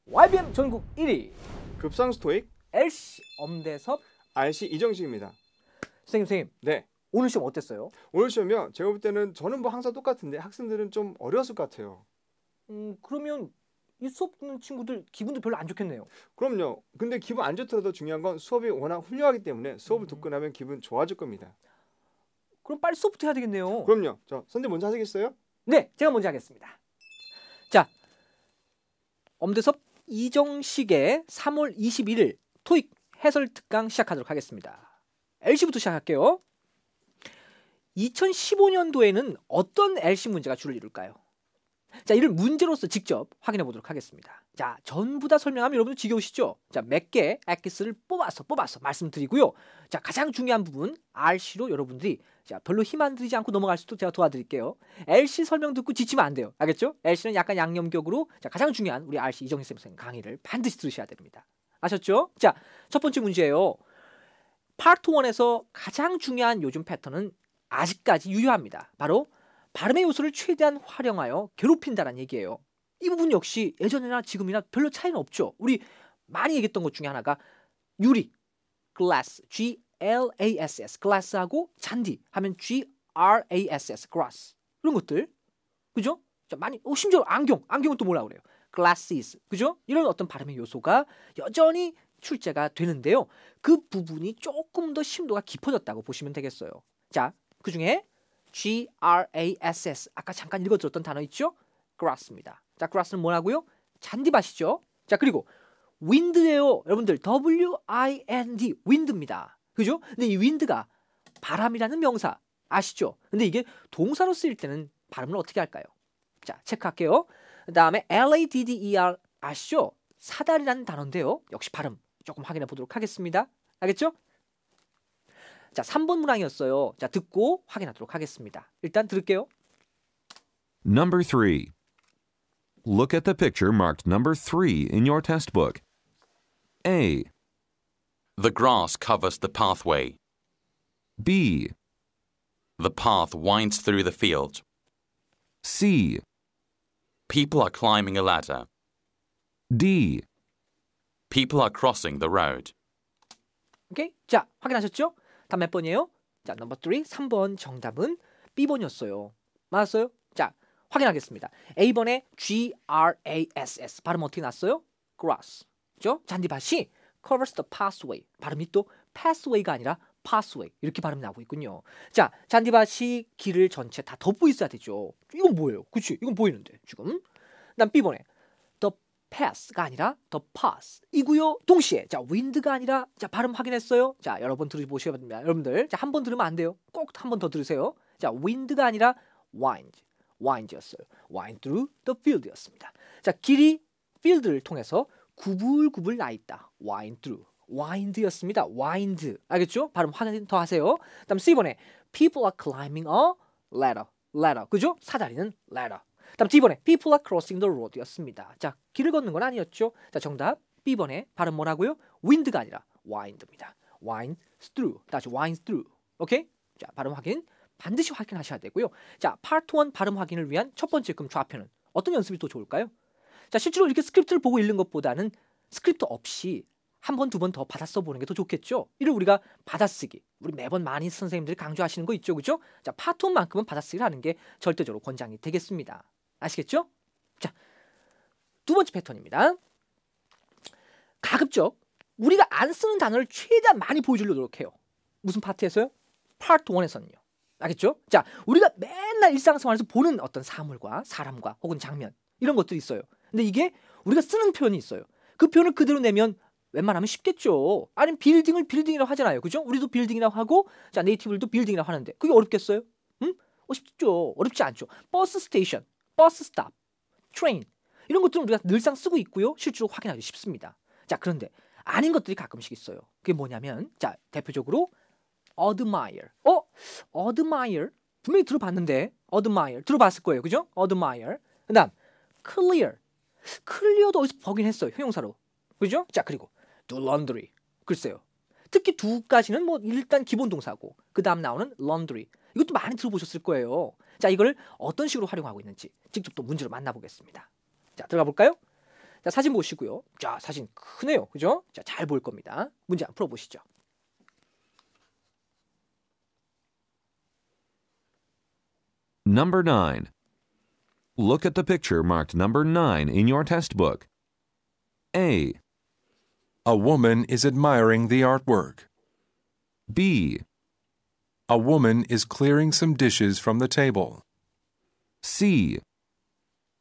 YBM 전국 1위 급상수 토익 LC 엄대섭 RC 이정식입니다. 선생님 네. 오늘 시험 어땠어요? 오늘 시험이요. 제가 볼 때는 저는 뭐 항상 똑같은데 학생들은 좀 어려웠을 것 같아요. 그러면 이 수업 듣는 친구들 기분도 별로 안 좋겠네요. 그럼요. 근데 기분 안 좋더라도 중요한 건 수업이 워낙 훌륭하기 때문에 수업을 듣고 나면 기분 좋아질 겁니다. 그럼 빨리 수업부터 해야 되겠네요. 그럼요. 선생님 먼저 하시겠어요? 네, 제가 먼저 하겠습니다. 자, 엄대섭 이정식의 3월 21일 토익 해설 특강 시작하도록 하겠습니다. LC부터 시작할게요. 2015년도에는 어떤 LC 문제가 주를 이룰까요? 자, 이를 문제로서 직접 확인해 보도록 하겠습니다. 자, 전부 다 설명하면 여러분들 지겨우시죠? 자, 몇 개 엑기스를 뽑아서 말씀드리고요. 자, 가장 중요한 부분 RC로 여러분들이 자, 별로 힘 안 들이지 않고 넘어갈 수도 제가 도와드릴게요. LC 설명 듣고 지치면 안 돼요. 알겠죠? LC는 약간 양념격으로 자, 가장 중요한 우리 RC 이정희 선생님 강의를 반드시 들으셔야 됩니다. 아셨죠? 자, 첫 번째 문제예요. 파트 1에서 가장 중요한 요즘 패턴은 아직까지 유효합니다. 바로 발음의 요소를 최대한 활용하여 괴롭힌다는 얘기예요. 이 부분 역시 예전이나 지금이나 별로 차이는 없죠. 우리 많이 얘기했던 것 중에 하나가 유리, glass, G-L-A-S-S, glass하고 잔디 하면 G-R-A-S-S, glass 이런 것들, 그죠? 자, 많이 심지어 안경은 또 뭐라 그래요? glasses, 그죠? 이런 어떤 발음의 요소가 여전히 출제가 되는데요. 그 부분이 조금 더 심도가 깊어졌다고 보시면 되겠어요. 자, 그 중에 G-R-A-S-S 아까 잠깐 읽어드렸던 단어 있죠? grass입니다. 자, grass는 뭐라고요? 잔디밭이죠. 자, 그리고 wind예요. 여러분들 W-I-N-D wind입니다. 그죠? 근데 이 wind가 바람이라는 명사 아시죠? 근데 이게 동사로 쓰일 때는 발음을 어떻게 할까요? 자, 체크할게요. 그 다음에 L-A-D-D-E-R 아시죠? 사다리라는 단어인데요. 역시 발음 조금 확인해 보도록 하겠습니다. 알겠죠? 자, 3번 문항이었어요. 자, 듣고 확인하도록 하겠습니다. 일단 들을게요. Number 3. Look at the picture marked number 3 in your test book. A. The grass covers the pathway. B. The path winds through the field. C. People are climbing a ladder. D. People are crossing the road. 오케이? 자, 확인하셨죠? 다음 몇 번이에요? 자, 넘버 3, 3번 정답은 B번이었어요. 맞았어요? 자, 확인하겠습니다. A번에 G-R-A-S-S 발음 어떻게 났어요? grass. 그죠? 잔디밭이 covers the pathway. 발음이 또 pathway가 아니라 pathway. 이렇게 발음이 나오고 있군요. 자, 잔디밭이 길을 전체 다 덮고 있어야 되죠. 이건 뭐예요? 그치? 이건 보이는데 지금. 그다음 B번에 the path가 아니라 the path 이고요. 동시에 자, wind가 아니라 자, 발음 확인했어요? 자, 여러 번 들어보셔야 됩니다. 여러분들 자, 한 번 들으면 안 돼요. 꼭 한 번 더 들으세요. 자, wind가 아니라 wind였어요. wind through the field였습니다. 자, 길이 field를 통해서 구불구불 나 있다. wind through. wind였습니다. wind. 알겠죠? 발음 확인 더 하세요. 다음 C번에 people are climbing a ladder. 그죠? 사다리는 ladder. 다음 D번에 people are crossing the road였습니다. 자, 길을 걷는 건 아니었죠? 자, 정답 B번에 발음 뭐라고요? wind가 아니라 wind입니다. wind through. 다시 wind through. 오케이? 자, 발음 확인 반드시 확인하셔야 되고요. 자, 파트 1 발음 확인을 위한 첫 번째 그럼 좌표는 어떤 연습이 더 좋을까요? 자, 실제로 이렇게 스크립트를 보고 읽는 것보다는 스크립트 없이 한 번, 두 번 더 받아 써보는 게 더 좋겠죠? 이를 우리가 받아쓰기. 우리 매번 많이 선생님들이 강조하시는 거 있죠? 그죠? 자, 파트 1만큼은 받아쓰기를 하는 게 절대적으로 권장이 되겠습니다. 아시겠죠? 자, 두 번째 패턴입니다. 가급적 우리가 안 쓰는 단어를 최대한 많이 보여주려고 노력해요. 무슨 파트에서요? 파트 1에서는요. 알겠죠? 자, 우리가 맨날 일상생활에서 보는 어떤 사물과 사람과 혹은 장면 이런 것들이 있어요. 근데 이게 우리가 쓰는 표현이 있어요. 그 표현을 그대로 내면 웬만하면 쉽겠죠. 아니면 빌딩을 빌딩이라고 하잖아요. 그죠? 우리도 빌딩이라고 하고 자, 네이티브들도 빌딩이라고 하는데 그게 어렵겠어요? 응? 쉽죠. 어렵지 않죠. 버스 스테이션, 버스 스탑, 트레인 이런 것들은 우리가 늘상 쓰고 있고요. 실제로 확인하기 쉽습니다. 자, 그런데 아닌 것들이 가끔씩 있어요. 그게 뭐냐면 자, 대표적으로 admire. admire 분명히 들어봤는데 admire 들어봤을 거예요. 그죠? admire. 그다음 clear도 어디서 보긴 했어요. 형용사로. 그죠? 자, 그리고 do laundry. 글쎄요. 특히 두까지는 뭐 일단 기본 동사고 그다음 나오는 laundry. 이것도 많이 들어보셨을 거예요. 자, 이걸 어떤 식으로 활용하고 있는지 직접 또 문제로 만나보겠습니다. 자, 들어가 볼까요? 자, 사진 보시고요. 자, 사진 크네요. 그죠? 자, 잘 보일 겁니다. 문제 한번 풀어보시죠. Number 9. Look at the picture marked number 9 in your test book. A, A woman is admiring the artwork. B, A woman is clearing some dishes from the table. C,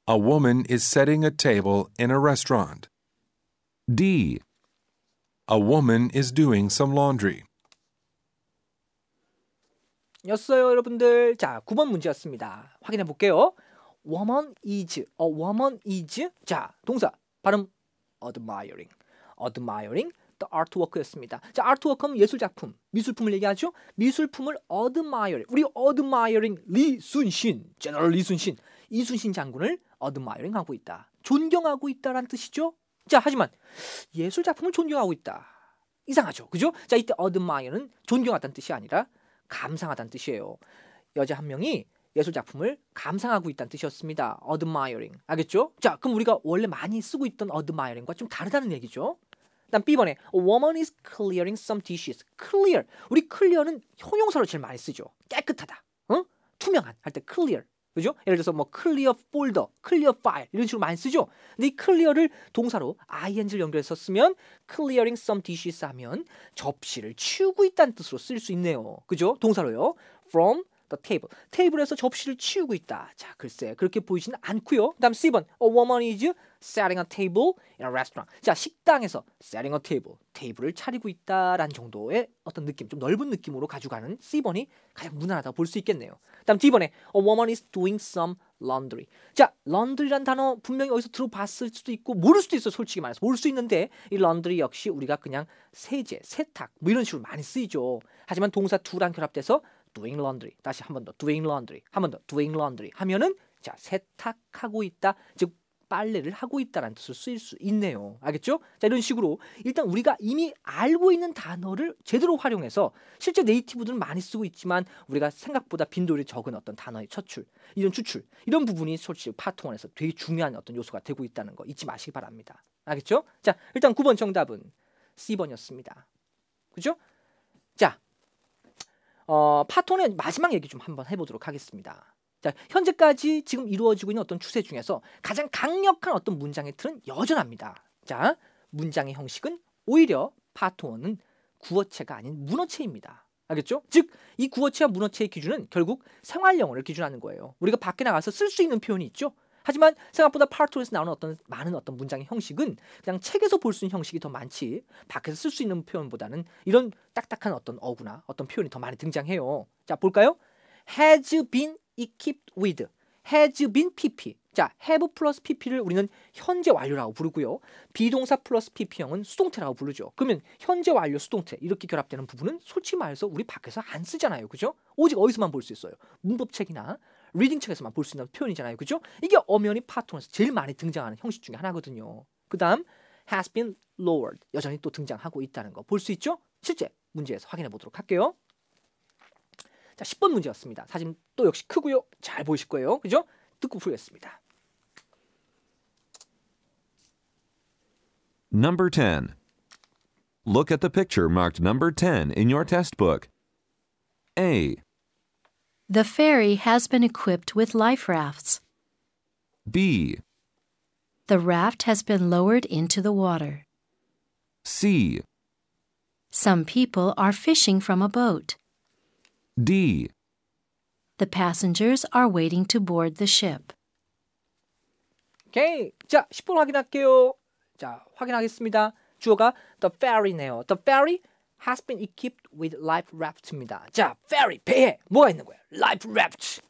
A woman is setting a table in a restaurant. D. A woman is doing some laundry. 였어요, 여러분들. 자, 9번 문제였습니다. 확인해 볼게요. woman is, a woman is. 자, 동사 발음 admiring, admiring the artwork였습니다. 자, artwork은 예술 작품, 미술품을 얘기하죠. 미술품을 admire, 우리 admiring 리순신, 제너럴 리순신, 이순신 장군을 admiring 하고 있다, 존경하고 있다라는 뜻이죠. 자, 하지만 예술 작품을 존경하고 있다, 이상하죠, 그죠? 자, 이때 admire는 존경하다는 뜻이 아니라 감상하다는 뜻이에요. 여자 한 명이 예술 작품을 감상하고 있다는 뜻이었습니다. admiring. 알겠죠? 자, 그럼 우리가 원래 많이 쓰고 있던 admiring과 좀 다르다는 얘기죠. 그다음 B번에 A woman is clearing some dishes. clear. 우리 clear는 형용사로 제일 많이 쓰죠. 깨끗하다. 투명한 할 때 clear. 그죠? 예를 들어서 뭐 clear folder, clear file 이런 식으로 많이 쓰죠. 근데 이 clear를 동사로 ing를 연결해서 쓰면 clearing some dishes 하면 접시를 치우고 있다는 뜻으로 쓸 수 있네요. 그죠? 동사로요. From the table. 테이블에서 접시를 치우고 있다. 자, 글쎄 그렇게 보이지는 않고요. 그다음 C번 A woman is setting a table in a restaurant. 자, 식당에서 setting a table. 테이블을 차리고 있다라는 정도의 어떤 느낌, 좀 넓은 느낌으로 가져가는 C번이 가장 무난하다고 볼 수 있겠네요. 그다음 D번에 A woman is doing some laundry. 자, laundry란 단어 분명히 어디서 들어봤을 수도 있고 모를 수도 있어요. 솔직히 말해서 모를 수 있는데 이 laundry 역시 우리가 그냥 세제, 세탁 뭐 이런 식으로 많이 쓰이죠. 하지만 동사 to랑 결합돼서 doing laundry. 다시 한 번 더 doing laundry. 한 번 더 doing laundry 하면은 자, 세탁하고 있다. 즉 빨래를 하고 있다라는 뜻을 쓰일 수 있네요. 알겠죠? 자, 이런 식으로 일단 우리가 이미 알고 있는 단어를 제대로 활용해서 실제 네이티브들은 많이 쓰고 있지만 우리가 생각보다 빈도율이 적은 어떤 단어의 추출 이런 부분이 솔직히 파트 1에서 되게 중요한 어떤 요소가 되고 있다는 거 잊지 마시기 바랍니다. 알겠죠? 자, 일단 9번 정답은 C번이었습니다. 그죠? 자, 파트 1의 마지막 얘기 좀 한번 해보도록 하겠습니다. 자, 현재까지 지금 이루어지고 있는 어떤 추세 중에서 가장 강력한 어떤 문장의 틀은 여전합니다. 자, 문장의 형식은 오히려 파트 1은 구어체가 아닌 문어체입니다. 알겠죠? 즉, 이 구어체와 문어체의 기준은 결국 생활 영어를 기준하는 거예요. 우리가 밖에 나가서 쓸 수 있는 표현이 있죠. 하지만 생각보다 파트 1에서 나오는 어떤 많은 어떤 문장의 형식은 그냥 책에서 볼 수 있는 형식이 더 많지 밖에서 쓸 수 있는 표현보다는 이런 딱딱한 어떤 어구나 어떤 표현이 더 많이 등장해요. 자, 볼까요? has been equipped with, has been pp. 자, have 플러스 pp를 우리는 현재 완료라고 부르고요. 비동사 플러스 pp형은 수동태라고 부르죠. 그러면 현재 완료 수동태 이렇게 결합되는 부분은 솔직히 말해서 우리 밖에서 안 쓰잖아요. 그죠? 오직 어디서만 볼 수 있어요? 문법책이나 리딩 책에서만 볼 수 있는 표현이잖아요. 그죠? 이게 엄연히 파트 1에서 제일 많이 등장하는 형식 중에 하나거든요. 그 다음 has been lowered. 여전히 또 등장하고 있다는 거 볼 수 있죠? 실제 문제에서 확인해 보도록 할게요. 자, 10번 문제였습니다. 사진 또 역시 크고요. 잘 보이실 거예요. 그죠? 듣고 풀겠습니다. Number 10. Look at the picture marked number 10 in your test book. A, The ferry has been equipped with life rafts. B, The raft has been lowered into the water. C, Some people are fishing from a boat. D. The passengers are waiting to board the ship. 오케이. 자, 10번 확인할게요. 자, 확인하겠습니다. 주어가 the ferry네요. The ferry has been equipped with life raft입니다. 자, ferry, 배에 뭐가 있는 거예요? life raft.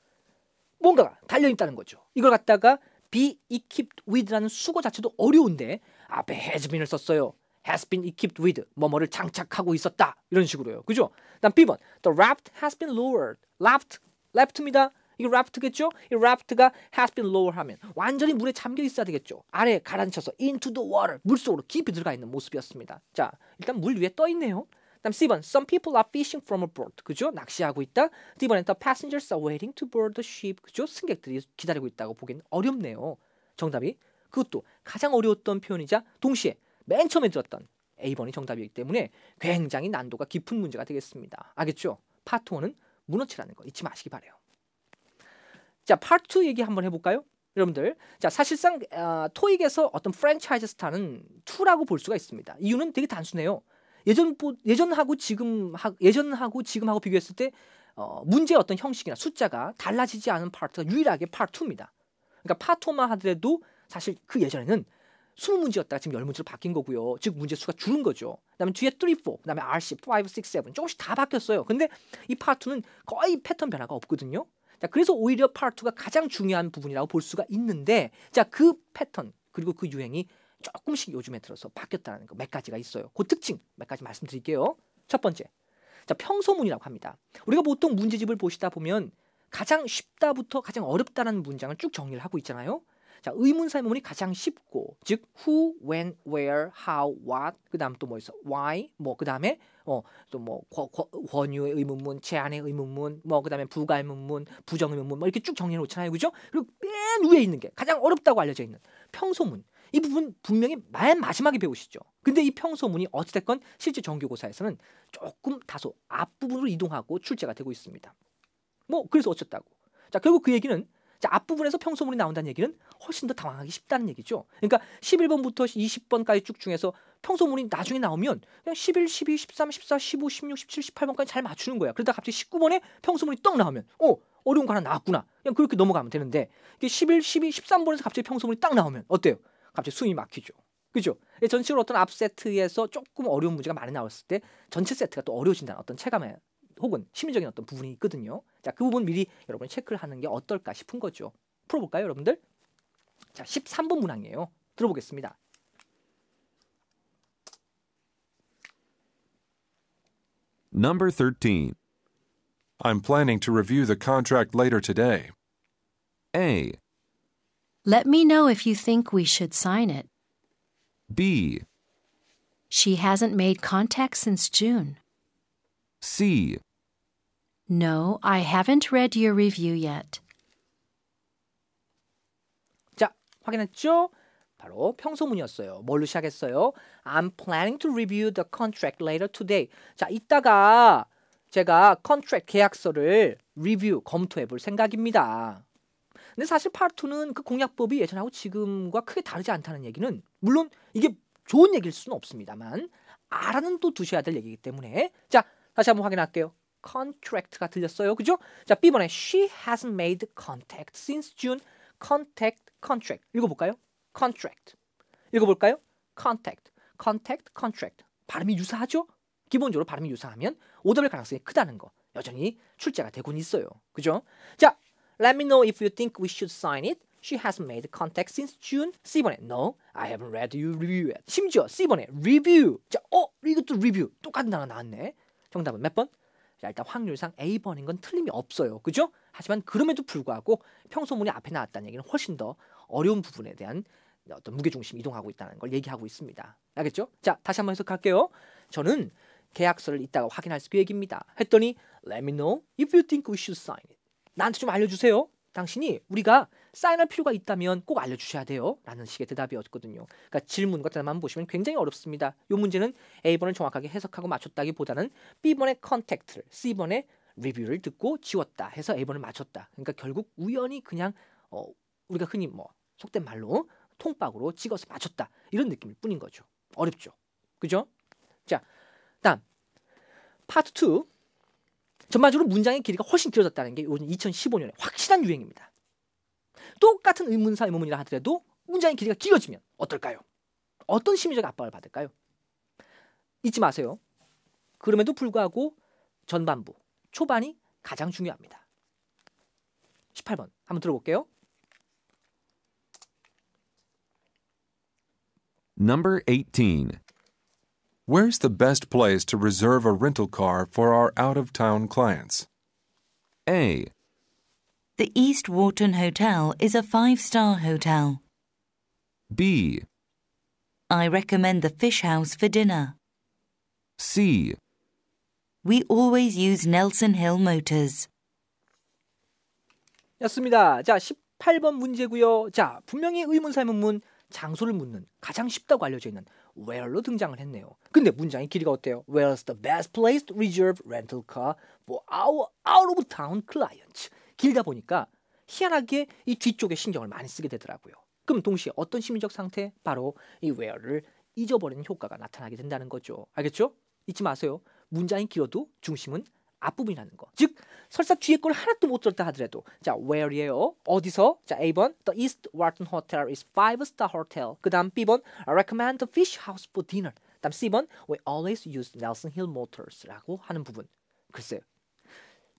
뭔가가 달려있다는 거죠. 이걸 갖다가 be equipped with라는 수거 자체도 어려운데 앞에 has been을 썼어요. has been equipped with 뭐뭐를 장착하고 있었다. 이런 식으로요. 그죠? 다음 B번 The raft has been lowered. raft입니다. 이게 raft겠죠? 이 raft가 has been lowered 하면 완전히 물에 잠겨 있어야 되겠죠. 아래에 가라앉혀서 into the water. 물속으로 깊이 들어가 있는 모습이었습니다. 자, 일단 물 위에 떠 있네요. 다음 C번 Some people are fishing from a boat. 그죠? 낚시하고 있다. D번엔 The passengers are waiting to board the ship. 그죠? 승객들이 기다리고 있다고 보기엔 어렵네요. 정답이 그것도 가장 어려웠던 표현이자 동시에 맨 처음에 들었던 A번이 정답이기 때문에 굉장히 난도가 깊은 문제가 되겠습니다. 알겠죠? 파트 1은 무너치라는 거 잊지 마시기 바래요. 자, 파트 2 얘기 한번 해볼까요? 여러분들, 자, 사실상 토익에서 어떤 프랜차이즈 스타는 2라고 볼 수가 있습니다. 이유는 되게 단순해요. 예전하고 지금하고 비교했을 때 문제의 어떤 형식이나 숫자가 달라지지 않은 파트가 유일하게 파트 2입니다. 그러니까 파트 1만 하더라도 사실 그 예전에는 20문제였다가 지금 10문제로 바뀐 거고요. 즉 문제 수가 줄은 거죠. 그다음에 뒤에 3, 4, 그다음에 RC, 5, 6, 7 조금씩 다 바뀌었어요. 근데 이 파트 2는 거의 패턴 변화가 없거든요. 자, 그래서 오히려 파트 2가 가장 중요한 부분이라고 볼 수가 있는데, 자, 그 패턴 그리고 그 유행이 조금씩 요즘에 들어서 바뀌었다는 거 몇 가지가 있어요. 그 특징 몇 가지 말씀드릴게요. 첫 번째, 자, 평소문이라고 합니다. 우리가 보통 문제집을 보시다 보면 가장 쉽다부터 가장 어렵다는 문장을 쭉 정리를 하고 있잖아요. 자, 의문사 의문문이 가장 쉽고, 즉 who, when, where, how, what, 그다음 또 뭐 있어? why, 뭐 그다음에 또 뭐 권유의 의문문, 제한의 의문문, 뭐 그다음에 부가 의문문, 부정 의문문, 뭐 이렇게 쭉 정리해 놓잖아요, 그죠? 그리고 맨 위에 있는 게 가장 어렵다고 알려져 있는 평소문. 이 부분 분명히 맨 마지막에 배우시죠. 근데 이 평소문이 어찌됐건 실제 정규고사에서는 조금 다소 앞부분으로 이동하고 출제가 되고 있습니다. 뭐 그래서 어쨌다고. 자, 결국 그 얘기는, 자, 앞부분에서 평소문이 나온다는 얘기는 훨씬 더 당황하기 쉽다는 얘기죠. 그러니까 11번부터 20번까지 쭉 중에서 평소문이 나중에 나오면 그냥 11, 12, 13, 14, 15, 16, 17, 18번까지 잘 맞추는 거야. 그러다가 갑자기 19번에 평소문이 떡 나오면 어려운 거 하나 나왔구나. 그냥 그렇게 넘어가면 되는데, 이게 11, 12, 13번에서 갑자기 평소문이 딱 나오면 어때요? 갑자기 숨이 막히죠. 그죠? 전체적으로 어떤 앞 세트에서 조금 어려운 문제가 많이 나왔을 때 전체 세트가 또 어려워진다는 어떤 체감에 혹은 심리적인 어떤 부분이 있거든요. 자, 그 부분 미리 여러분이 체크를 하는 게 어떨까 싶은 거죠. 풀어볼까요, 여러분들? 자, 13번 문항이에요. 들어보겠습니다. Number 13. I'm planning to review the contract later today. A. Let me know if you think we should sign it. B. She hasn't made contact since June. C. No, I haven't read your review yet. 자, 확인했죠? 바로 평소문이었어요. 뭘로 시작했어요? I'm planning to review the contract later today. 자, 이따가 제가 contract 계약서를 리뷰 검토해 볼 생각입니다. 근데 사실 파트 2는 그 공략법이 예전하고 지금과 크게 다르지 않다는 얘기는, 물론 이게 좋은 얘기일 수는 없습니다만 알아는 또 두셔야 될 얘기이기 때문에, 자, 다시 한번 확인할게요. contract가 들렸어요. 그죠? 자, B번에 she hasn't made contact since June. contract. 읽어볼까요? contract. 읽어볼까요? contact. 발음이 유사하죠? 기본적으로 발음이 유사하면 오답일 가능성이 크다는 거 여전히 출제가 되곤 있어요. 그죠? 자, let me know if you think we should sign it. She hasn't made contact since June. C번에 no, I haven't read your review yet. 심지어 C번에 review. 자, 이것도 review. 똑같은 단어가 나왔네. 정답은 몇 번? 자, 일단 확률상 A번인 건 틀림이 없어요. 그죠? 하지만 그럼에도 불구하고 평소문이 앞에 나왔다는 얘기는 훨씬 더 어려운 부분에 대한 어떤 무게중심이 이동하고 있다는 걸 얘기하고 있습니다. 알겠죠? 자, 다시 한번 해석할게요. 저는 계약서를 이따가 확인할 계획입니다. 했더니 let me know if you think we should sign it. 나한테 좀 알려주세요. 당신이 우리가 사인할 필요가 있다면 꼭 알려주셔야 돼요. 라는 식의 대답이었거든요. 그러니까 질문과 대답만 보시면 굉장히 어렵습니다. 이 문제는 A번을 정확하게 해석하고 맞췄다기보다는 B번의 컨택트를, C번의 리뷰를 듣고 지웠다 해서 A번을 맞췄다. 그러니까 결국 우연히 그냥 우리가 흔히 뭐 속된 말로 통박으로 찍어서 맞췄다. 이런 느낌일 뿐인 거죠. 어렵죠. 그죠? 자, 다음 파트 2. 전반적으로 문장의 길이가 훨씬 길어졌다는 게 요즘 2015년에 확실한 유행입니다. 똑같은 의문사 의문문이라 하더라도 문장의 길이가 길어지면 어떨까요? 어떤 심리적 압박을 받을까요? 잊지 마세요. 그럼에도 불구하고 전반부, 초반이 가장 중요합니다. 18번 한번 들어볼게요. Number 18. Where's the best place to reserve a rental car for our out-of-town clients? A. The East Wharton Hotel is a 5-star hotel. B. I recommend the Fish House for dinner. C. We always use Nelson Hill Motors. 였습니다. 자, 18번 문제고요. 자, 분명히 의문사 의문문 장소를 묻는 가장 쉽다고 알려져 있는 where로 등장을 했네요. 근데 문장의 길이가 어때요? Where's the best place to reserve rental car for our out of town clients? 길다 보니까 희한하게 이 뒤쪽에 신경을 많이 쓰게 되더라고요. 그럼 동시에 어떤 심리적 상태? 바로 이 where를 잊어버리는 효과가 나타나게 된다는 거죠. 알겠죠? 잊지 마세요. 문장이 길어도 중심은 앞부분이라는 거. 즉 설사 뒤에 걸 하나도 못 들었다 하더라도 자 where이에요. 어디서? 자 A번 The East Wharton Hotel is 5-star hotel. 그 다음 B번 I recommend the fish house for dinner. 그 다음 C번 We always use Nelson Hill Motors라고 하는 부분. 글쎄요.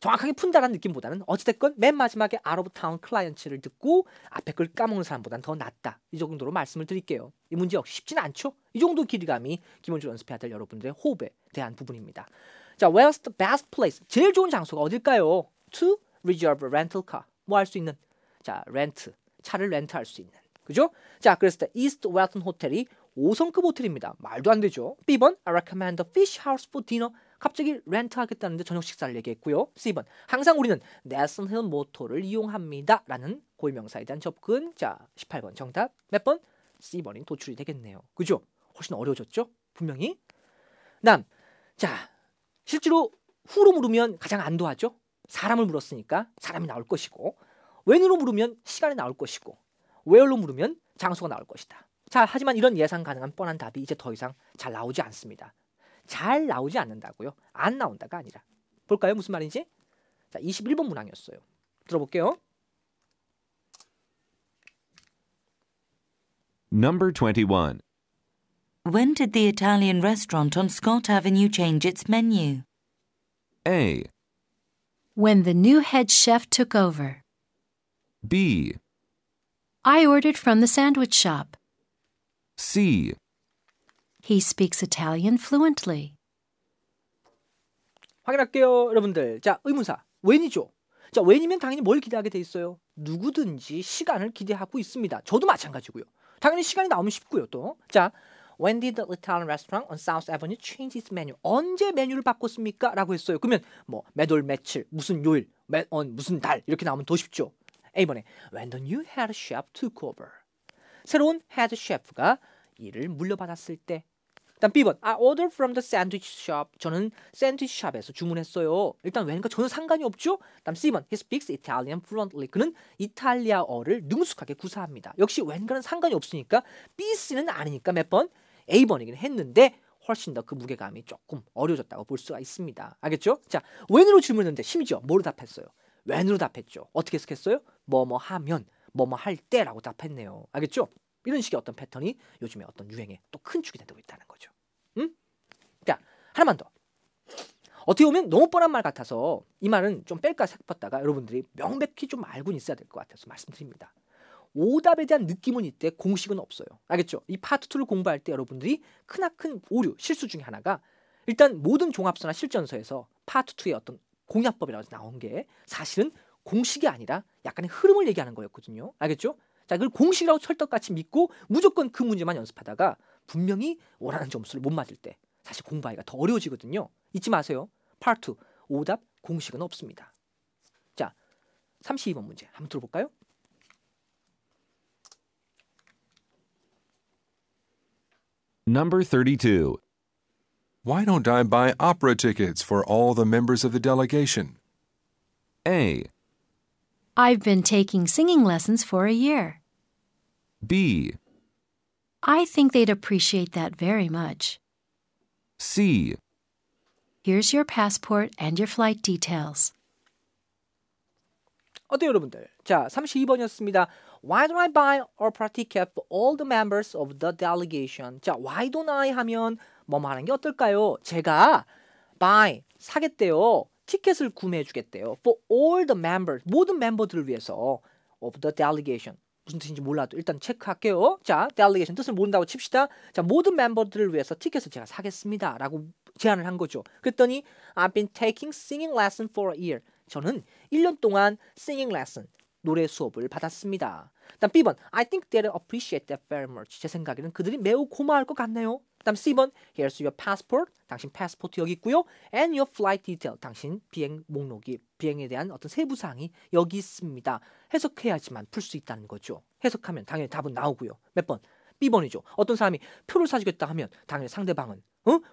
정확하게 푼다라는 느낌보다는 어찌됐건 맨 마지막에 out of town clients를 듣고 앞에 걸 까먹는 사람보다는 더 낫다. 이 정도로 말씀을 드릴게요. 이 문제 역시 쉽지는 않죠? 이 정도 길이감이 기본적으로 연습해야 될 여러분들의 호흡에 대한 부분입니다. 자, where's the best place? 제일 좋은 장소가 어딜까요? To reserve a rental car. 뭐 할 수 있는? 자, 렌트. 차를 렌트할 수 있는. 그죠? 자, 그래서 the East Wharton 호텔이 5성급 호텔입니다. 말도 안 되죠. B번 I recommend the fish house for dinner. 갑자기 렌트하겠다는데 저녁 식사를 얘기했고요. C번 항상 우리는 Nelson Hill 모터를 이용합니다. 라는 고유명사에 대한 접근. 자, 18번 정답 몇 번? C번이 도출이 되겠네요. 그죠? 훨씬 어려워졌죠? 분명히. 다음, 자, 실제로 who로 물으면 가장 안도하죠? 사람을 물었으니까 사람이 나올 것이고 when으로 물으면 시간이 나올 것이고 where로 물으면 장소가 나올 것이다. 자, 하지만 이런 예상 가능한 뻔한 답이 이제 더 이상 잘 나오지 않습니다. 잘 나오지 않는다고요? 안 나온다가 아니라. 볼까요? 무슨 말인지? 자, 21번 문항이었어요. 들어볼게요. Number 21. When did the Italian restaurant on Scott Avenue change its menu? A. When the new head chef took over. B. I ordered from the sandwich shop. C. He speaks Italian fluently. 확인할게요, 여러분들. 자, 의문사. when이죠. 자, when이면 당연히 뭘 기대하게 돼 있어요? 누구든지 시간을 기대하고 있습니다. 저도 마찬가지고요. 당연히 시간이 나오면 쉽고요, 또. 자, when did the Italian restaurant on South Avenue change its menu? 언제 메뉴를 바꿨습니까? 라고 했어요. 그러면 뭐 몇월 며칠, 무슨 요일, 무슨 달 이렇게 나오면 더 쉽죠. A번에 when the new head chef took over. 새로운 head chef가 일을 물려받았을 때. 일단 B번 I ordered from the sandwich shop. 저는 샌드위치 샵에서 주문했어요. 일단 when과 전혀 상관이 없죠. 다음 C번 He speaks Italian fluently. 그는 이탈리아어를 능숙하게 구사합니다. 역시 when과는 상관이 없으니까 B, C는 아니니까 몇 번? A번이긴 했는데 훨씬 더 그 무게감이 조금 어려워졌다고 볼 수가 있습니다. 알겠죠? 자, when으로 질문했는데 심지어 뭐로 답했어요? when으로 답했죠. 어떻게 해석했어요? 뭐뭐 하면, 뭐뭐 할 때라고 답했네요. 알겠죠? 이런 식의 어떤 패턴이 요즘에 어떤 유행에 또 큰 축이 되고 있다는 거죠. 자, 하나만 더. 어떻게 보면 너무 뻔한 말 같아서 이 말은 좀 뺄까 싶었다가 여러분들이 명백히 좀 알고는 있어야 될 것 같아서 말씀드립니다. 오답에 대한 느낌은 있대 공식은 없어요. 알겠죠? 이 파트 2를 공부할 때 여러분들이 크나큰 오류, 실수 중에 하나가 일단 모든 종합서나 실전서에서 파트 2의 어떤 공략법이라고 나온 게 사실은 공식이 아니라 약간의 흐름을 얘기하는 거였거든요. 알겠죠? 자, 그걸 공식이라고 철떡같이 믿고 무조건 그 문제만 연습하다가 분명히 원하는 점수를 못 맞을 때 사실 공부하기가 더 어려워지거든요. 잊지 마세요. 파트 2, 오답 공식은 없습니다. 자, 32번 문제 한번 들어볼까요? Number 32. Why don't I buy opera tickets for all the members of the delegation? A. I've been taking singing lessons for a year. B. I think they'd appreciate that very much. C. Here's your passport and your flight details. 어때요, 여러분들? 자, 32번이었습니다. Why don't I buy opera ticket for all the members of the delegation? 자, why don't I 하면 뭐뭐 하는 게 어떨까요? 제가 buy, 사겠대요. 티켓을 구매해 주겠대요. For all the members, 모든 멤버들을 위해서 of the delegation. 무슨 뜻인지 몰라도 일단 체크할게요. 자, delegation 뜻을 모른다고 칩시다. 자, 모든 멤버들을 위해서 티켓을 제가 사겠습니다. 라고 제안을 한 거죠. 그랬더니 I've been taking singing lesson for a year. 저는 1년 동안 singing lesson, 노래 수업을 받았습니다. 다음 B번 I think they'll appreciate that very much. 제 생각에는 그들이 매우 고마워할 것 같네요. 다음 C번 Here's your passport. 당신 패스포트 여기 있고요. And your flight detail. 당신 비행 목록이, 비행에 대한 어떤 세부 사항이 여기 있습니다. 해석해야지만 풀 수 있다는 거죠. 해석하면 당연히 답은 나오고요. 몇 번? B번이죠. 어떤 사람이 표를 사주겠다 하면 당연히 상대방은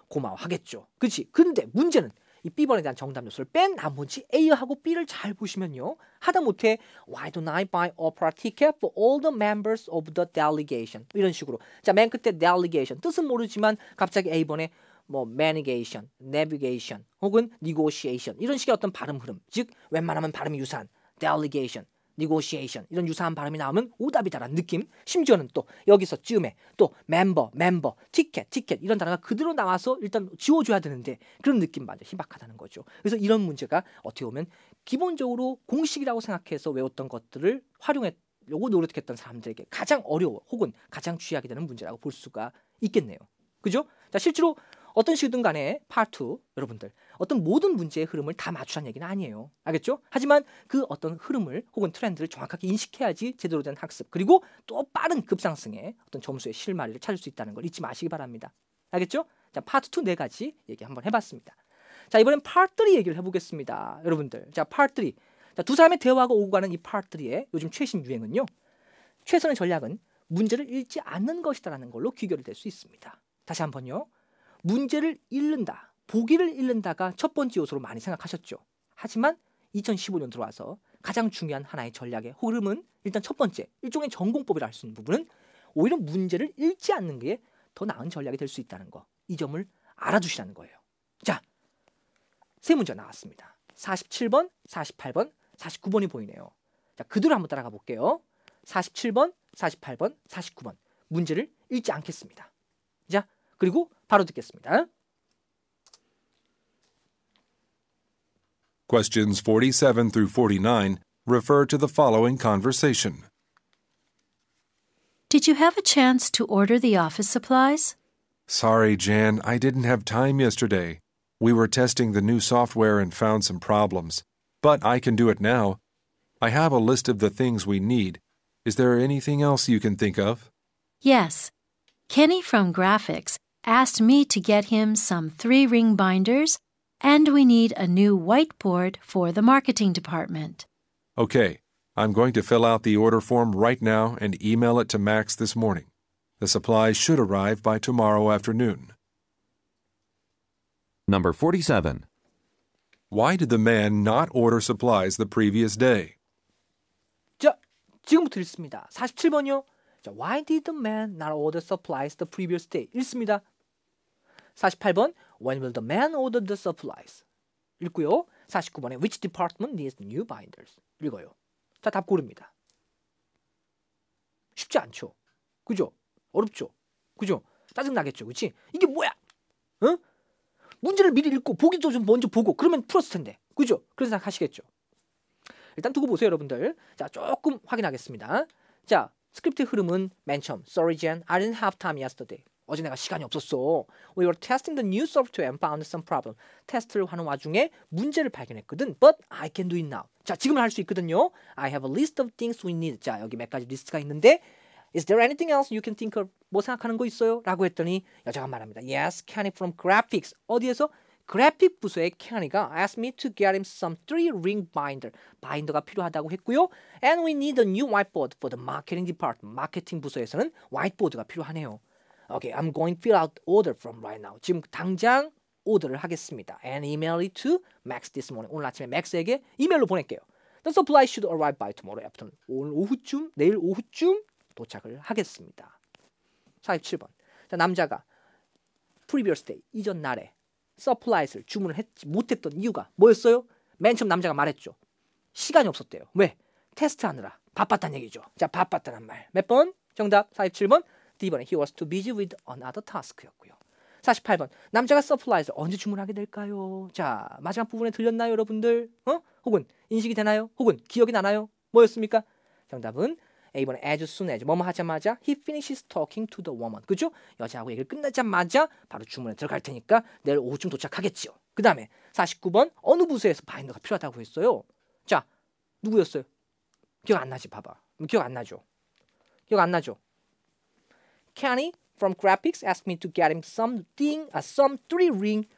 고마워하겠죠. 그렇지? 근데 문제는 이 B번에 대한 정답 요소를 뺀 나머지 A하고 B를 잘 보시면요. 하다못해 Why don't I buy opera ticket for all the members of the delegation? 이런 식으로. 자, 맨 끝에 delegation 뜻은 모르지만 갑자기 A번에 뭐 navigation, navigation 혹은 negotiation 이런 식의 어떤 발음 흐름. 즉 웬만하면 발음이 유사한 delegation, negotiation 이런 유사한 발음이 나오면 오답이다라는 느낌. 심지어는 또 여기서 쯤에 또 member, ticket 이런 단어가 그대로 나와서 일단 지워줘야 되는데 그런 느낌 맞아 희박하다는 거죠. 그래서 이런 문제가 어떻게 보면 기본적으로 공식이라고 생각해서 외웠던 것들을 활용하려고 노력했던 사람들에게 가장 어려워 혹은 가장 주의하게 되는 문제라고 볼 수가 있겠네요. 그죠? 자, 실제로 어떤 식이든 간에 파트 2 여러분들 어떤 모든 문제의 흐름을 다 맞추라는 얘기는 아니에요. 알겠죠? 하지만 그 어떤 흐름을 혹은 트렌드를 정확하게 인식해야지 제대로 된 학습 그리고 또 빠른 급상승의 어떤 점수의 실마리를 찾을 수 있다는 걸 잊지 마시기 바랍니다. 알겠죠? 자, 파트 2 4가지 얘기 한번 해봤습니다. 자, 이번엔 파트 3 얘기를 해보겠습니다. 여러분들. 자, 파트 3. 자, 두 사람의 대화가 오고 가는 이 파트 3의 요즘 최신 유행은요. 최선의 전략은 문제를 읽지 않는 것이다라는 걸로 귀결될 수 있습니다. 다시 한번요. 문제를 읽는다, 보기를 읽는다가 첫 번째 요소로 많이 생각하셨죠. 하지만 2015년 들어와서 가장 중요한 하나의 전략의 흐름은 일단 첫 번째, 일종의 전공법이라 할 수 있는 부분은 오히려 문제를 읽지 않는 게 더 나은 전략이 될 수 있다는 거. 이 점을 알아두시라는 거예요. 자, 세 문제 나왔습니다. 47번, 48번, 49번이 보이네요. 자, 그대로 한번 따라가 볼게요. 47번, 48번, 49번. 문제를 읽지 않겠습니다. 자, 그리고 바로 듣겠습니다. Questions 47 through 49 refer to the following conversation. Did you have a chance to order the office supplies? Sorry, Jan, I didn't have time yesterday. We were testing the new software and found some problems. But I can do it now. I have a list of the things we need. Is there anything else you can think of? Yes. Kenny from Graphics asked me to get him some 3-ring binders, and we need a new whiteboard for the marketing department. Okay, I'm going to fill out the order form right now and email it to Max this morning. The supplies should arrive by tomorrow afternoon. Number 47. Why did the man not order supplies the previous day? 자, 지금부터 읽습니다. 47번이요. 자, Why did the man not order supplies the previous day? 읽습니다. 48번 When will the man order the supplies? 읽고요. 49번에 Which department needs new binders? 읽어요. 자, 답 고릅니다. 쉽지 않죠? 그죠? 어렵죠? 그죠? 짜증나겠죠? 그치? 이게 뭐야? 어? 문제를 미리 읽고 보기도 좀 먼저 보고 그러면 풀었을 텐데. 그죠? 그런 생각하시겠죠? 일단 두고 보세요, 여러분들. 자, 조금 확인하겠습니다. 자, 스크립트의 흐름은 맨 처음 Sorry Jen, I didn't have time yesterday. 어제 내가 시간이 없었어. We were testing the new software and found some problem. 테스트를 하는 와중에 문제를 발견했거든. But I can do it now. 자, 지금은 할 수 있거든요. I have a list of things we need. 자, 여기 몇 가지 리스트가 있는데 Is there anything else you can think of? 뭐 생각하는 거 있어요? 라고 했더니 여자가 말합니다. Yes, Kenny from graphics. 어디에서? 그래픽 부서의 Kenny가 asked me to get him some 3-ring binder. 바인더가 필요하다고 했고요. And we need a new whiteboard for the marketing department. 마케팅 부서에서는 화이트보드가 필요하네요. Okay, I'm going to fill out the order from right now. 지금 당장 오더를 하겠습니다. And email it to Max this morning. 오늘 아침에 Max에게 이메일로 보낼게요. The supply should arrive by tomorrow afternoon. 오늘 오후쯤, 내일 오후쯤 도착을 하겠습니다. 47번. 자, 남자가 previous day, 이전 날에 supplies를 주문을 못했던 이유가 뭐였어요? 맨 처음 남자가 말했죠. 시간이 없었대요. 왜? 테스트하느라 바빴다는 얘기죠. 자, 바빴다는 말. 몇 번? 정답 47번. D번에 he was too busy with another task였고요. 48번. 남자가 supplies를 언제 주문하게 될까요? 자, 마지막 부분에 들렸나요, 여러분들? 혹은 인식이 되나요? 혹은 기억이 나나요? 뭐였습니까? 정답은 A번에 as soon as 뭐뭐 하자마자 he finishes talking to the woman. 그죠? 여자하고 얘기를 끝나자마자 바로 주문에 들어갈 테니까 내일 오후쯤 도착하겠지요. 그 다음에 49번 어느 부서에서 바인더가 필요하다고 했어요. 자, 누구였어요? 기억 안 나지? 봐봐. 기억 안 나죠? 기억 안 나죠? Kenny from graphics asked me to get him some 3-ring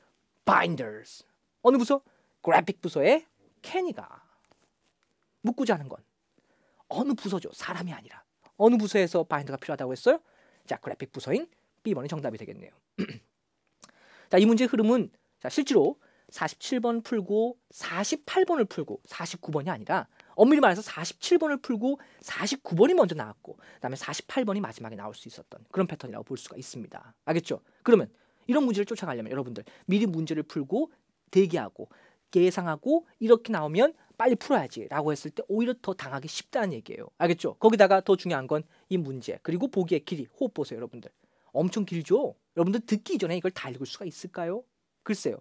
binders. 어느 부서? 그래픽 부서의 Kenny가 묻고자 하는 건 어느 부서죠? 사람이 아니라 어느 부서에서 바인더가 필요하다고 했어요? 자, 그래픽 부서인 B번이 정답이 되겠네요. 자, 이 문제의 흐름은 자, 실제로 47번 풀고 48번을 풀고 49번이 아니라 엄밀히 말해서 47번을 풀고 49번이 먼저 나왔고 그다음에 48번이 마지막에 나올 수 있었던 그런 패턴이라고 볼 수가 있습니다. 알겠죠? 그러면 이런 문제를 쫓아가려면 여러분들 미리 문제를 풀고 대기하고 예상하고 이렇게 나오면 빨리 풀어야지 라고 했을 때 오히려 더 당하기 쉽다는 얘기예요. 알겠죠? 거기다가 더 중요한 건 이 문제 그리고 보기의 길이 호흡 보세요. 여러분들 엄청 길죠? 여러분들 듣기 이전에 이걸 다 읽을 수가 있을까요? 글쎄요.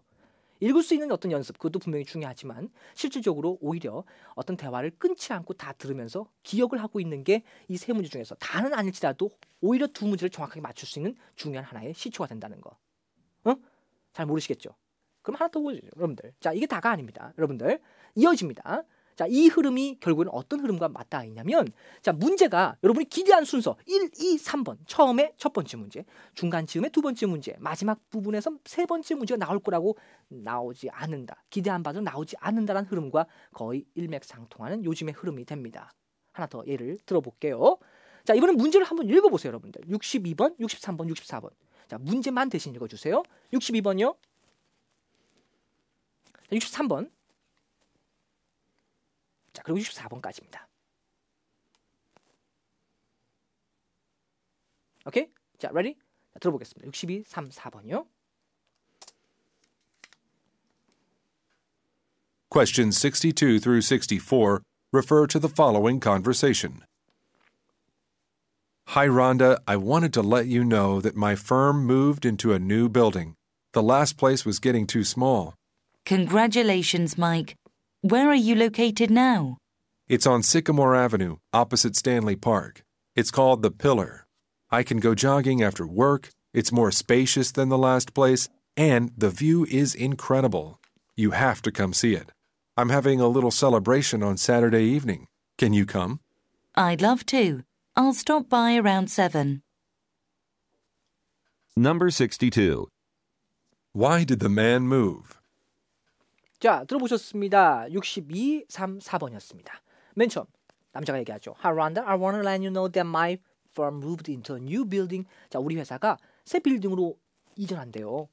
읽을 수 있는 어떤 연습 그것도 분명히 중요하지만 실질적으로 오히려 어떤 대화를 끊지 않고 다 들으면서 기억을 하고 있는 게 이 세 문제 중에서 다는 아닐지라도 오히려 두 문제를 정확하게 맞출 수 있는 중요한 하나의 시초가 된다는 거. 잘 모르시겠죠? 그럼 하나 더 보죠, 여러분들. 자, 이게 다가 아닙니다. 여러분들 이어집니다. 자, 이 흐름이 결국에는 어떤 흐름과 맞닿아 있냐면 자, 문제가 여러분이 기대한 순서 1, 2, 3번 처음에 첫 번째 문제, 중간 즈음에 두 번째 문제, 마지막 부분에서 세 번째 문제가 나올 거라고 나오지 않는다. 기대한 바도 나오지 않는다라는 흐름과 거의 일맥상통하는 요즘의 흐름이 됩니다. 하나 더 예를 들어볼게요. 자, 이번엔 문제를 한번 읽어보세요, 여러분들. 62번, 63번, 64번. 자, 문제만 대신 읽어주세요. 62번이요. 63번. 자, 그리고 64번까지입니다. 오케이? 자, ready? 자, 들어보겠습니다. 62, 3, 4번이요. Questions 62 through 64 refer to the following conversation. Hi, Rhonda. I wanted to let you know that my firm moved into a new building. The last place was getting too small. Congratulations, Mike. Where are you located now? It's on Sycamore Avenue, opposite Stanley Park. It's called The Pillar. I can go jogging after work, it's more spacious than the last place, and the view is incredible. You have to come see it. I'm having a little celebration on Saturday evening. Can you come? I'd love to. I'll stop by around 7. Number 62. Why did the man move? 자, 들어보셨습니다. 62, 3, 4번이었습니다. 맨 처음 남자가 얘기하죠. Hi, Rhonda. I want to let you know that my firm moved into a new building. 자, 우리 회사가 새 빌딩으로 이전한대요.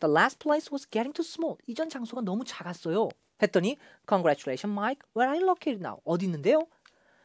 The last place was getting too small. 이전 장소가 너무 작았어요. 했더니 Congratulations, Mike. Where are you located now? 어디 있는데요?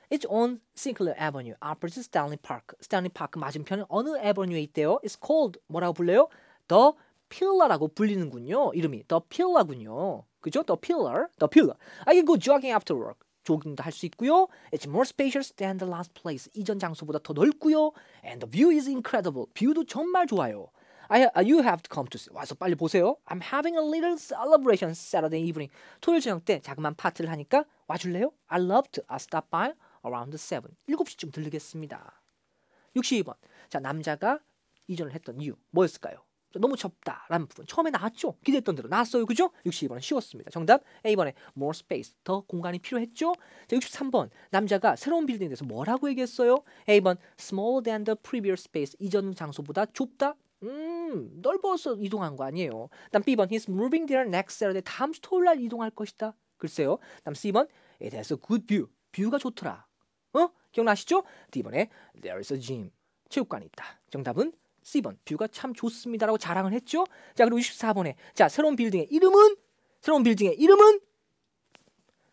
It's on Sinclair Avenue, opposite Stanley Park. 스탠리 파크 맞은편 어느 에버뉴에 있대요? It's called 뭐라고 불러요? The Pillar라고 불리는군요. 이름이 The Pillar군요. 그죠? The Pillar. The Pillar. I can go jogging after work. 조깅도 할 수 있고요. It's more spacious than the last place. 이전 장소보다 더 넓고요. And the view is incredible. 뷰도 정말 좋아요. You have to come to see. 와서 빨리 보세요. I'm having a little celebration Saturday evening. 토요일 저녁 때 자그마한 파티를 하니까 와줄래요? I love to. I'll stop by around 7. 7시쯤 들르겠습니다. 62번. 자, 남자가 이전을 했던 이유 뭐였을까요? 너무 좁다라는 부분 처음에 나왔죠. 기대했던 대로 나왔어요. 그죠? 62번은 쉬웠습니다. 정답 A번에 more space 더 공간이 필요했죠. 자, 63번 남자가 새로운 빌딩에 대해서 뭐라고 얘기했어요? A번 smaller than the previous space 이전 장소보다 좁다. 넓어서 이동한 거 아니에요. 다음 B번 he's moving there next Saturday 다음 주 토요일 날 이동할 것이다. 글쎄요. 다음 C번 it has a good view 뷰가 좋더라. 기억나시죠? D번에 there is a gym 체육관이 있다. 정답은 C번 뷰가 참 좋습니다라고 자랑을 했죠. 자, 그리고 64번에 자, 새로운 빌딩의 이름은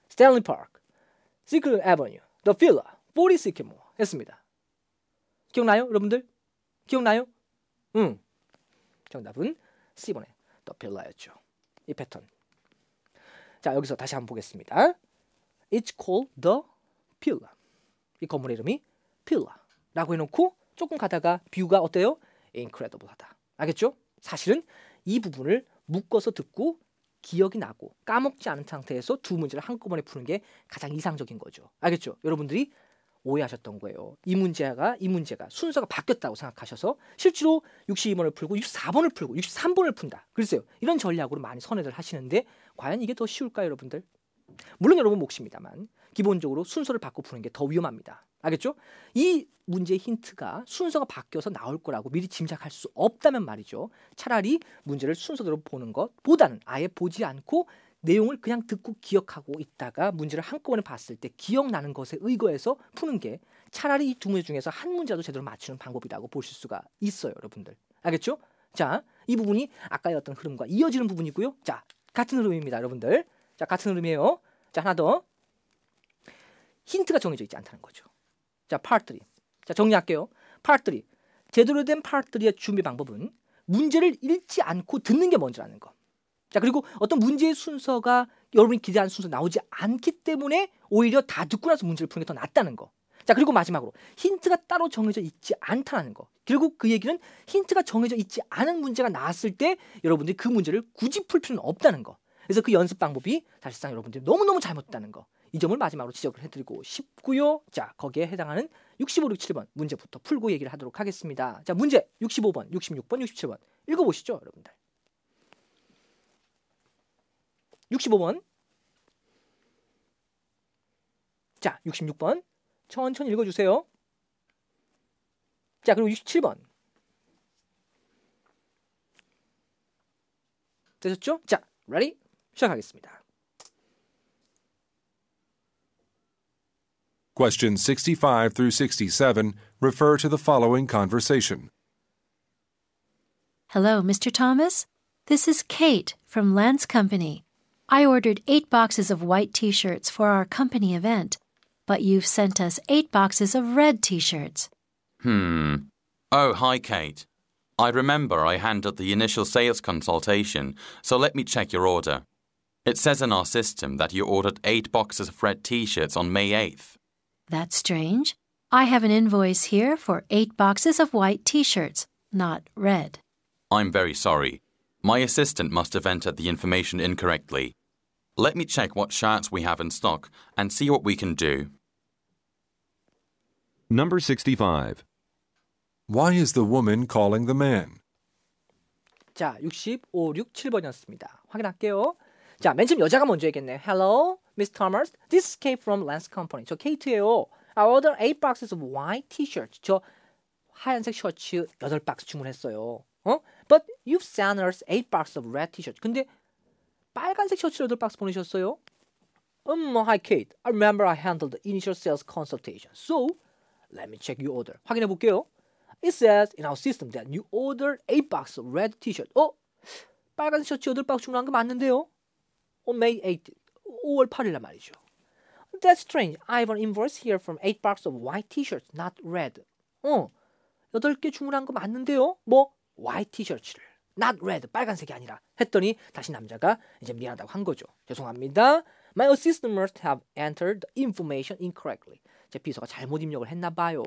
스탠리 파크, 시클 애버뉴, The Villa, 40 Sycamore 했습니다. 기억나요, 여러분들? 기억나요? 정답은 C번에 The Villa였죠. 이 패턴. 자, 여기서 다시 한번 보겠습니다. It's called The Villa. 이 건물의 이름이 Villa라고 해놓고 조금 가다가 뷰가 어때요? incredible하다. 알겠죠? 사실은 이 부분을 묶어서 듣고 기억이 나고 까먹지 않은 상태에서 두 문제를 한꺼번에 푸는 게 가장 이상적인 거죠. 알겠죠? 여러분들이 오해하셨던 거예요. 이 문제가 순서가 바뀌었다고 생각하셔서 실제로 62번을 풀고 64번을 풀고 63번을 푼다. 글쎄요. 이런 전략으로 많이 선회를 하시는데 과연 이게 더 쉬울까요, 여러분들? 물론 여러분 몫입니다만 기본적으로 순서를 바꿔 푸는 게 더 위험합니다. 알겠죠? 이 문제의 힌트가 순서가 바뀌어서 나올 거라고 미리 짐작할 수 없다면 말이죠. 차라리 문제를 순서대로 보는 것보다는 아예 보지 않고 내용을 그냥 듣고 기억하고 있다가 문제를 한꺼번에 봤을 때 기억나는 것에 의거해서 푸는 게 차라리 이 두 문제 중에서 한 문제라도 제대로 맞추는 방법이라고 보실 수가 있어요, 여러분들. 알겠죠? 자, 이 부분이 아까의 어떤 흐름과 이어지는 부분이고요. 자, 같은 흐름입니다, 여러분들. 자, 같은 흐름이에요. 자, 하나 더. 힌트가 정해져 있지 않다는 거죠. 자, 파트 3. 자, 정리할게요. 파트 3. 제대로 된 파트 3의 준비 방법은 문제를 읽지 않고 듣는 게 먼저라는 거. 자, 그리고 어떤 문제의 순서가 여러분이 기대한 순서 나오지 않기 때문에 오히려 다 듣고 나서 문제를 푸는 게 더 낫다는 거. 자, 그리고 마지막으로 힌트가 따로 정해져 있지 않다는 거. 결국 그 얘기는 힌트가 정해져 있지 않은 문제가 나왔을 때 여러분들이 그 문제를 굳이 풀 필요는 없다는 거. 그래서 그 연습 방법이 사실상 여러분들이 너무너무 잘못됐다는 거. 이 점을 마지막으로 지적을 해드리고 싶고요. 자, 거기에 해당하는 65, 67번 문제부터 풀고 얘기를 하도록 하겠습니다. 자, 문제 65번, 66번, 67번 읽어보시죠, 여러분들. 65번. 자, 66번. 천천히 읽어주세요. 자, 그리고 67번. 되셨죠? 자, ready? 시작하겠습니다. Questions 65 through 67 refer to the following conversation. Hello, Mr. Thomas. This is Kate from Lance Company. I ordered 8 boxes of white t-shirts for our company event, but you've sent us 8 boxes of red t-shirts. Oh, hi, Kate. I remember I handled the initial sales consultation, so let me check your order. It says in our system that you ordered 8 boxes of red t-shirts on May 8th. That's strange. I have an invoice here for 8 boxes of white t-shirts, not red. I'm very sorry. My assistant must have entered the information incorrectly. Let me check what shirts we have in stock and see what we can do. Number 65. Why is the woman calling the man? 자, 65, 6, 7번이었습니다. 확인할게요. 자, 맨 처음 여자가 먼저 얘기했네. Hello, Miss Thomas. This is Kate from Lance Company. 저 케이트예요. I ordered 8 boxes of white t-shirts. 저 하얀색 셔츠 8박스 주문했어요. But you've sent us 8 boxes of red t-shirts. 근데 빨간색 셔츠 8박스 보내셨어요? Hi Kate. I remember I handled the initial sales consultation. So, let me check your order. 확인해 볼게요. It says in our system that you ordered 8 boxes of red t-shirt. 빨간색 셔츠 8박스 주문한 거 맞는데요? On May 8th. 5월 8일날 말이죠. That's strange. I have an invoice here from 8 boxes of white t-shirts, not red. 8개 주문한 거 맞는데요? 뭐? white t-shirts를. not red. 빨간색이 아니라. 했더니 다시 남자가 이제 미안하다고 한 거죠. 죄송합니다. My assistant must have entered the information incorrectly. 제 비서가 잘못 입력을 했나 봐요.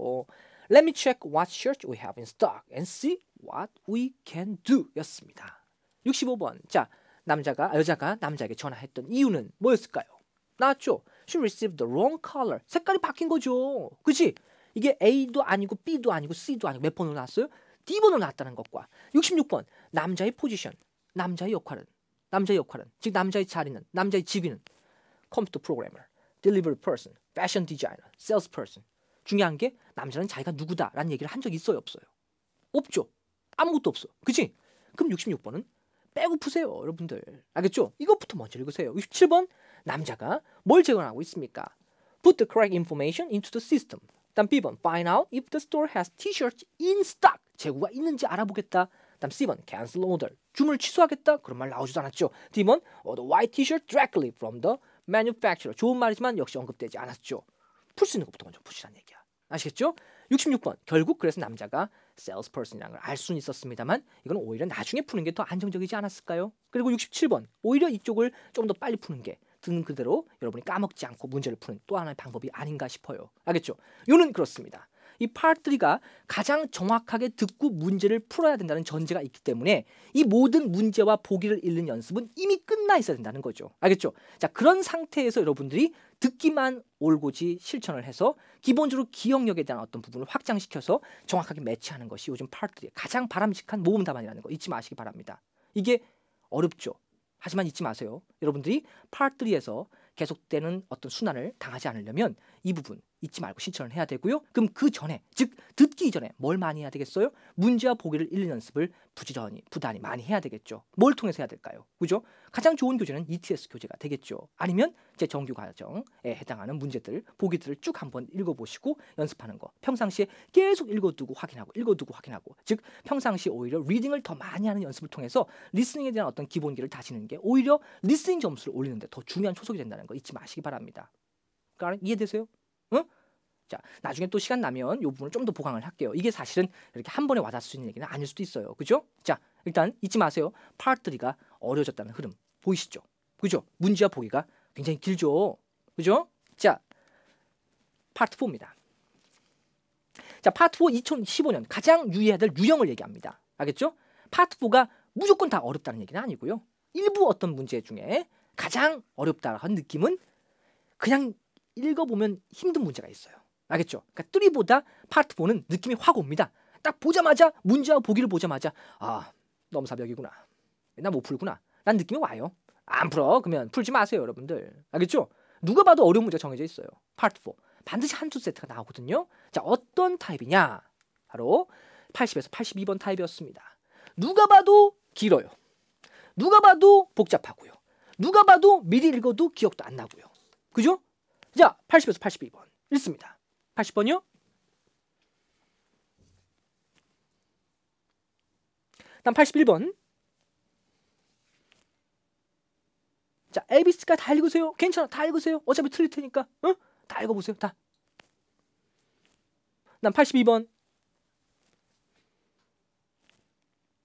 Let me check what shirts we have in stock and see what we can do. 였습니다. 65번. 자, 여자가 남자에게 전화했던 이유는 뭐였을까요? 나왔죠? She received the wrong color. 색깔이 바뀐 거죠. 그치? 이게 A도 아니고 B도 아니고 C도 아니고 몇 번으로 나왔어요? D번으로 나왔다는 것과 66번. 남자의 포지션, 남자의 역할은 즉 남자의 자리는, 남자의 직위는 컴퓨터 프로그래머, delivery person, fashion designer, sales person. 중요한 게 남자는 자기가 누구다라는 얘기를 한 적이 있어요, 없어요? 없죠. 아무것도 없어. 그치? 그럼 66번은 빼고 푸세요, 여러분들. 알겠죠? 이것부터 먼저 읽으세요. 67번. 남자가 뭘 재현하고 있습니까? Put the correct information into the system. 다음 B번. Find out if the store has t-shirts in stock. 재고가 있는지 알아보겠다. 다음 C번. Cancel order. 주문을 취소하겠다. 그런 말 나오지도 않았죠. D번. Order white t-shirt directly from the manufacturer. 좋은 말이지만 역시 언급되지 않았죠. 풀 수 있는 것부터 먼저 푸시라는 얘기야. 아시겠죠? 66번. 결국 그래서 남자가 salesperson이라는 걸 알 수는 있었습니다만 이건 오히려 나중에 푸는 게 더 안정적이지 않았을까요? 그리고 67번. 오히려 이쪽을 좀 더 빨리 푸는 게 듣는 그대로 여러분이 까먹지 않고 문제를 푸는 또 하나의 방법이 아닌가 싶어요. 알겠죠? 요는 그렇습니다. 이 파트 3가 가장 정확하게 듣고 문제를 풀어야 된다는 전제가 있기 때문에 이 모든 문제와 보기를 읽는 연습은 이미 끝나 있어야 된다는 거죠. 알겠죠? 자, 그런 상태에서 여러분들이 듣기만 올곧이 실천을 해서 기본적으로 기억력에 대한 어떤 부분을 확장시켜서 정확하게 매치하는 것이 요즘 파트 3의 가장 바람직한 모범 답안이라는 거 잊지 마시기 바랍니다. 이게 어렵죠. 하지만 잊지 마세요. 여러분들이 파트 3에서 계속되는 어떤 순환을 당하지 않으려면 이 부분 잊지 말고 신청을 해야 되고요. 그럼 그 전에, 즉 듣기 이전에 뭘 많이 해야 되겠어요? 문제와 보기를 읽는 연습을 부단히 많이 해야 되겠죠. 뭘 통해서 해야 될까요? 그죠? 가장 좋은 교재는 ETS 교재가 되겠죠. 아니면 제 정규 과정에 해당하는 문제들, 보기들을 쭉 한번 읽어보시고 연습하는 거. 평상시에 계속 읽어두고 확인하고, 즉 평상시 오히려 리딩을 더 많이 하는 연습을 통해서 리스닝에 대한 어떤 기본기를 다지는 게 오히려 리스닝 점수를 올리는 데 더 중요한 초석이 된다는 거 잊지 마시기 바랍니다. 그러니까 이해되세요? 응? 자, 나중에 또 시간 나면 이 부분을 좀 더 보강을 할게요. 이게 사실은 이렇게 한 번에 와닿을 수 있는 얘기는 아닐 수도 있어요. 그죠? 자, 일단 잊지 마세요. 파트 3가 어려워졌다는 흐름 보이시죠? 그죠? 문제와 보기가 굉장히 길죠? 그죠? 자, 파트 4입니다. 자, 파트 4 2015년 가장 유의해야 될 유형을 얘기합니다. 알겠죠? 파트 4가 무조건 다 어렵다는 얘기는 아니고요. 일부 어떤 문제 중에 가장 어렵다는 느낌은 그냥 읽어보면 힘든 문제가 있어요. 알겠죠? 그러니까 3보다 파트 4는 느낌이 확 옵니다. 딱 보자마자 문제와 보기를 보자마자 아, 넘사벽이구나. 나 못 풀구나. 난 느낌이 와요. 안 풀어. 그러면 풀지 마세요, 여러분들. 알겠죠? 누가 봐도 어려운 문제가 정해져 있어요. 파트 4. 반드시 한두 세트가 나오거든요. 자, 어떤 타입이냐? 바로 80에서 82번 타입이었습니다. 누가 봐도 길어요. 누가 봐도 복잡하고요. 누가 봐도 미리 읽어도 기억도 안 나고요. 그죠? 자, 80에서 82번 읽습니다. 80번이요? 다음 81번. 자, ABC가 다 읽으세요. 괜찮아, 다 읽으세요. 어차피 틀릴 테니까. 응? 다 읽어보세요. 다. 다음 82번.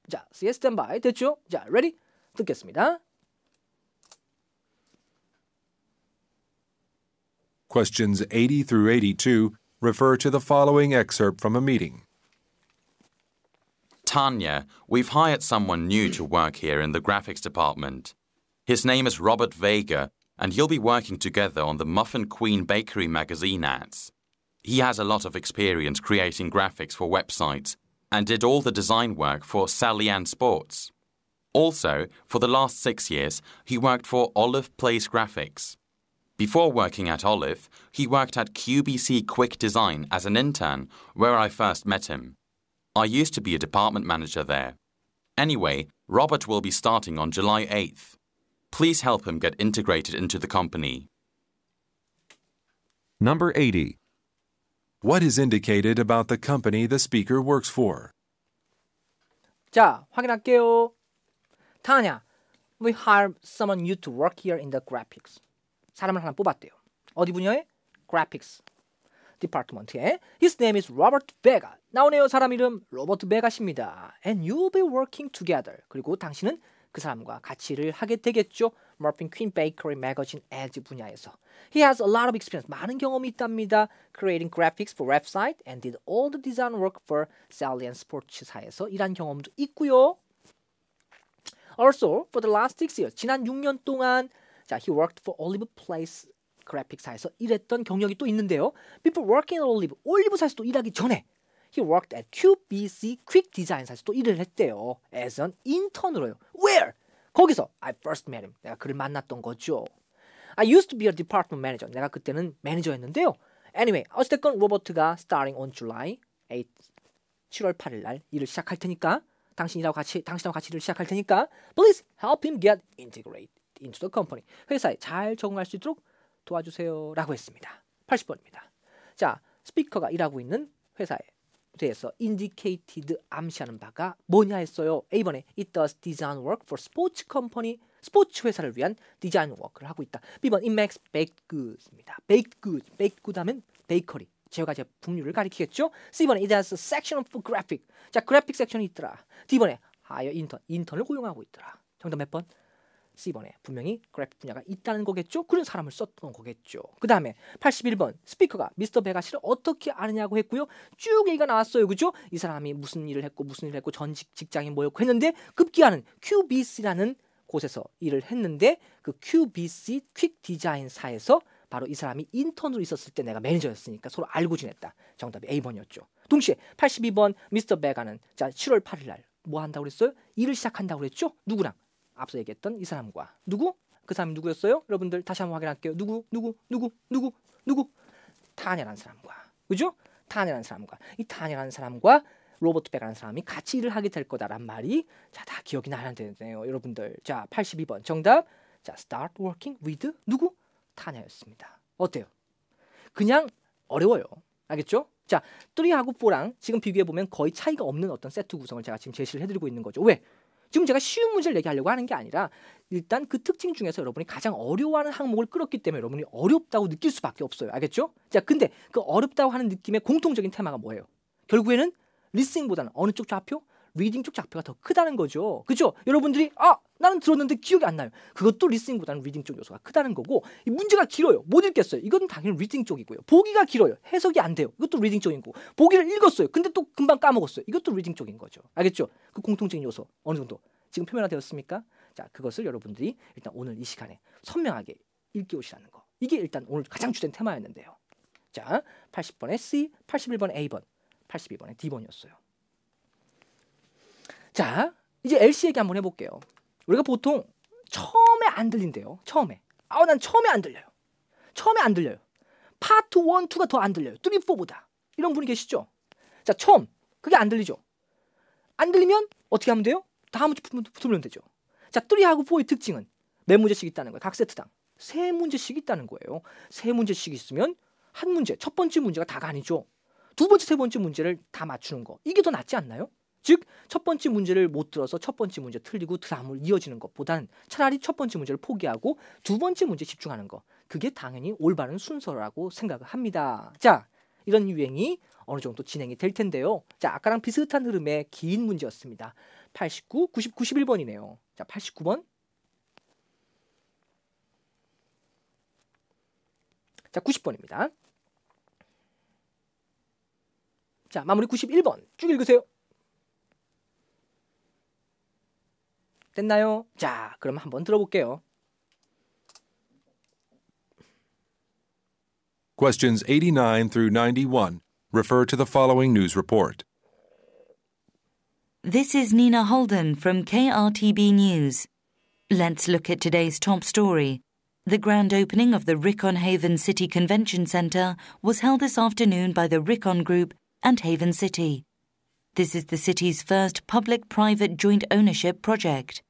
자, CS 스탠바이 됐죠? 자, ready? 듣겠습니다. Questions 80 through 82 refer to the following excerpt from a meeting. Tanya, we've hired someone new to work here in the graphics department. His name is Robert Vega, and you'll be working together on the Muffin Queen Bakery magazine ads. He has a lot of experience creating graphics for websites and did all the design work for Sally Ann Sports. Also, for the last 6 years, he worked for Olive Place Graphics. Before working at Olive, he worked at QBC Quick Design as an intern, where I first met him. I used to be a department manager there. Anyway, Robert will be starting on July 8th. Please help him get integrated into the company. Number 80. What is indicated about the company the speaker works for? 자, 확인할게요. 타냐, we hired someone new to work here in the graphics. 사람을 하나 뽑았대요. 어디 분야에? graphics 디파트먼트에. His name is Robert Vega. 나오네요. 사람 이름 로버트 베가십니다. And you'll be working together. 그리고 당신은 그 사람과 같이 일을 하게 되겠죠. Muffin Queen Bakery Magazine Ads 분야에서. He has a lot of experience. 많은 경험이 있답니다. Creating graphics for website and did all the design work for Sally Ann Sports사에서 일한 경험도 있고요. Also, for the last 6 years, 지난 6년 동안 자, he worked for Olive Place Graphics사에서 일했던 경력이 또 있는데요. Before working at Olive, 올리브사에서 또 일하기 전에 he worked at QBC Quick Design사에서 또 일을 했대요. As an intern으로요. Where? 거기서 I first met him. 내가 그를 만났던 거죠. I used to be a department manager. 내가 그때는 매니저였는데요. Anyway, 어쨌든 로버트가 starting on July 8, 7월 8일 날 일을 시작할 테니까 당신하고 같이 일을 시작할 테니까 please help him get integrated into the company. 회사에 잘 적응할 수 있도록 도와주세요. 라고 했습니다. 80번입니다. 자, 스피커가 일하고 있는 회사에 대해서 indicated 암시하는 바가 뭐냐 했어요. A번에 it does design work for sports company. 스포츠 회사를 위한 디자인 워크를 하고 있다. B번 it makes baked goods입니다. baked good 하면 베이커리. 제과 제품류를 가리키겠죠. C번에 it has a section for graphic. 자, 그래픽 섹션이 있더라. D번에 hire 인턴을 고용하고 있더라. 정답 몇 번? C번에 분명히 그래픽 분야가 있다는 거겠죠. 그런 사람을 썼던 거겠죠. 그 다음에 81번 스피커가 미스터 베가시를 어떻게 아느냐고 했고요. 쭉 얘기가 나왔어요. 그죠? 이 사람이 무슨 일을 했고 전직 직장이 뭐였고 했는데 급기야는 QBC라는 곳에서 일을 했는데 그 QBC 퀵 디자인사에서 바로 이 사람이 인턴으로 있었을 때 내가 매니저였으니까 서로 알고 지냈다. 정답이 A번이었죠. 동시에 82번 미스터 베가는 자 7월 8일 날 뭐 한다고 그랬어요? 일을 시작한다고 그랬죠? 누구랑? 앞서 얘기했던 이 사람과. 누구? 그 사람이 누구였어요? 여러분들 다시 한번 확인할게요. 누구? 타냐라는 사람과, 그죠? 타냐라는 사람과, 이 타냐라는 사람과 로버트 베가라는 사람이 같이 일을 하게 될 거다란 말이 자, 다 기억이 나야 되네요, 여러분들. 자, 82번 정답. 자, start working with 누구? 타냐였습니다. 어때요? 그냥 어려워요. 알겠죠? 자, 3하고 4랑 지금 비교해 보면 거의 차이가 없는 어떤 세트 구성을 제가 지금 제시를 해드리고 있는 거죠. 왜? 지금 제가 쉬운 문제를 얘기하려고 하는 게 아니라 일단 그 특징 중에서 여러분이 가장 어려워하는 항목을 끌었기 때문에 여러분이 어렵다고 느낄 수밖에 없어요. 알겠죠? 자, 근데 그 어렵다고 하는 느낌의 공통적인 테마가 뭐예요? 결국에는 리스닝보다는 어느 쪽 좌표? 리딩 쪽 좌표가 더 크다는 거죠. 그죠? 여러분들이 나는 들었는데 기억이 안 나요. 그것도 리스닝보다는 리딩 쪽 요소가 크다는 거고, 이 문제가 길어요. 못 읽겠어요. 이건 당연히 리딩 쪽이고요. 보기가 길어요. 해석이 안 돼요. 이것도 리딩 쪽이고, 보기를 읽었어요. 근데 또 금방 까먹었어요. 이것도 리딩 쪽인 거죠. 알겠죠? 그 공통적인 요소 어느 정도 지금 표면화되었습니까? 자, 그것을 여러분들이 일단 오늘 이 시간에 선명하게 읽기 오시라는 거. 이게 일단 오늘 가장 주된 테마였는데요. 자, 80번에 C, 81번에 A번, 82번에 D번이었어요. 자, 이제 LC 얘기 한번 해볼게요. 우리가 보통 처음에 안 들린대요. 처음에. 난 처음에 안 들려요. 처음에 안 들려요. 파트 1, 2가 더 안 들려요. 3, 4보다. 이런 분이 계시죠? 자, 처음. 그게 안 들리죠? 안 들리면 어떻게 하면 돼요? 다음 문제 풀면 되죠. 자, 3하고 4의 특징은 몇 문제씩 있다는 거예요. 각 세트당. 3문제씩 있다는 거예요. 3문제씩 있으면 한 문제, 첫 번째 문제가 다가 아니죠. 두 번째, 세 번째 문제를 다 맞추는 거. 이게 더 낫지 않나요? 즉, 첫 번째 문제를 못 들어서 첫 번째 문제 틀리고 다음을 이어지는 것보다는 차라리 첫 번째 문제를 포기하고 두 번째 문제에 집중하는 거. 그게 당연히 올바른 순서라고 생각을 합니다. 자, 이런 유행이 어느 정도 진행이 될 텐데요. 자, 아까랑 비슷한 흐름의 긴 문제였습니다. 89, 90, 91번이네요. 자, 89번. 자, 90번입니다. 자, 마무리 91번. 쭉 읽으세요. 됐나요? 자, 그럼 한번 들어볼게요. Questions 89 through 91 refer to the following news report. This is Nina Holden from KRTB News. Let's look at today's top story. The grand opening of the Rickon Haven City Convention Centre was held this afternoon by the Rickon Group and Haven City. This is the city's first public-private joint ownership project.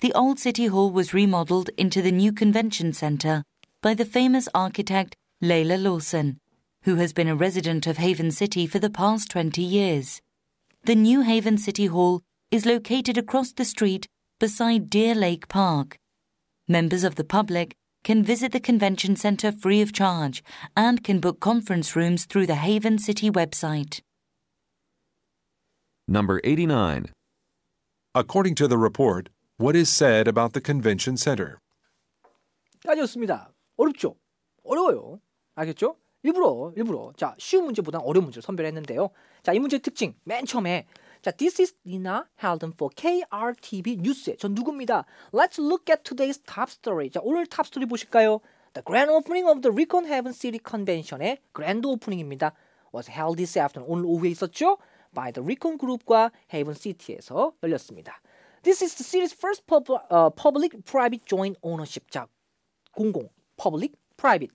The old City Hall was remodelled into the new convention centre by the famous architect Leila Lawson, who has been a resident of Haven City for the past 20 years. The new Haven City Hall is located across the street beside Deer Lake Park. Members of the public can visit the convention centre free of charge and can book conference rooms through the Haven City website. Number 89. According to the report, what is said about the convention center? 까지였습니다. 어렵죠? 어려워요. 알겠죠? 일부러. 자, 쉬운 문제보다 어려운 문제를 선별했는데요. 자, 이 문제의 특징. 맨 처음에. 자, this is Nina Holden for KRTB News. 전 누구입니다. Let's look at today's top story. 자, 오늘 탑 스토리 보실까요? The grand opening of the Rickon Haven City Convention의 그랜드 오프닝입니다. Was held this afternoon. 오늘 오후에 있었죠? By the Rickon Group과 Haven City에서 열렸습니다. This is the city's first public-private joint ownership. 자, 공공, public, private.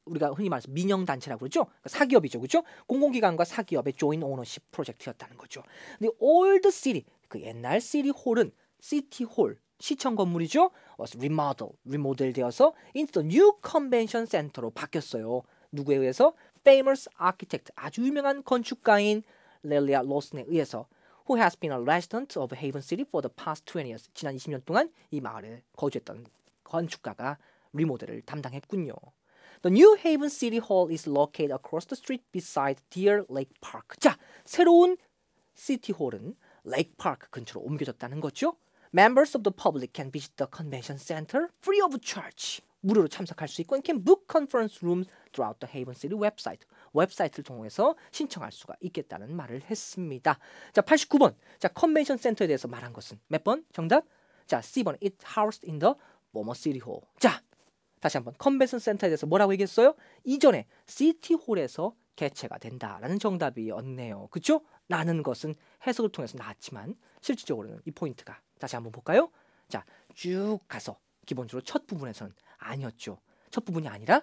우리가 흔히 말해서 민영단체라고 그러죠. 사기업이죠. 그렇죠? 공공기관과 사기업의 joint ownership 프로젝트였다는 거죠. The old city, 그 옛날 시티 홀은 시티 홀, 시청 건물이죠. was remodeled 되어서 into the new convention center로 바뀌었어요. 누구에 의해서? Famous architect, 아주 유명한 건축가인 Leila Lawson에 의해서 who has been a resident of Haven City for the past 20 years. 지난 20년 동안 이 마을에 거주했던 건축가가 리모델을 담당했군요. The new Haven City Hall is located across the street beside Deer Lake Park. 자, 새로운 시티홀은 레이크 파크 근처로 옮겨졌다는 거죠. Members of the public can visit the convention center free of charge. 무료로 참석할 수 있고 and can book conference rooms throughout the Haven City website. 웹사이트를 통해서 신청할 수가 있겠다는 말을 했습니다. 자, 89번. 자, 컨벤션 센터에 대해서 말한 것은 몇 번? 정답? 자, C번. It housed in the former city hall. 자, 다시 한번 컨벤션 센터에 대해서 뭐라고 얘기했어요? 이전에 시티홀에서 개최가 된다라는 정답이었네요. 그렇죠? 라는 것은 해석을 통해서 나왔지만 실질적으로는 이 포인트가 다시 한번 볼까요? 자, 쭉 가서 기본적으로 첫 부분에서는 아니었죠. 첫 부분이 아니라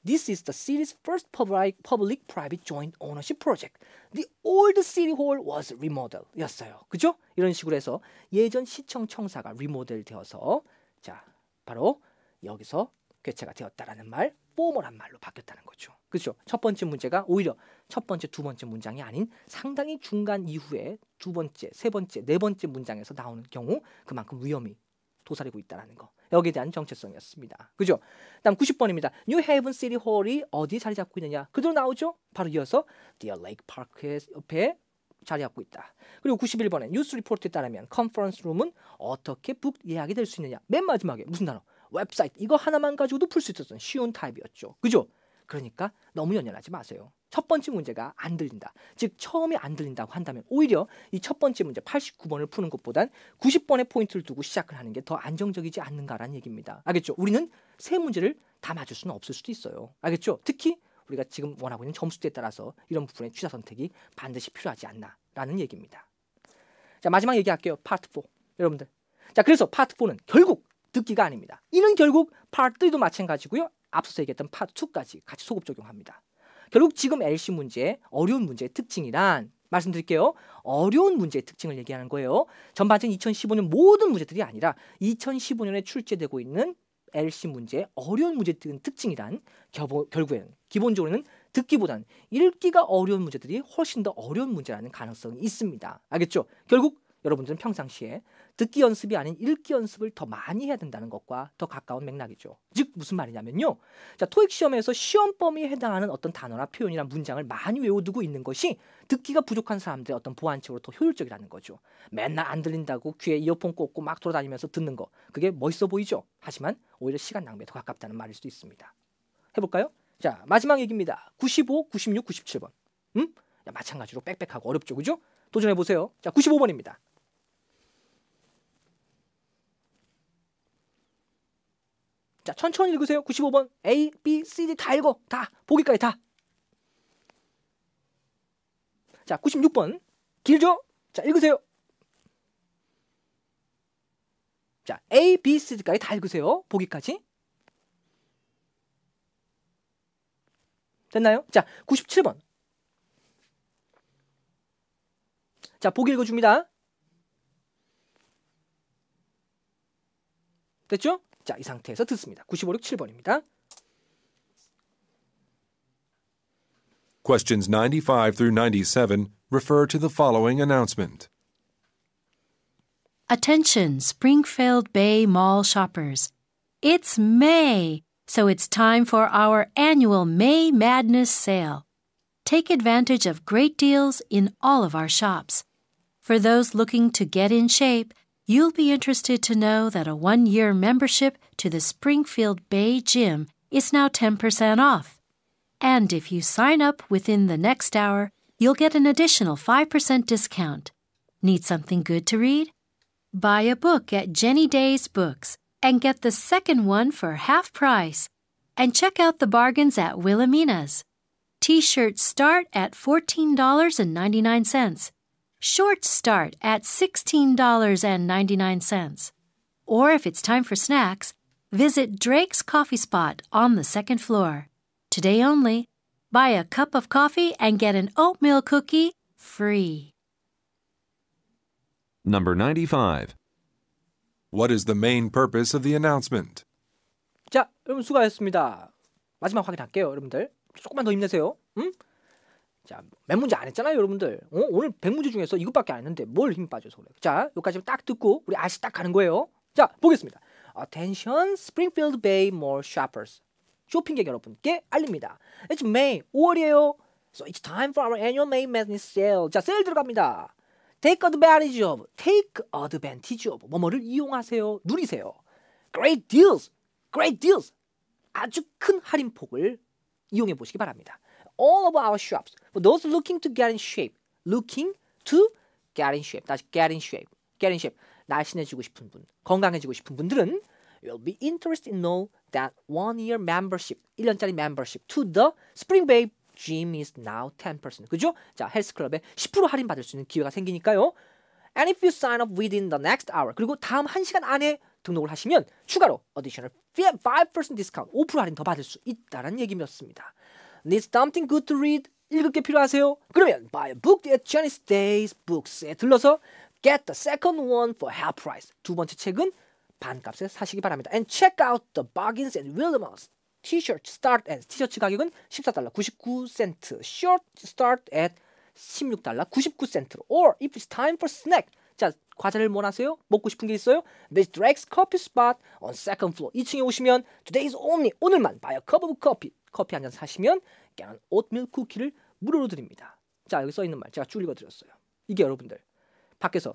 This is the city's first public-private joint ownership project. The old city hall was remodeled. 였어요. 그죠? 이런 식으로 해서 예전 시청 청사가 리모델 되어서 자, 바로 여기서 개최가 되었다라는 말, 포멀한 말로 바뀌었다는 거죠. 그렇죠? 첫 번째 문제가 오히려 첫 번째, 두 번째 문장이 아닌 상당히 중간 이후에 두 번째, 세 번째, 네 번째 문장에서 나오는 경우 그만큼 위험이 도사리고 있다는 거. 여기에 대한 정체성이었습니다. 그죠? 다음 90번입니다. 뉴헤이븐 시티 홀이 어디에 자리 잡고 있느냐? 그대로 나오죠? 바로 이어서 디어 레이크 파크 옆에 자리 잡고 있다. 그리고 91번에 뉴스 리포트에 따르면 컨퍼런스 룸은 어떻게 북 예약이 될 수 있느냐? 맨 마지막에 무슨 단어? 웹사이트. 이거 하나만 가지고도 풀 수 있었던 쉬운 타입이었죠. 그죠? 그러니까 너무 연연하지 마세요. 첫 번째 문제가 안 들린다. 즉 처음에 안 들린다고 한다면 오히려 이 첫 번째 문제 89번을 푸는 것보단 90번의 포인트를 두고 시작을 하는 게 더 안정적이지 않는가라는 얘기입니다. 알겠죠? 우리는 세 문제를 다 맞을 수는 없을 수도 있어요. 알겠죠? 특히 우리가 지금 원하고 있는 점수대에 따라서 이런 부분의 취사 선택이 반드시 필요하지 않나라는 얘기입니다. 자, 마지막 얘기할게요. 파트 4. 여러분들. 자, 그래서 파트 4는 결국 듣기가 아닙니다. 이는 결국 파트 3도 마찬가지고요. 앞서서 얘기했던 파트 2까지 같이 소급 적용합니다. 결국 지금 LC 문제, 어려운 문제의 특징이란 말씀드릴게요. 어려운 문제의 특징을 얘기하는 거예요. 전반적인 2015년 모든 문제들이 아니라 2015년에 출제되고 있는 LC 문제, 어려운 문제의 특징이란 결국에는 기본적으로는 듣기보다는 읽기가 어려운 문제들이 훨씬 더 어려운 문제라는 가능성이 있습니다. 알겠죠? 결국 여러분들은 평상시에 듣기 연습이 아닌 읽기 연습을 더 많이 해야 된다는 것과 더 가까운 맥락이죠. 즉 무슨 말이냐면요. 자, 토익 시험에서 시험 범위에 해당하는 어떤 단어나 표현이나 문장을 많이 외워두고 있는 것이 듣기가 부족한 사람들의 어떤 보완책으로 더 효율적이라는 거죠. 맨날 안 들린다고 귀에 이어폰 꽂고 막 돌아다니면서 듣는 거. 그게 멋있어 보이죠. 하지만 오히려 시간 낭비에 더 가깝다는 말일 수도 있습니다. 해볼까요? 자, 마지막 얘기입니다. 95, 96, 97번. 야, 마찬가지로 빽빽하고 어렵죠. 그죠? 도전해보세요. 자, 95번입니다. 자, 천천히 읽으세요. 95번. A, B, C, D 다 읽어. 다. 보기까지 다. 자, 96번. 길죠? 자, 읽으세요. 자, A, B, C, D까지 다 읽으세요. 보기까지. 됐나요? 자, 97번. 자, 보기 읽어줍니다. 됐죠? 자, 이 상태에서 듣습니다. 95, 6, 7번입니다. Questions 95 through 97 refer to the following announcement. Attention, Springfield Bay Mall shoppers. It's May, so it's time for our annual May Madness sale. Take advantage of great deals in all of our shops. For those looking to get in shape, you'll be interested to know that a one-year membership to the Springfield Bay Gym is now 10% off. And if you sign up within the next hour, you'll get an additional 5% discount. Need something good to read? Buy a book at Jenny Day's Books and get the second one for half price. And check out the bargains at Wilhelmina's. T-shirts start at $14.99. Shorts start at $16.99. Or if it's time for snacks, visit Drake's Coffee Spot on the second floor. Today only, buy a cup of coffee and get an oatmeal cookie free. Number 95. What is the main purpose of the announcement? 자, 여러분 수고하셨습니다. 마지막 확인할게요, 여러분들. 조금만 더 힘내세요. 자, 몇 문제 안 했잖아요, 여러분들. 오늘 100문제 중에서 이것밖에 안 했는데 뭘 힘 빠져서 그래. 자, 여기까지 딱 듣고 우리 아시 딱 가는 거예요. 자, 보겠습니다. Attention, Springfield Bay Mall shoppers. 쇼핑객 여러분께 알립니다. It's May, 5월이에요. So it's time for our annual May Madness sale. 자, 세일 들어갑니다. Take advantage of. 뭐뭐를 이용하세요. 누리세요. Great deals. 아주 큰 할인폭을 이용해 보시기 바랍니다. All of our shops. For those looking to get in shape. 다시 get in shape. 날씬해지고 싶은 분, 건강해지고 싶은 분들은 will be interested in know that 1-year membership, 1년짜리 membership to the Spring Bay Gym is now 10%. 그죠? 자, 헬스클럽에 10% 할인 받을 수 있는 기회가 생기니까요. And if you sign up within the next hour, 그리고 다음 1시간 안에 등록을 하시면 추가로 additional 5% discount, 5% 할인 더 받을 수 있다는 얘기였습니다. Need something good to read? 읽을 게 필요하세요? 그러면 buy a book at Janice Days Books에 들러서 get the second one for half price. 두 번째 책은 반값에 사시기 바랍니다. And check out the Boggins and Williams t-shirt start at 티셔츠 가격은 $14.99, short start at $16.99. Or if it's time for snack. 자, 과자를 원하세요? 먹고 싶은 게 있어요? There's Drake's Coffee Spot on second floor. 2층에 오시면 today's only, 오늘만 buy a cup of coffee. 커피 한 잔 사시면 깨는 오트밀 쿠키를 무료로 드립니다. 자, 여기 써 있는 말 제가 쭉 읽어드렸어요. 이게 여러분들 밖에서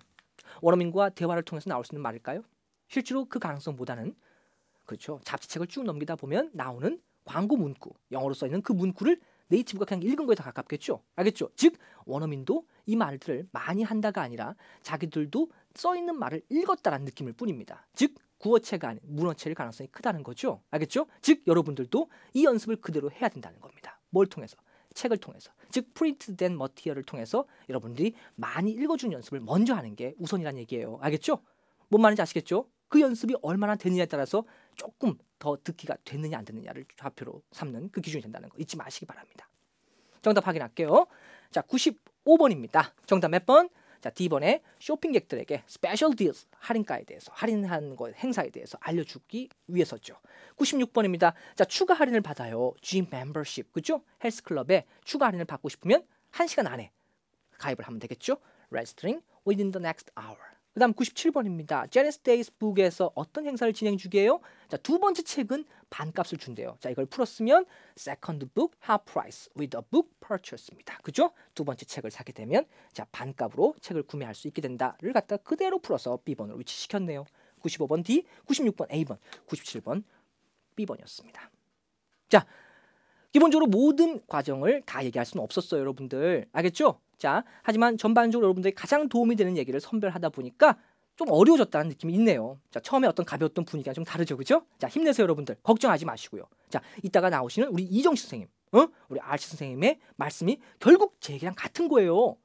원어민과 대화를 통해서 나올 수 있는 말일까요? 실제로 그 가능성보다는 그렇죠. 잡지책을 쭉 넘기다 보면 나오는 광고 문구, 영어로 써 있는 그 문구를 네이티브가 그냥 읽은 거에 더 가깝겠죠. 알겠죠? 즉 원어민도 이 말들을 많이 한다가 아니라 자기들도 써 있는 말을 읽었다라는 느낌일 뿐입니다. 즉 구어체가 아닌 문어체일 가능성이 크다는 거죠. 알겠죠? 즉 여러분들도 이 연습을 그대로 해야 된다는 겁니다. 뭘 통해서? 책을 통해서. 즉 프린트된 머티리얼을 통해서 여러분들이 많이 읽어주는 연습을 먼저 하는 게 우선이라는 얘기예요. 알겠죠? 뭔 말인지 아시겠죠? 그 연습이 얼마나 되느냐에 따라서 조금 더 듣기가 됐느냐 안 됐느냐를 좌표로 삼는 그 기준이 된다는 거 잊지 마시기 바랍니다. 정답 확인할게요. 자, 95번입니다. 정답 몇 번? 자, D번에 쇼핑객들에게 스페셜 딜스, 할인가에 대해서, 할인한 거 행사에 대해서 알려주기 위해서죠. 96번입니다. 자, 추가 할인을 받아요. Gym membership, 그죠? 헬스클럽에 추가 할인을 받고 싶으면 1시간 안에 가입을 하면 되겠죠? Registering within the next hour. 그 다음 97번입니다. Janice Days Book에서 어떤 행사를 진행 중이에요? 자, 두 번째 책은 반값을 준대요. 자, 이걸 풀었으면 second book half price with a book purchase입니다. 그죠? 두 번째 책을 사게 되면 자, 반값으로 책을 구매할 수 있게 된다를 갖다 그대로 풀어서 B번으로 위치시켰네요. 95번 D, 96번 A번, 97번 B번이었습니다. 자, 기본적으로 모든 과정을 다 얘기할 수는 없었어요, 여러분들. 알겠죠? 자, 하지만 전반적으로 여러분들이 가장 도움이 되는 얘기를 선별하다 보니까 좀 어려워졌다는 느낌이 있네요. 자, 처음에 어떤 가벼웠던 분위기가 좀 다르죠, 그죠? 자, 힘내세요, 여러분들. 걱정하지 마시고요. 자, 이따가 나오시는 우리 이정식 선생님, 우리 RC 선생님의 말씀이 결국 제 얘기랑 같은 거예요.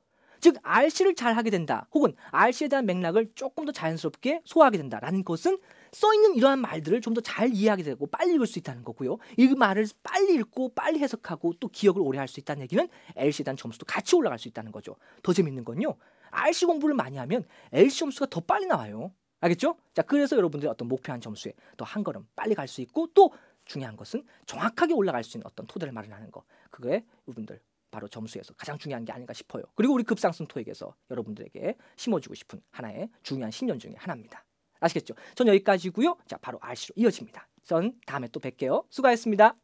즉, RC를 잘 하게 된다, 혹은 RC에 대한 맥락을 조금 더 자연스럽게 소화하게 된다라는 것은 써있는 이러한 말들을 좀 더 잘 이해하게 되고 빨리 읽을 수 있다는 거고요. 이 말을 빨리 읽고 빨리 해석하고 또 기억을 오래 할 수 있다는 얘기는 LC에 대한 점수도 같이 올라갈 수 있다는 거죠. 더 재밌는 건요, RC 공부를 많이 하면 LC 점수가 더 빨리 나와요. 알겠죠? 자, 그래서 여러분들이 어떤 목표한 점수에 더 한 걸음 빨리 갈 수 있고, 또 중요한 것은 정확하게 올라갈 수 있는 어떤 토대를 마련하는 거. 그게 여러분들 바로 점수에서 가장 중요한 게 아닌가 싶어요. 그리고 우리 급상승 토익에서 여러분들에게 심어주고 싶은 하나의 중요한 신념 중에 하나입니다. 아시겠죠? 전 여기까지고요. 자, 바로 RC로 이어집니다. 전 다음에 또 뵐게요. 수고하셨습니다.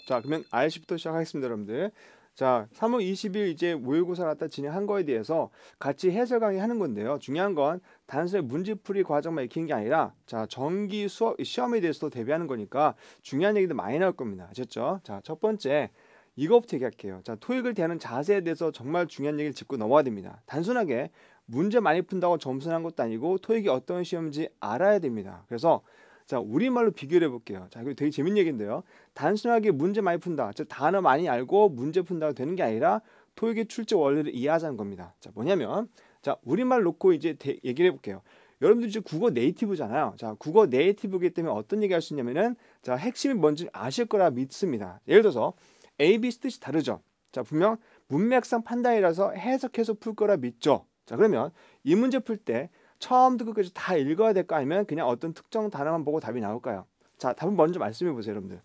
자, 그러면 RC부터 시작하겠습니다, 여러분들. 자, 3월 20일 이제 모의고사 갖다 진행한 거에 대해서 같이 해설 강의하는 건데요. 중요한 건 단순히 문제풀이 과정만 익히는 게 아니라 자, 정기 수업 시험에 대해서도 대비하는 거니까 중요한 얘기도 많이 나올 겁니다. 아셨죠? 자, 첫 번째 이거부터 얘기할게요. 자, 토익을 대하는 자세에 대해서 정말 중요한 얘기를 짚고 넘어가야 됩니다. 단순하게 문제 많이 푼다고 점수 난 것도 아니고 토익이 어떤 시험인지 알아야 됩니다. 그래서 자, 우리말로 비교를 해볼게요. 자, 이거 되게 재밌는 얘기인데요. 단순하게 문제 많이 푼다, 즉 단어 많이 알고 문제 푼다고 되는 게 아니라 토익의 출제 원리를 이해하자는 겁니다. 자, 뭐냐면 자, 우리말 놓고 이제 얘기를 해볼게요. 여러분들 이제 국어 네이티브잖아요. 자, 국어 네이티브이기 때문에 어떤 얘기 할 수 있냐면은 자, 핵심이 뭔지 아실 거라 믿습니다. 예를 들어서 A, B 뜻이 다르죠. 자, 분명 문맥상 판단이라서 해석해서 풀 거라 믿죠. 자, 그러면 이 문제 풀 때 처음부터 끝까지 다 읽어야 될까, 아니면 그냥 어떤 특정 단어만 보고 답이 나올까요? 자, 답은 먼저 말씀해 보세요, 여러분들.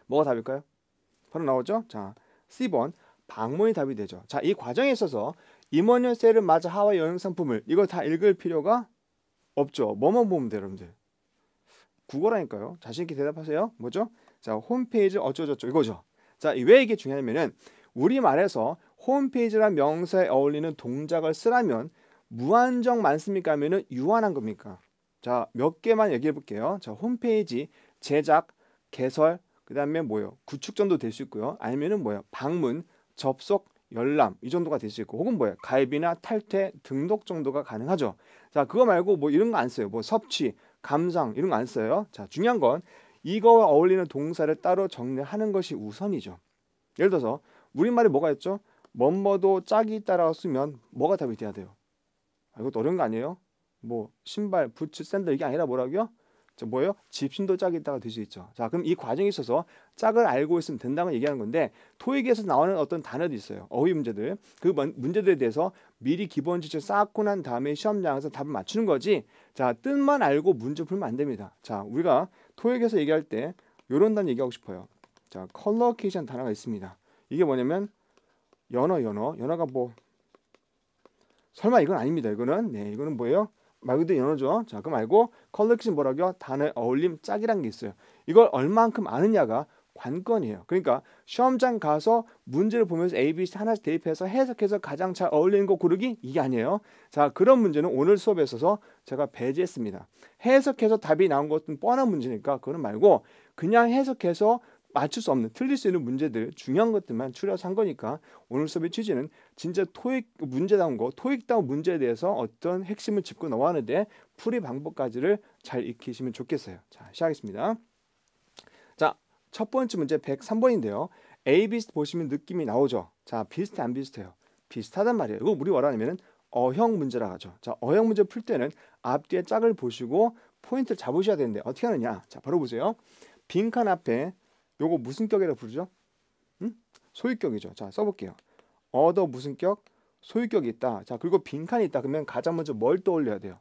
뭐가 답일까요? 바로 나오죠? 자, C번 방문이 답이 되죠. 자, 이 과정에 있어서 임원열쇠를 맞아 하와 여행 상품을 이거 다 읽을 필요가 없죠. 뭐만 보면 돼요, 여러분들. 국어라니까요. 자신 있게 대답하세요. 뭐죠? 자, 홈페이지 어쩌저쩌 이거죠. 자, 왜 이게 중요하냐면은 우리말에서 홈페이지란 명사에 어울리는 동작을 쓰라면 무한정 많습니까? 하면은 유한한 겁니까? 자, 몇 개만 얘기해 볼게요. 자, 홈페이지 제작, 개설, 그 다음에 뭐요? 구축 정도 될 수 있고요. 아니면은 뭐요? 방문, 접속, 열람 이 정도가 될 수 있고, 혹은 뭐예요? 가입이나 탈퇴, 등록 정도가 가능하죠. 자, 그거 말고 뭐 이런 거 안 써요. 뭐 섭취, 감상 이런 거 안 써요. 자, 중요한 건 이거와 어울리는 동사를 따로 정리하는 것이 우선이죠. 예를 들어서 우리말에 뭐가 있죠? 뭐뭐도 짝이 따라 쓰면 뭐가 답이 돼야 돼요? 이것도 어려운 거 아니에요? 뭐 신발, 부츠, 샌들 이게 아니라 뭐라고요? 뭐예요? 집신도 짝이 있다가 될 수 있죠. 자, 그럼 이 과정에 있어서 짝을 알고 있으면 된다고 얘기하는 건데 토익에서 나오는 어떤 단어들이 있어요. 어휘 문제들. 그 문제들에 대해서 미리 기본 지식 쌓고 난 다음에 시험장에서 답을 맞추는 거지. 자, 뜻만 알고 문제 풀면 안 됩니다. 자, 우리가 토익에서 얘기할 때 이런 단어 얘기하고 싶어요. 자, 컬러케이션 단어가 있습니다. 이게 뭐냐면 연어가 뭐 설마 이건 아닙니다. 이거는 뭐예요? 말 그대로 연어죠. 자, 그거 말고 컬러케이션 뭐라고요? 단어의 어울림 짝이란 게 있어요. 이걸 얼만큼 아느냐가 관건이에요. 그러니까 시험장 가서 문제를 보면서 A, B, C 하나씩 대입해서 해석해서 가장 잘 어울리는 거 고르기 이게 아니에요. 자, 그런 문제는 오늘 수업에 있어서 제가 배제했습니다. 해석해서 답이 나온 것은 뻔한 문제니까 그거는 말고 그냥 해석해서 맞출 수 없는, 틀릴 수 있는 문제들, 중요한 것들만 추려서 한 거니까 오늘 수업의 취지는 진짜 토익 문제다운 거, 토익다운 문제에 대해서 어떤 핵심을 짚고 넘어가는데 풀이 방법까지를 잘 익히시면 좋겠어요. 자, 시작하겠습니다. 자, 첫 번째 문제 103번인데요. A, B 보시면 느낌이 나오죠. 자, 비슷해 안 비슷해요? 비슷하단 말이에요. 이거 우리 뭐라 하냐면은 어형 문제라고 하죠. 자, 어형 문제 풀 때는 앞뒤에 짝을 보시고 포인트를 잡으셔야 되는데 어떻게 하느냐? 자, 바로 보세요. 빈칸 앞에 요거 무슨 격이라고 부르죠? 소유격이죠. 자, 써볼게요. 얻어 무슨 격? 소유격이 있다. 자, 그리고 빈칸이 있다. 그러면 가장 먼저 뭘 떠올려야 돼요?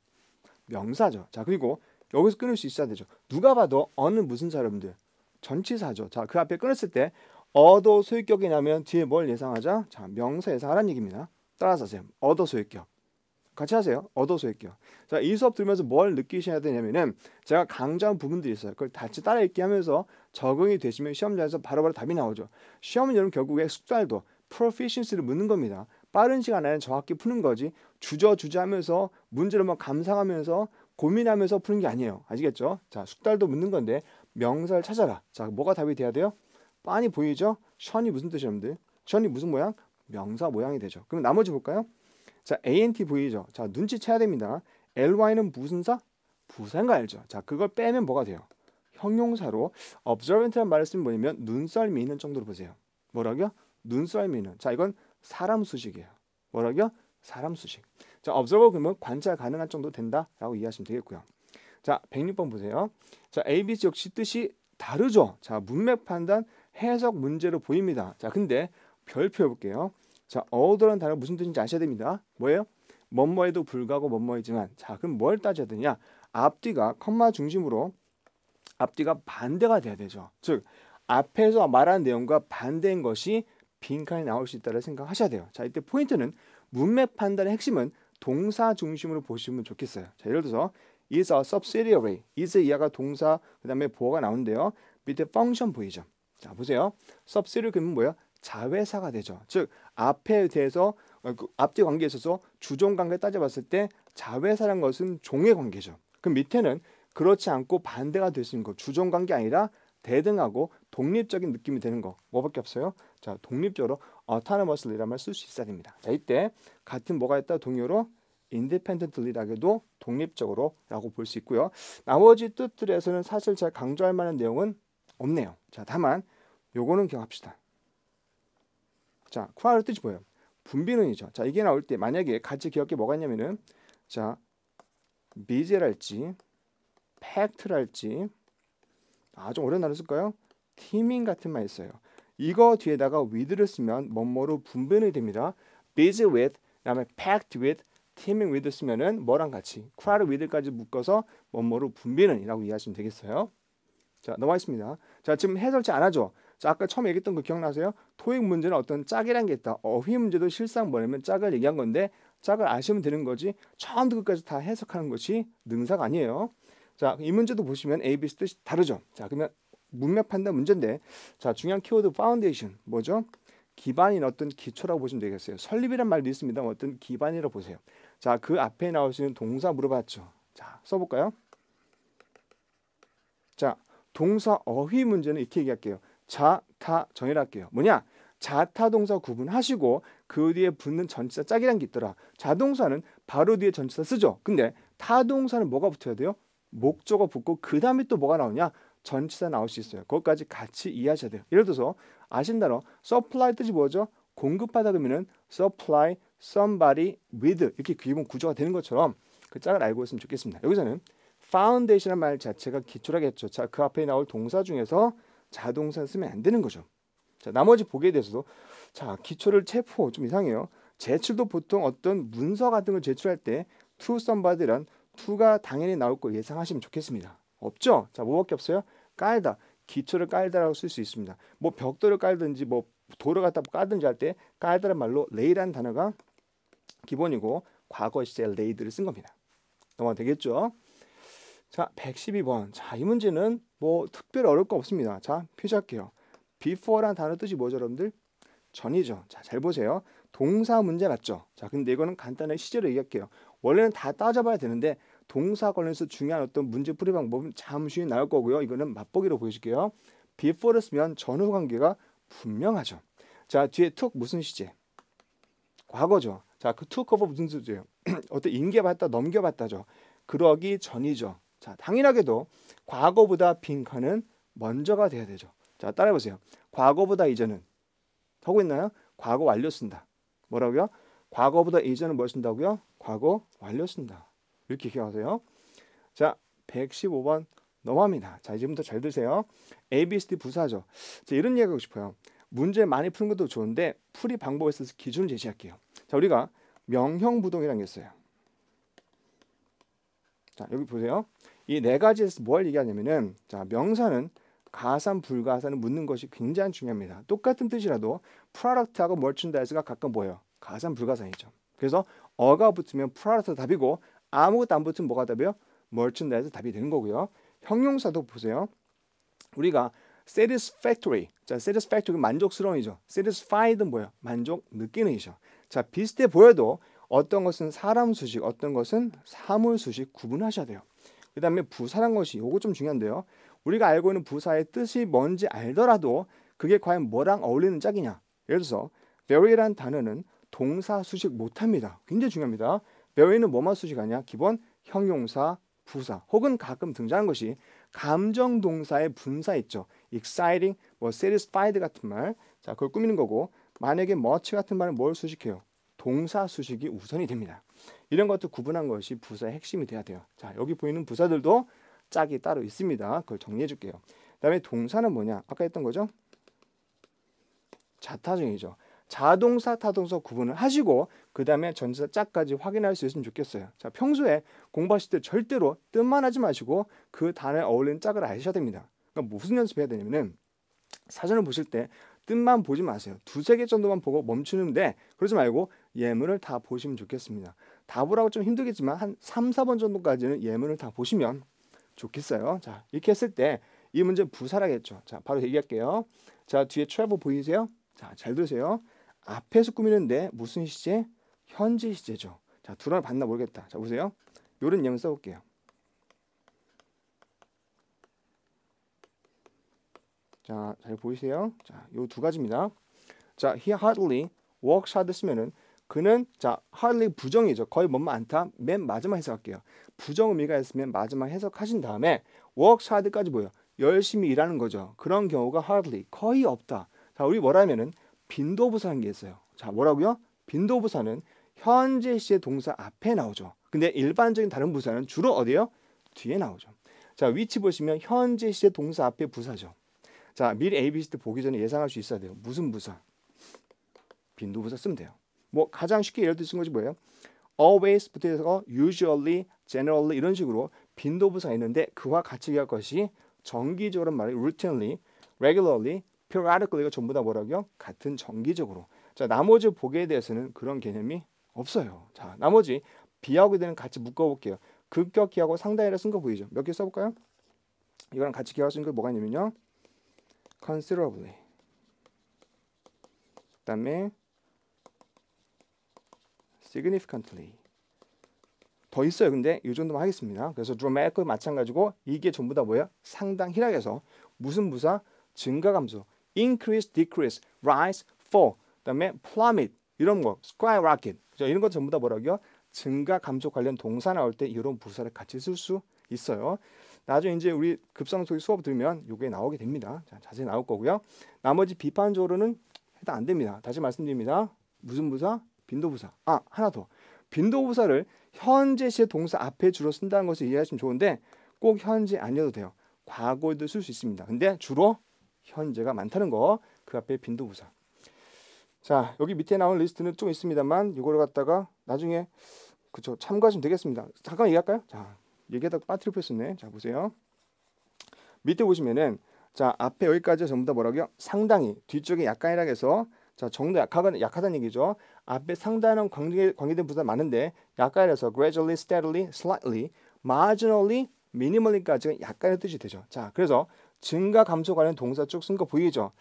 명사죠. 자, 그리고 여기서 끊을 수 있어야 되죠. 누가 봐도 어느 무슨 사 여러분들? 전치사죠. 자, 그 앞에 끊었을 때 얻어 소유격이 나면 뒤에 뭘 예상하자? 자, 명사 예상하라는 얘기입니다. 따라서 하세요. 얻어 소유격. 같이 하세요. 얻어 소유격. 자, 이 수업 들으면서 뭘 느끼셔야 되냐면은 제가 강조한 부분들이 있어요. 그걸 같이 따라 읽기 하면서 적응이 되시면 시험장에서 바로바로 답이 나오죠. 시험은 여러분 결국에 숙달도, proficiency를 묻는 겁니다. 빠른 시간 안에 정확히 푸는 거지 주저주저 하면서 문제를 막 감상하면서 고민하면서 푸는 게 아니에요. 아시겠죠? 자, 숙달도 묻는 건데 명사를 찾아라. 자, 뭐가 답이 돼야 돼요? 빤히 보이죠? 션이 무슨 뜻이에요, 여러분들? 션이 무슨 모양? 명사 모양이 되죠. 그럼 나머지 볼까요? 자, ANT 보이죠? 자, 눈치채야 됩니다. LY는 무슨 사? 부사인 거 알죠? 자, 그걸 빼면 뭐가 돼요? 형용사로 observant라는 말을 쓰면 뭐냐면 눈썰미 있는 정도로 보세요. 뭐라고요? 눈썰미 있는. 자, 이건 사람 수식이에요. 뭐라고요? 사람 수식. 자, observer 그러면 관찰 가능한 정도 된다라고 이해하시면 되겠고요. 자, 106번 보세요. 자, ABC 역시 뜻이 다르죠? 자, 문맥 판단 해석 문제로 보입니다. 자, 근데 별표 해볼게요. 자, 어우더라는 단어 무슨 뜻인지 아셔야 됩니다. 뭐예요? 뭐뭐에도 불구하고 뭐뭐이지만. 자, 그럼 뭘 따져야 되냐? 앞뒤가 컴마 중심으로 앞뒤가 반대가 돼야 되죠. 즉 앞에서 말한 내용과 반대인 것이 빈칸이 나올 수 있다고 생각하셔야 돼요. 자, 이때 포인트는 문맥 판단의 핵심은 동사 중심으로 보시면 좋겠어요. 자, 예를 들어서 is a subsidiary. is 이하가 동사 그다음에 보어가 나오는데요. 밑에 function 보이죠? 자, 보세요. subsidiary 그러면 뭐예요? 자회사가 되죠. 즉 앞에 대해서 앞뒤 관계에 있어서 주종 관계 따져봤을 때 자회사라는 것은 종의 관계죠. 그 밑에는 그렇지 않고 반대가 될 수 있는 거. 주종 관계 아니라 대등하고 독립적인 느낌이 되는 거. 뭐밖에 없어요? 자, 독립적으로 autonomously라는 말 쓸 수 있어야 됩니다. 자, 이때 같은 뭐가 있다? 동요로 independently라고도 독립적으로 라고 볼 수 있고요. 나머지 뜻들에서는 사실 잘 강조할 만한 내용은 없네요. 자, 다만 요거는 기억합시다. 자, 쿠아의 뜻이 뭐예요? 분비는이죠. 자, 이게 나올 때 만약에 같이 기억할 게 뭐가 있냐면은 자, 미제랄지 팩트랄지 좀 어려운 단어 쓸까요? 팀밍 같은 말 있어요. 이거 뒤에다가 with를 쓰면 뭐뭐로 분변이 됩니다. busy with, 그다음에 packed with, teaming with 쓰면은 뭐랑 같이 쿠아를 with까지 묶어서 뭐뭐로 분변은이라고 이해하시면 되겠어요. 자, 넘어가 있습니다. 자, 지금 해설 잘 안 하죠? 자, 아까 처음에 얘기했던 거 기억나세요? 토익 문제는 어떤 짝이란 게 있다. 어휘 문제도 실상 뭐냐면 짝을 얘기한 건데 짝을 아시면 되는 거지 처음부터 끝까지 다 해석하는 것이 능사가 아니에요. 자, 이 문제도 보시면 A, B 뜻이 다르죠. 자, 그러면 문맥 판단 문제인데 자, 중요한 키워드 파운데이션 뭐죠? 기반인 어떤 기초라고 보시면 되겠어요. 설립이란 말도 있습니다. 어떤 기반이라고 보세요. 자, 그 앞에 나올 수 있는 동사 물어봤죠. 자, 써볼까요? 자, 동사 어휘 문제는 이렇게 얘기할게요. 자, 타, 정의할게요. 뭐냐? 자타 동사 구분하시고 그 뒤에 붙는 전치사 짝이란 게 있더라. 자동사는 바로 뒤에 전치사 쓰죠. 근데 타동사는 뭐가 붙어야 돼요? 목적어 붙고 그 다음에 또 뭐가 나오냐? 전치사 나올 수 있어요. 그것까지 같이 이해하셔야 돼요. 예를 들어서 아신 단어 supply 뜻이 뭐죠? 공급하다 그러면은 supply somebody with 이렇게 기본 구조가 되는 것처럼 그 짝을 알고 있으면 좋겠습니다. 여기서는 foundation이라는 말 자체가 기초라겠죠. 자, 그 앞에 나올 동사 중에서 자동사 쓰면 안 되는 거죠. 자, 나머지 보기에 대해서도 자, 기초를 체포 좀 이상해요. 제출도 보통 어떤 문서 같은 걸 제출할 때 to somebody란 to가 당연히 나올 걸 예상하시면 좋겠습니다. 없죠? 자, 뭐밖에 없어요? 깔다. 기초를 깔다라고 쓸 수 있습니다. 뭐 벽돌을 깔든지 뭐 돌을 갖다 까든지 할 때 깔다란 말로 lay라는 단어가 기본이고 과거 시제 laid를 쓴 겁니다. 넘어가면 되겠죠? 자, 112번. 자, 이 문제는 뭐 특별히 어려울 거 없습니다. 자, 표시할게요. before라는 단어 뜻이 뭐죠, 여러분들? 전이죠. 자, 잘 보세요. 동사 문제 맞죠? 자, 근데 이거는 간단하게 시제로 얘기할게요. 원래는 다 따져봐야 되는데 동사 관련해서 중요한 어떤 문제 풀이 방법은 잠시 후에 나올 거고요. 이거는 맛보기로 보여줄게요. before를 쓰면 전후 관계가 분명하죠. 자, 뒤에 took 무슨 시제? 과거죠. 자, 그 took over 무슨 시제예요? 어떤 인계받다, 넘겨받다죠. 그러기 전이죠. 자, 당연하게도 과거보다 빈칸은 먼저가 돼야 되죠. 자, 따라해보세요. 과거보다 이전은 하고 있나요? 과거 완료 쓴다. 뭐라고요? 과거보다 이전은 뭘 쓴다고요? 과거 완료 쓴다. 이렇게 기억하세요. 자, 115번 넘어갑니다. 자, 이제부터 잘 들으세요. A, B, C, D 부사죠. 자, 이런 얘기 하고 싶어요. 문제 많이 푸는 것도 좋은데 풀이 방법에 있어서 기준을 제시할게요. 자, 우리가 명형부동이라는 게 있어요. 자, 여기 보세요. 이 네 가지에서 뭘 얘기하냐면은 자, 명사는 가산, 불가산을 묻는 것이 굉장히 중요합니다. 똑같은 뜻이라도 product하고 merchandise가 가끔 뭐예요? 가산, 불가산이죠. 그래서 어가 붙으면 product 답이고 아무것도 안 붙으면 뭐가 답이에요? merchandise 답이 되는 거고요. 형용사도 보세요. 우리가 satisfactory, 자, satisfactory 만족스러운이죠. satisfied는 뭐예요? 만족 느끼는이죠. 자, 비슷해 보여도 어떤 것은 사람 수식, 어떤 것은 사물 수식 구분하셔야 돼요. 그 다음에 부사란 것이 이거 좀 중요한데요. 우리가 알고 있는 부사의 뜻이 뭔지 알더라도 그게 과연 뭐랑 어울리는 짝이냐. 예를 들어서 very라는 단어는 동사 수식 못합니다. 굉장히 중요합니다. very는 뭐만 수식하냐? 기본 형용사, 부사 혹은 가끔 등장하는 것이 감정 동사의 분사 있죠. exciting, 뭐 satisfied 같은 말. 자, 그걸 꾸미는 거고 만약에 much 같은 말은 뭘 수식해요? 동사 수식이 우선이 됩니다. 이런 것도 구분한 것이 부사의 핵심이 돼야 돼요. 자, 여기 보이는 부사들도 짝이 따로 있습니다. 그걸 정리해 줄게요. 그 다음에 동사는 뭐냐? 아까 했던 거죠? 자타정이죠. 자동사, 타동사 구분을 하시고 그 다음에 전치사 짝까지 확인할 수 있으면 좋겠어요. 자, 평소에 공부하실 때 절대로 뜻만 하지 마시고 그 단어에 어울리는 짝을 아셔야 됩니다. 그러니까 무슨 연습해야 되냐면은 사전을 보실 때 뜻만 보지 마세요. 두세 개 정도만 보고 멈추는데 그러지 말고 예문을 다 보시면 좋겠습니다. 다 보라고 좀 힘들겠지만 한 3, 4번 정도까지는 예문을 다 보시면 좋겠어요. 자, 이렇게 했을 때 이 문제 부사라겠죠. 자, 바로 얘기할게요. 자, 뒤에 travel 보이세요? 자, 잘 들으세요. 앞에서 꾸미는데 무슨 시제? 현재 시제죠. 자, 둘을 봤나 모르겠다. 자, 보세요. 요런 예문 써볼게요. 자, 잘 보이세요? 자, 요 두 가지입니다. 자, he hardly works hard 쓰면은 그는 자, hardly 부정이죠. 거의 뭐뭐 않다. 맨 마지막 해석할게요. 부정 의미가 있으면 마지막 해석하신 다음에 works hard까지 뭐예요? 열심히 일하는 거죠. 그런 경우가 hardly 거의 없다. 자, 우리 뭐라면은 빈도부사라는 게 있어요. 자, 뭐라고요? 빈도부사는 현재 시제 동사 앞에 나오죠. 근데 일반적인 다른 부사는 주로 어디요? 뒤에 나오죠. 자, 위치 보시면 현재 시제 동사 앞에 부사죠. 자, 미리 A, B, C 보기 전에 예상할 수 있어야 돼요. 무슨 부사? 빈도부사 쓰면 돼요. 뭐 가장 쉽게 예를 들어 쓴 것이 뭐예요? always부터 해서 usually, generally 이런 식으로 빈도부사가 있는데 그와 같이 기할 것이 정기적으로 말해 routinely, regularly, periodically가 전부 다 뭐라고요? 같은 정기적으로. 자, 나머지 보기에 대해서는 그런 개념이 없어요. 자, 나머지 B하고 D는 같이 묶어볼게요. 급격히하고 상당히라 쓴 거 보이죠? 몇 개 써볼까요? 이거랑 같이 기할 수 있는 게 뭐가 있냐면요. considerably. 그 다음에 significantly. 더 있어요. 근데 이 정도만 하겠습니다. 그래서 dramatically 마찬가지고 이게 전부 다 뭐예요? 상당히라 해서 무슨 부사? 증가 감소. increase, decrease, rise, fall. 그다음에 plummet 이런 거, skyrocket. 이런 거 전부 다 뭐라고요? 증가 감소 관련 동사 나올 때 이런 부사를 같이 쓸 수 있어요. 나중에 이제 우리 급상속의 수업 들으면 이게 나오게 됩니다. 자, 자세히 나올 거고요. 나머지 비판적으로는 해당 안 됩니다. 다시 말씀드립니다. 무슨 부사? 빈도부사. 하나 더. 빈도부사를 현재 시의 동사 앞에 주로 쓴다는 것을 이해하시면 좋은데 꼭 현재 아니어도 돼요. 과거에도 쓸 수 있습니다. 근데 주로 현재가 많다는 거. 그 앞에 빈도부사. 자, 여기 밑에 나온 리스트는 좀 있습니다만 이거를 갖다가 나중에 그쵸 참고하시면 되겠습니다. 잠깐 얘기할까요? 자, 얘기하다가 빠뜨릴 뻔했네. 자, 보세요. 밑에 보시면은 자, 앞에 여기까지 전부 다 뭐라고요? 상당히. 뒤쪽에 약간이라고 해서 자, 정도 약하다는 얘기죠. 앞에 상당한 관계된 부사가 많은데 약간이라서 gradually, steadily, slightly, marginally, minimally까지가 약간의 뜻이 되죠. 자, 그래서 증가 감소 관련 동사 쭉 쓴 거 보이죠?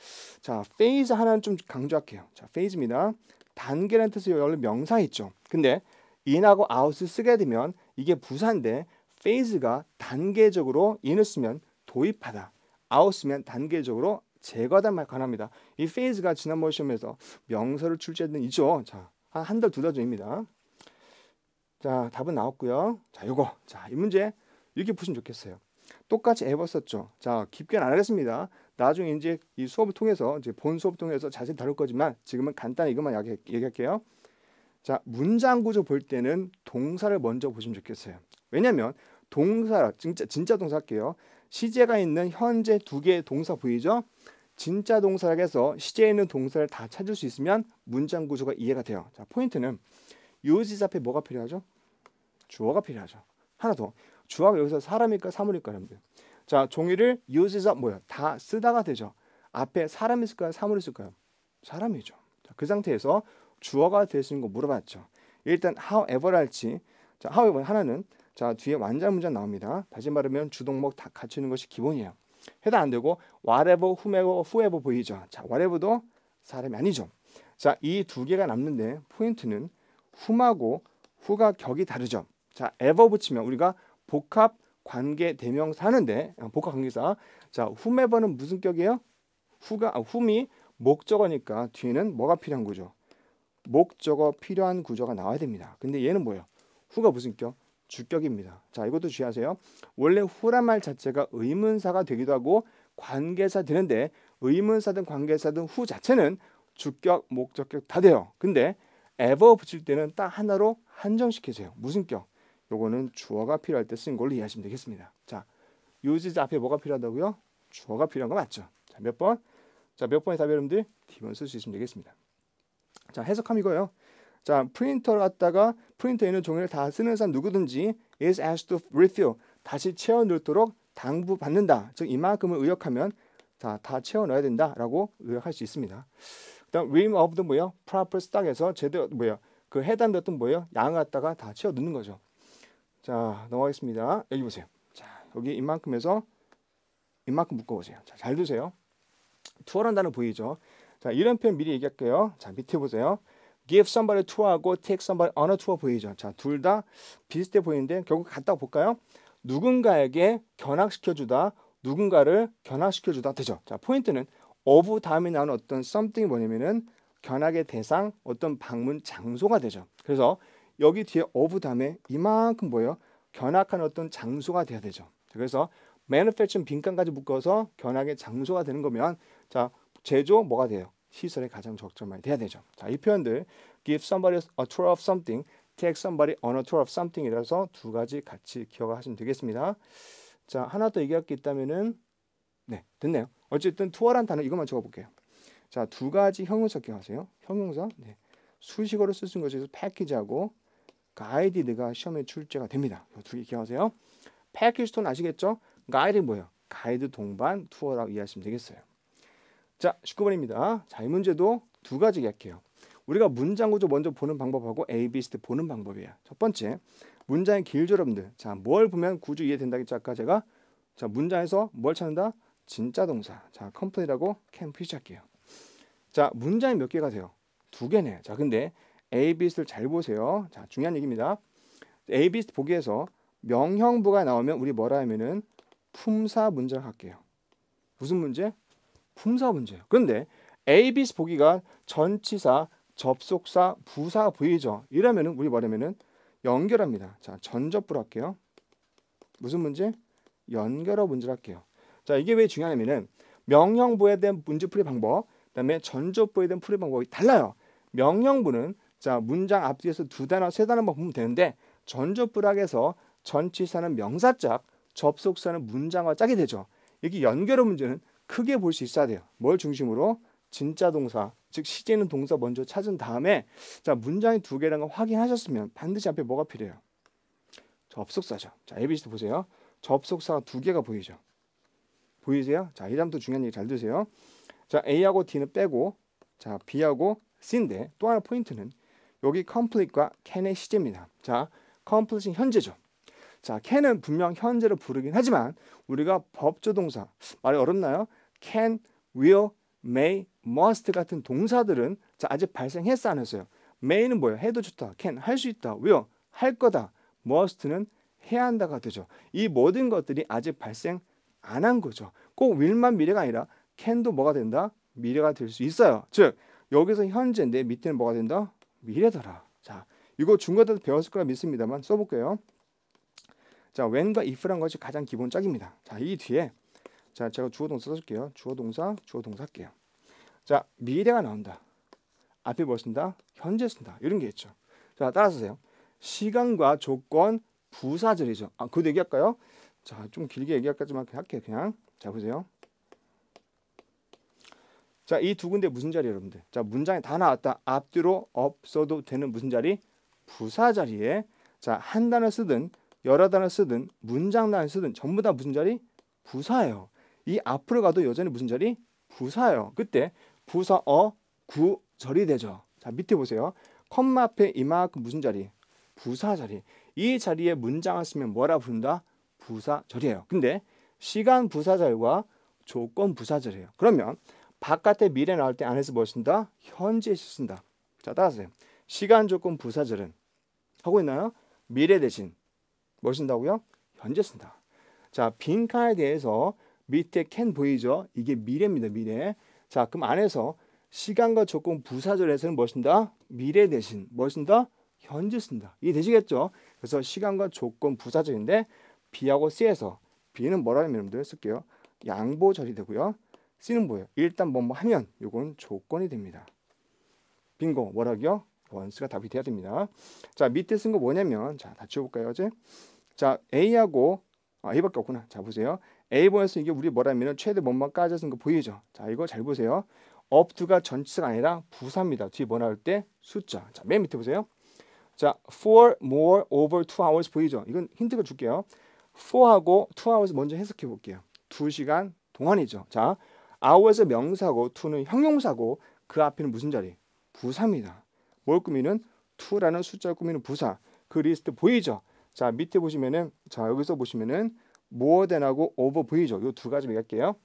자, phase 하나는 좀 강조할게요. 자, phase입니다. 단계라는 뜻의 원래 명사 있죠. 근데 in하고 out을 쓰게 되면 이게 부사인데 phase가 단계적으로 in을 쓰면 도입하다, out 쓰면 단계적으로 제거하다 말 관합니다. 이 phase가 지난번 시험에서 명사를 출제했던 이죠. 자, 한 달, 두 달 전입니다. 자, 답은 나왔고요. 자, 요거. 자, 이 문제 이렇게 푸시면 좋겠어요. 똑같이 ever 썼죠. 자, 깊게는 안 하겠습니다. 나중에 이제 이 수업을 통해서 이제 본 수업을 통해서 자세히 다룰 거지만 지금은 간단히 이것만 얘기할게요. 자, 문장 구조 볼 때는 동사를 먼저 보시면 좋겠어요. 왜냐면 동사 진짜 동사 할게요. 시제가 있는 현재 두 개의 동사 보이죠? 진짜 동사라고 해서 시제에 있는 동사를 다 찾을 수 있으면 문장 구조가 이해가 돼요. 자, 포인트는 uses 앞에 뭐가 필요하죠? 주어가 필요하죠. 하나 더. 주어가 여기서 사람일까 사물일까 여러분들. 자, 종이를 uses up 뭐야? 다 쓰다가 되죠. 앞에 사람이 있을까요? 사물이 있을까요? 사람이죠. 자, 그 상태에서 주어가 될 수 있는 거 물어봤죠. 일단 however 할지. 자, however 하나는 자, 뒤에 완전 문장 나옵니다. 다시 말하면 주동목 다 갖추는 것이 기본이에요. 해당 안 되고 whatever, whoever 보이죠. 자, whatever도 사람이 아니죠. 자, 이 두 개가 남는데 포인트는 whom하고 who가 격이 다르죠. 자, ever 붙이면 우리가 복합 관계 대명사 하는데 복합 관계사. 자, whomever는 무슨 격이에요? whom이 목적어니까 뒤에는 뭐가 필요한 구조? 목적어 필요한 구조가 나와야 됩니다. 근데 얘는 뭐예요? who가 무슨 격? 주격입니다. 자, 이것도 주의하세요. 원래 who란 말 자체가 의문사가 되기도 하고 관계사 되는데 의문사든 관계사든 who 자체는 주격, 목적격 다 돼요. 근데 ever 붙일 때는 딱 하나로 한정시키세요. 무슨 격? 요거는 주어가 필요할 때 쓴 걸로 이해하시면 되겠습니다. 자, uses 앞에 뭐가 필요하다고요? 주어가 필요한 거 맞죠? 자, 몇 번? 자, 몇 번의 답이 여러분들 D번 쓸 수 있으면 되겠습니다. 자, 해석함 이거예요. 자, 프린터를 갖다가 프린터에 있는 종이를 다 쓰는 사람 누구든지 is asked to refill 다시 채워 넣도록 당부받는다. 즉 이만큼을 의역하면 자, 다 채워 넣어야 된다라고 의역할 수 있습니다. 그다음 rim of the 뭐예요? proper stock에서 제대로 뭐예요? 그 해당됐던 뭐예요? 양을 갖다가 다 채워 넣는 거죠. 자, 넘어가겠습니다. 여기 보세요. 자, 여기 이만큼에서 이만큼 묶어보세요. 자, 잘 두세요. 투어라는 단어 보이죠? 자, 이런 표현 미리 얘기할게요. 자, 밑에 보세요. give somebody tour하고 take somebody on a tour 보이죠? 자, 둘 다 비슷해 보이는데 결국 같다고 볼까요? 누군가에게 견학시켜주다, 누군가를 견학시켜주다 되죠. 자, 포인트는 of 다음에 나오는 어떤 something이 뭐냐면은 견학의 대상, 어떤 방문 장소가 되죠. 그래서 여기 뒤에 of 다음에 이만큼 뭐예요? 견학하는 어떤 장소가 돼야 되죠. 그래서 manufacturing 빈칸까지 묶어서 견학의 장소가 되는 거면 자, 제조 뭐가 돼요? 시설에 가장 적절하게 돼야 되죠. 자, 이 표현들 give somebody a tour of something, take somebody on a tour of something이라서 두 가지 같이 기억하시면 되겠습니다. 자, 하나 더 얘기할 게 있다면은 네, 됐네요. 어쨌든 투어란 단어 이것만 적어볼게요. 자, 두 가지 형용사 기억하세요. 형용사 네. 수식어로 쓸 수 있는 것에서 패키지하고 가이디드가 시험에 출제가 됩니다. 두 개 기억하세요. 패키지 투어는 아시겠죠? 가이드 뭐예요? 가이드 동반 투어라고 이해하시면 되겠어요. 자, 19번입니다. 자, 이 문제도 두 가지 할게요. 우리가 문장 구조 먼저 보는 방법하고 A, B, C 보는 방법이에요. 첫 번째, 문장의 길죠, 여러분들. 자, 뭘 보면 구조 이해된다겠죠? 아까 제가 자, 문장에서 뭘 찾는다? 진짜 동사. 자, complete하고 can 표시할게요. 자, 문장이 몇 개가 돼요? 두 개네. 자, 근데 A, B, C를 잘 보세요. 자, 중요한 얘기입니다. A, B, C 보기에서 명형부가 나오면 우리 뭐라 하면은 품사 문장을 할게요. 무슨 문제? 품사 문제예요. 그런데 A, B, C 보기가 전치사, 접속사, 부사 보이죠? 이러면은 우리 뭐냐면은 연결합니다. 자, 전접부로 할게요. 무슨 문제? 연결어 문제를 할게요. 자, 이게 왜 중요하냐면은 명령부에 대한 문제 풀이 방법, 그다음에 전접부에 대한 풀이 방법이 달라요. 명령부는 자, 문장 앞뒤에서 두 단어, 세 단어만 보면 되는데 전조불학에서 전치사는 명사짝, 접속사는 문장과 짝이 되죠. 이렇게 연결의 문제는 크게 볼 수 있어야 돼요. 뭘 중심으로? 진짜 동사, 즉 시제 있는 동사 먼저 찾은 다음에 자, 문장이 두 개라는 걸 확인하셨으면 반드시 앞에 뭐가 필요해요? 접속사죠. 자, ABC도 보세요. 접속사가 두 개가 보이죠. 보이세요? 자, 이 다음부터 중요한 얘기 잘 들으세요. 자, A하고 D는 빼고 자, B하고 C인데 또 하나 포인트는 여기 complete과 can의 시제입니다. 자, complete는 현재죠. 자, can은 분명 현재로 부르긴 하지만 우리가 법조동사, 말이 어렵나요? can, will, may, must 같은 동사들은 자, 아직 발생했어 안 했어요? may는 뭐예요? 해도 좋다. can, 할 수 있다. will, 할 거다. must는 해야 한다가 되죠. 이 모든 것들이 아직 발생 안 한 거죠. 꼭 will만 미래가 아니라 can도 뭐가 된다? 미래가 될 수 있어요. 즉 여기서 현재인데 밑에는 뭐가 된다? 미래더라. 자, 이거 중간에 배웠을 거라 믿습니다만 써볼게요. 자, when과 if란 것이 가장 기본 짝입니다. 자, 이 뒤에 자, 제가 주어 동사 써줄게요. 주어 동사 할게요. 자, 미래가 나온다. 앞에 뭐 쓴다? 현재 쓴다. 이런 게 있죠. 자, 따라서 세요. 시간과 조건 부사절이죠. 아, 그것도 얘기할까요? 자, 좀 길게 얘기할까지만 할게요. 그냥. 자, 보세요. 자, 이 두 군데 무슨 자리 여러분들? 자, 문장이 다 나왔다. 앞뒤로 없어도 되는 무슨 자리? 부사 자리에 자, 한 단어 쓰든 여러 단어 쓰든 문장 단어 쓰든 전부 다 무슨 자리? 부사예요. 이 앞으로 가도 여전히 무슨 자리? 부사예요. 그때 부사 구절이 되죠. 자, 밑에 보세요. 컴마 앞에 이만큼 무슨 자리? 부사 자리. 이 자리에 문장을 쓰면 뭐라 부른다? 부사절이에요. 근데 시간 부사절과 조건 부사절이에요. 그러면 바깥에 미래 나올 때 안에서 뭘 쓴다? 현재 쓴다. 자, 따라서요. 시간 조건 부사절은 하고 있나요? 미래 대신 뭘 쓴다고요? 현재 쓴다. 자, 빈칸에 대해서 밑에 can 보이죠? 이게 미래입니다. 미래. 자, 그럼 안에서 시간과 조건 부사절에서는 뭘 쓴다? 미래 대신 뭘 쓴다? 현재 쓴다. 이해되시겠죠? 그래서 시간과 조건 부사절인데 B하고 C에서 B는 뭐라면 여러분들 쓸게요. 양보절이 되고요. C는 뭐예요? 일단 뭐뭐 하면 요건 조건이 됩니다. 빙고. 뭐라고요? once가 답이 돼야 됩니다. 자, 밑에 쓴 거 뭐냐면 자, 다 지워볼까요? 어제? 자, A하고 A밖에 없구나. 자, 보세요. A번에서 이게 우리 뭐라면 최대 뭐뭐까지 쓴 거 보이죠? 자, 이거 잘 보세요. up to가 전치사가 아니라 부사입니다. 뒤에 뭐 나올 때? 숫자. 자, 맨 밑에 보세요. 자, for more over 2 hours 보이죠? 이건 힌트가 줄게요. for하고 2 hours 먼저 해석해 볼게요. 2시간 동안이죠. 자, hours은 명사고 2는 형용사고 그 앞에는 무슨 자리? 부사입니다. 뭘 꾸미는? 2라는 숫자를 꾸미는 부사. 그 리스트 보이죠? 자, 밑에 보시면은 자, 여기서 보시면은 more than하고 over 보이죠? 요 두 가지 얘기할게요.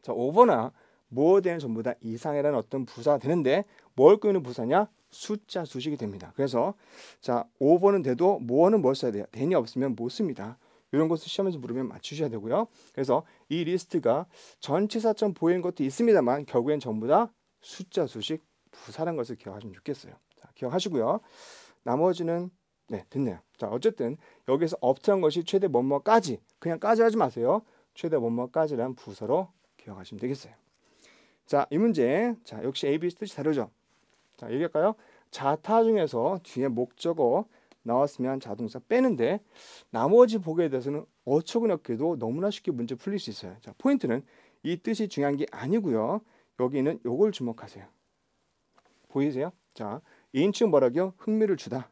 자, over나 more than 전부 다 이상이라는 어떤 부사가 되는데 뭘 꾸미는 부사냐? 숫자 수식이 됩니다. 그래서 자, over는 돼도 more는 뭘 써야 돼요? than이 없으면 못 씁니다. 이런 것을 시험에서 물으면 맞추셔야 되고요. 그래서 이 리스트가 전치사점 보이는 것도 있습니다만 결국엔 전부 다 숫자 수식 부사라는 것을 기억하시면 좋겠어요. 자, 기억하시고요. 나머지는 네, 됐네요. 자, 어쨌든 여기서 upto란 것이 최대 뭐뭐까지 그냥 까지 하지 마세요. 최대 뭐뭐까지란 부사로 기억하시면 되겠어요. 자, 이 문제 자, 역시 A, B 뜻이 다르죠. 자, 얘기할까요? 자타 중에서 뒤에 목적어 나왔으면 자동사 빼는데 나머지 보기에 대해서는 어처구니없게도 너무나 쉽게 문제 풀릴 수 있어요. 자, 포인트는 이 뜻이 중요한 게 아니고요. 여기는 요걸 주목하세요. 보이세요? 자, 인칭 뭐라고요? 흥미를 주다.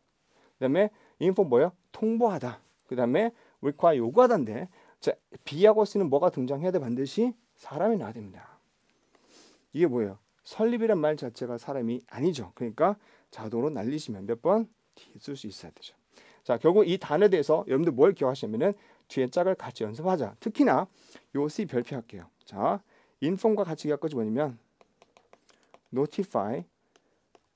그 다음에 info 뭐예요? 통보하다. 그 다음에 require 요구하다인데 자, B하고 C는 뭐가 등장해야 돼? 반드시 사람이 나와야 됩니다. 이게 뭐예요? 설립이란 말 자체가 사람이 아니죠. 그러니까 자동으로 날리시면 몇 번? D 쓸 수 있어야 되죠. 자, 결국 이 단어에 대해서 여러분들 뭘 기억하시냐면은 뒤에 짝을 같이 연습하자. 특히나 요 C 별표할게요. 자, inform과 같이 기억할 것이 뭐냐면 notify,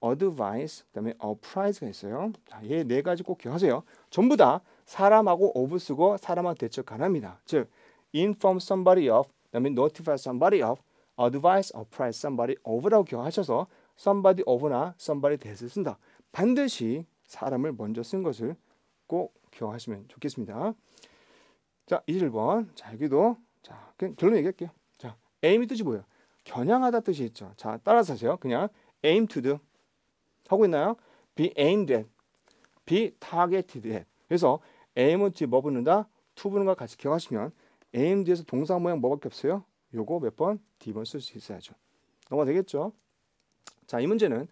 advise, 그다음에 apprise가 있어요. 자, 얘 네 가지 꼭 기억하세요. 전부 다 사람하고 of 쓰고 사람하고 대척 가능합니다. 즉, inform somebody of, 그다음에 notify somebody of, advise, apprise somebody of라고 기억하셔서 somebody of나 somebody that을 쓴다. 반드시 사람을 먼저 쓴 것을 꼭 기억하시면 좋겠습니다. 자, 21번. 자, 여기도 자, 그냥 결론 얘기할게요. 자, aim이 뜻이 뭐예요? 겨냥하다 뜻이 있죠. 자, 따라서 하세요. 그냥 aim to do 하고 있나요? be aimed at, be targeted at. 그래서 aim은 뒤에 뭐 붙는다? to 붙는 걸 같이 기억하시면 aim 뒤에서 동사 모양 뭐밖에 없어요? 요거 몇 번? D번 쓸 수 있어야죠. 넘어가 되겠죠? 자, 이 문제는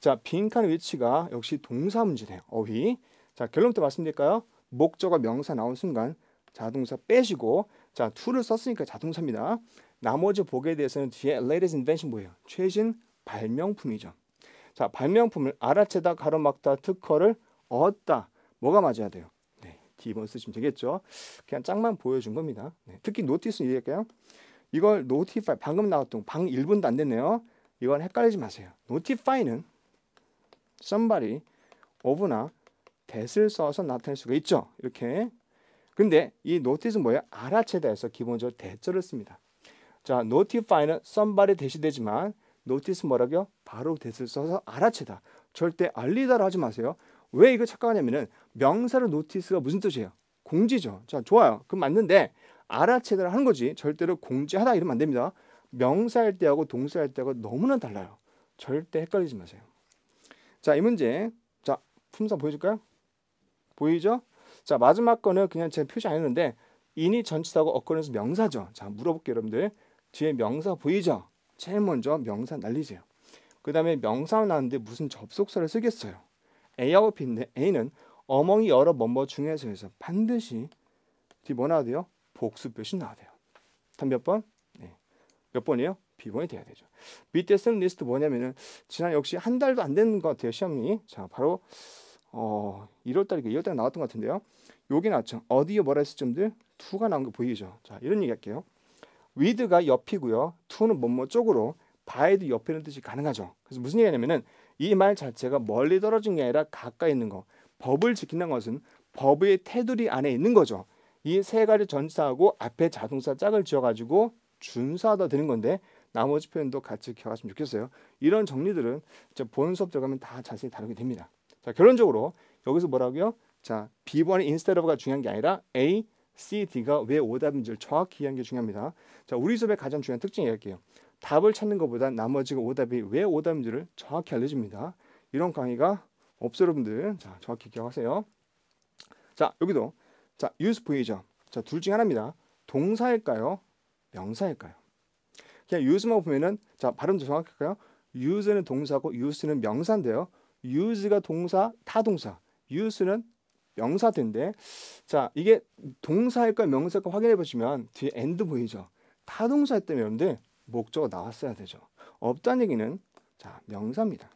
자, 빈칸 위치가 역시 동사 문제네요. 어휘. 자, 결론부터 말씀드릴까요? 목적어 명사 나온 순간 자동사 빼시고 자, to를 썼으니까 자동사입니다. 나머지 복에 대해서는 뒤에 latest invention 뭐예요? 최신 발명품이죠. 자, 발명품을 알아채다, 가로막다, 특허를 얻다. 뭐가 맞아야 돼요? 네, D번 쓰시면 되겠죠. 그냥 짝만 보여준 겁니다. 네, 특히 노티스 얘기할까요? 이걸 notify, 방금 나왔던 방 1분도 안 됐네요. 이건 헷갈리지 마세요. notify는 somebody, of나 that을 써서 나타낼 수가 있죠. 이렇게. 근데 이 notice는 뭐예요? 알아채다에서 기본적으로 that절을 씁니다. 자, notify는 somebody that이 되지만 notice 뭐라고요? 바로 that을 써서 알아채다. 절대 알리다로 하지 마세요. 왜 이거 착각하냐면은 명사로 notice가 무슨 뜻이에요? 공지죠. 자, 좋아요. 그럼 맞는데 알아채다를 하는 거지. 절대로 공지하다 이러면 안 됩니다. 명사할 때하고 동사할 때하고 너무나 달라요. 절대 헷갈리지 마세요. 자, 이 문제. 자, 품사 보여줄까요? 보이죠? 자, 마지막 거는 그냥 제가 표시 안 했는데 인이 전치사고 어권에서 명사죠. 자, 물어볼게요, 여러분들. 뒤에 명사 보이죠? 제일 먼저 명사 날리세요. 그 다음에 명사 나왔는데 무슨 접속사를 쓰겠어요? A하고 B인데 A는 어멍이 여러 뭐뭐 중에서에서 반드시 뒤 뭐 나와야 돼요? 복수표시 나와야 돼요. 다음 몇 번? 네. 몇 번이에요? B번이 돼야 되죠. 밑에 쓴 리스트 뭐냐면은 지난 역시 한 달도 안 된 것 같아요, 시험이. 자, 바로 1월달이고 2월달에 나왔던 것 같은데요. 여기 나왔죠. 어디에 뭐라 했을 점들? to가 나온 거 보이죠? 자, 이런 얘기 할게요. with가 옆이고요. to는 뭐뭐 쪽으로, by도 옆이라는 뜻이 가능하죠. 그래서 무슨 얘기냐면은 이 말 자체가 멀리 떨어진 게 아니라 가까이 있는 거. 법을 지킨다는 것은 법의 테두리 안에 있는 거죠. 이 세 가지 전치사하고 앞에 자동사 짝을 지어가지고 준수하다 되는 건데 나머지 표현도 같이 기억하시면 좋겠어요. 이런 정리들은 본 수업 들어가면 다 자세히 다루게 됩니다. 자, 결론적으로 여기서 뭐라고요? 자, B번의 instead of가 중요한 게 아니라 A, C, D가 왜 오답인지를 정확히 이해하는 게 중요합니다. 자, 우리 수업의 가장 중요한 특징 얘기할게요. 답을 찾는 것보다 나머지가 오답이 왜 오답인지를 정확히 알려줍니다. 이런 강의가 없어요, 여러분들. 자, 정확히 기억하세요. 자, 여기도 자, use 보이죠? 자, 둘 중에 하나입니다. 동사일까요? 명사일까요? 그냥 use만 보면은 자, 발음도 정확할까요? use는 동사고 use는 명사인데요. use가 동사, 타동사. use는 명사인데 자, 이게 동사일까 명사일까 확인해 보시면 뒤에 and 보이죠? 타동사였다면 여러분들 목적어 나왔어야 되죠. 없다는 얘기는 자, 명사입니다.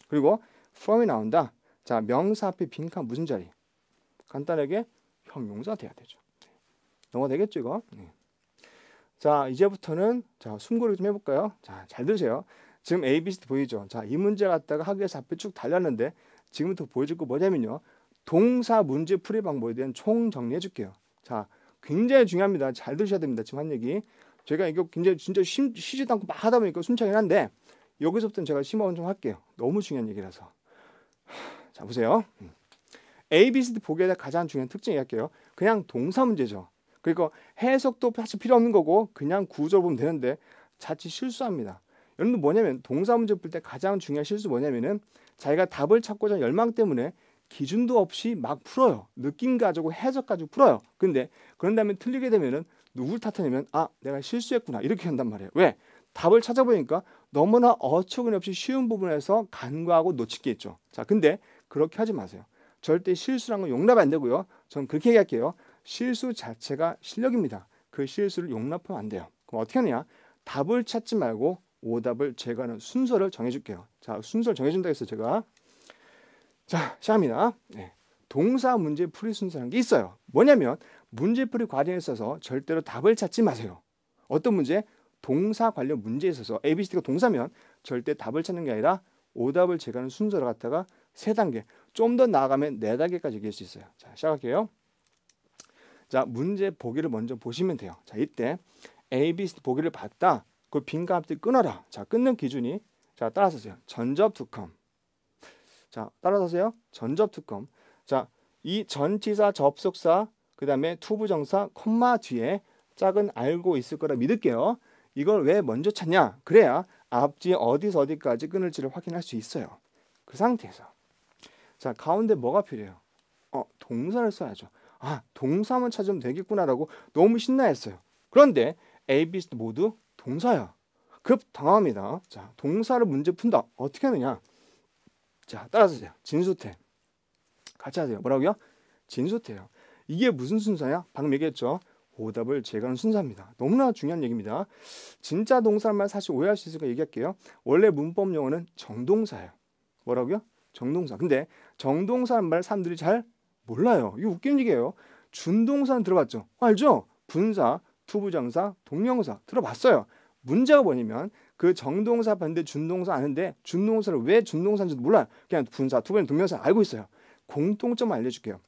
그리고 from이 나온다. 자, 명사 앞에 빈칸 무슨 자리? 간단하게 형용사 돼야 되죠. 넘어가 되겠죠, 이거? 네. 자, 이제부터는 자, 숨고르기 좀 해볼까요? 자, 잘 들으세요. 지금 A, B, C 보이죠? 자, 이 문제 갖다가 학교에서 앞에 쭉 달렸는데 지금부터 보여줄 거 뭐냐면요. 동사 문제 풀이 방법에 대한 총 정리해 줄게요. 자, 굉장히 중요합니다. 잘 들으셔야 됩니다. 지금 한 얘기. 제가 이거 굉장히 진짜 쉬지도 않고 막 하다 보니까 숨차긴 한데 여기서부터는 제가 심화원 좀 할게요. 너무 중요한 얘기라서. 자, 보세요. A, B, C, D 보기에 가장 중요한 특징 얘기할게요. 그냥 동사 문제죠. 그리고 해석도 사실 필요 없는 거고 그냥 구조를 보면 되는데 자칫 실수합니다. 여러분들 뭐냐면 동사 문제 풀 때 가장 중요한 실수 뭐냐면은 자기가 답을 찾고자 하는 열망 때문에 기준도 없이 막 풀어요. 느낌 가지고 해석 가지고 풀어요. 근데 그런 다음에 틀리게 되면은 누굴 탓하냐면 아, 내가 실수했구나 이렇게 한단 말이에요. 왜? 답을 찾아보니까 너무나 어처구니없이 쉬운 부분에서 간과하고 놓칠 게 있죠. 자, 근데 그렇게 하지 마세요. 절대 실수란 건 용납 안 되고요. 전 그렇게 얘기할게요. 실수 자체가 실력입니다. 그 실수를 용납하면 안 돼요. 그럼 어떻게 하느냐? 답을 찾지 말고 오답을 제거하는 순서를 정해줄게요. 자, 순서를 정해준다 했어요, 제가. 자, 시작합니다. 네. 동사 문제 풀이 순서라는 게 있어요. 뭐냐면 문제 풀이 과정에 있어서 절대로 답을 찾지 마세요. 어떤 문제? 동사 관련 문제에 있어서 A, B, C, D가 동사면 절대 답을 찾는 게 아니라 오답을 제거하는 순서를 갖다가 3단계, 좀 더 나아가면 4단계까지 얘기할 수 있어요. 자, 시작할게요. 자, 문제 보기를 먼저 보시면 돼요. 자, 이때 A, B, C, D 보기를 봤다. 그 빈칸 앞뒤 끊어라. 자, 끊는 기준이 자, 따라서세요. 전접 투컴. 자, 따라서세요. 전접 투컴. 자, 이 전치사, 접속사, 그 다음에 투부정사, 콤마 뒤에 짝은 알고 있을 거라 믿을게요. 이걸 왜 먼저 찾냐? 그래야 앞뒤에 어디서 어디까지 끊을지를 확인할 수 있어요. 그 상태에서 자, 가운데 뭐가 필요해요? 동사를 써야죠. 아, 동사만 찾으면 되겠구나라고 너무 신나했어요. 그런데 A, B, C 모두 동사야. 급 당황합니다. 자, 동사를 문제 푼다. 어떻게 하느냐? 자, 따라하세요. 진수태. 같이 하세요. 뭐라고요? 진수태요. 이게 무슨 순서야? 방금 얘기했죠. 오답을 제거하는 순서입니다. 너무나 중요한 얘기입니다. 진짜 동사만 사실 오해할 수 있으니까 얘기할게요. 원래 문법 용어는 정동사예요. 뭐라고요? 정동사. 근데 정동사란 말 사람들이 잘 몰라요. 이거 웃기는 얘기예요. 준동사는 들어봤죠? 알죠? 분사, 투부정사, 동명사 들어봤어요. 문제가 뭐냐면 그 정동사 반대 준동사 아는데 준동사를 왜 준동사인지도 몰라요. 그냥 분사, 투부정사, 동명사 알고 있어요. 공통점 알려줄게요.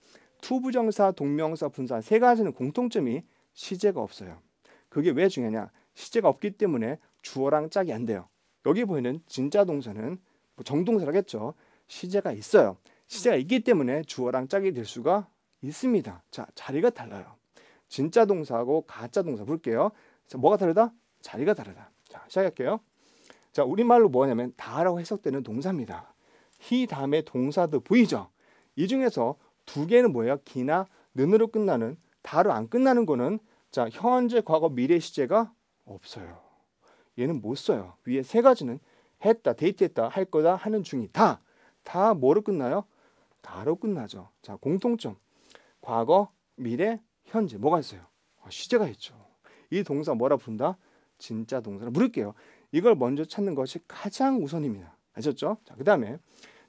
투부정사, 동명사, 분사 세 가지는 공통점이 시제가 없어요. 그게 왜 중요하냐? 시제가 없기 때문에 주어랑 짝이 안 돼요. 여기 보이는 진짜 동사는 정동사라겠죠. 시제가 있어요. 시제가 있기 때문에 주어랑 짝이 될 수가 있습니다. 자, 자리가 달라요. 진짜 동사하고 가짜 동사 볼게요. 자, 뭐가 다르다? 자리가 다르다. 자, 시작할게요. 자, 우리말로 뭐냐면 다라고 해석되는 동사입니다. 히 다음에 동사도 보이죠? 이 중에서 두 개는 뭐예요? 기나 는으로 끝나는 다로 안 끝나는 거는 자, 현재, 과거, 미래 시제가 없어요. 얘는 못 써요. 위에 세 가지는 했다, 데이트했다, 할 거다, 하는 중이다. 다 뭐로 끝나요? 다로 끝나죠. 자, 공통점. 과거, 미래, 현재 뭐가 있어요? 시제가 있죠. 이 동사 뭐라 부른다? 진짜 동사를 부를게요. 이걸 먼저 찾는 것이 가장 우선입니다. 아셨죠? 자, 그다음에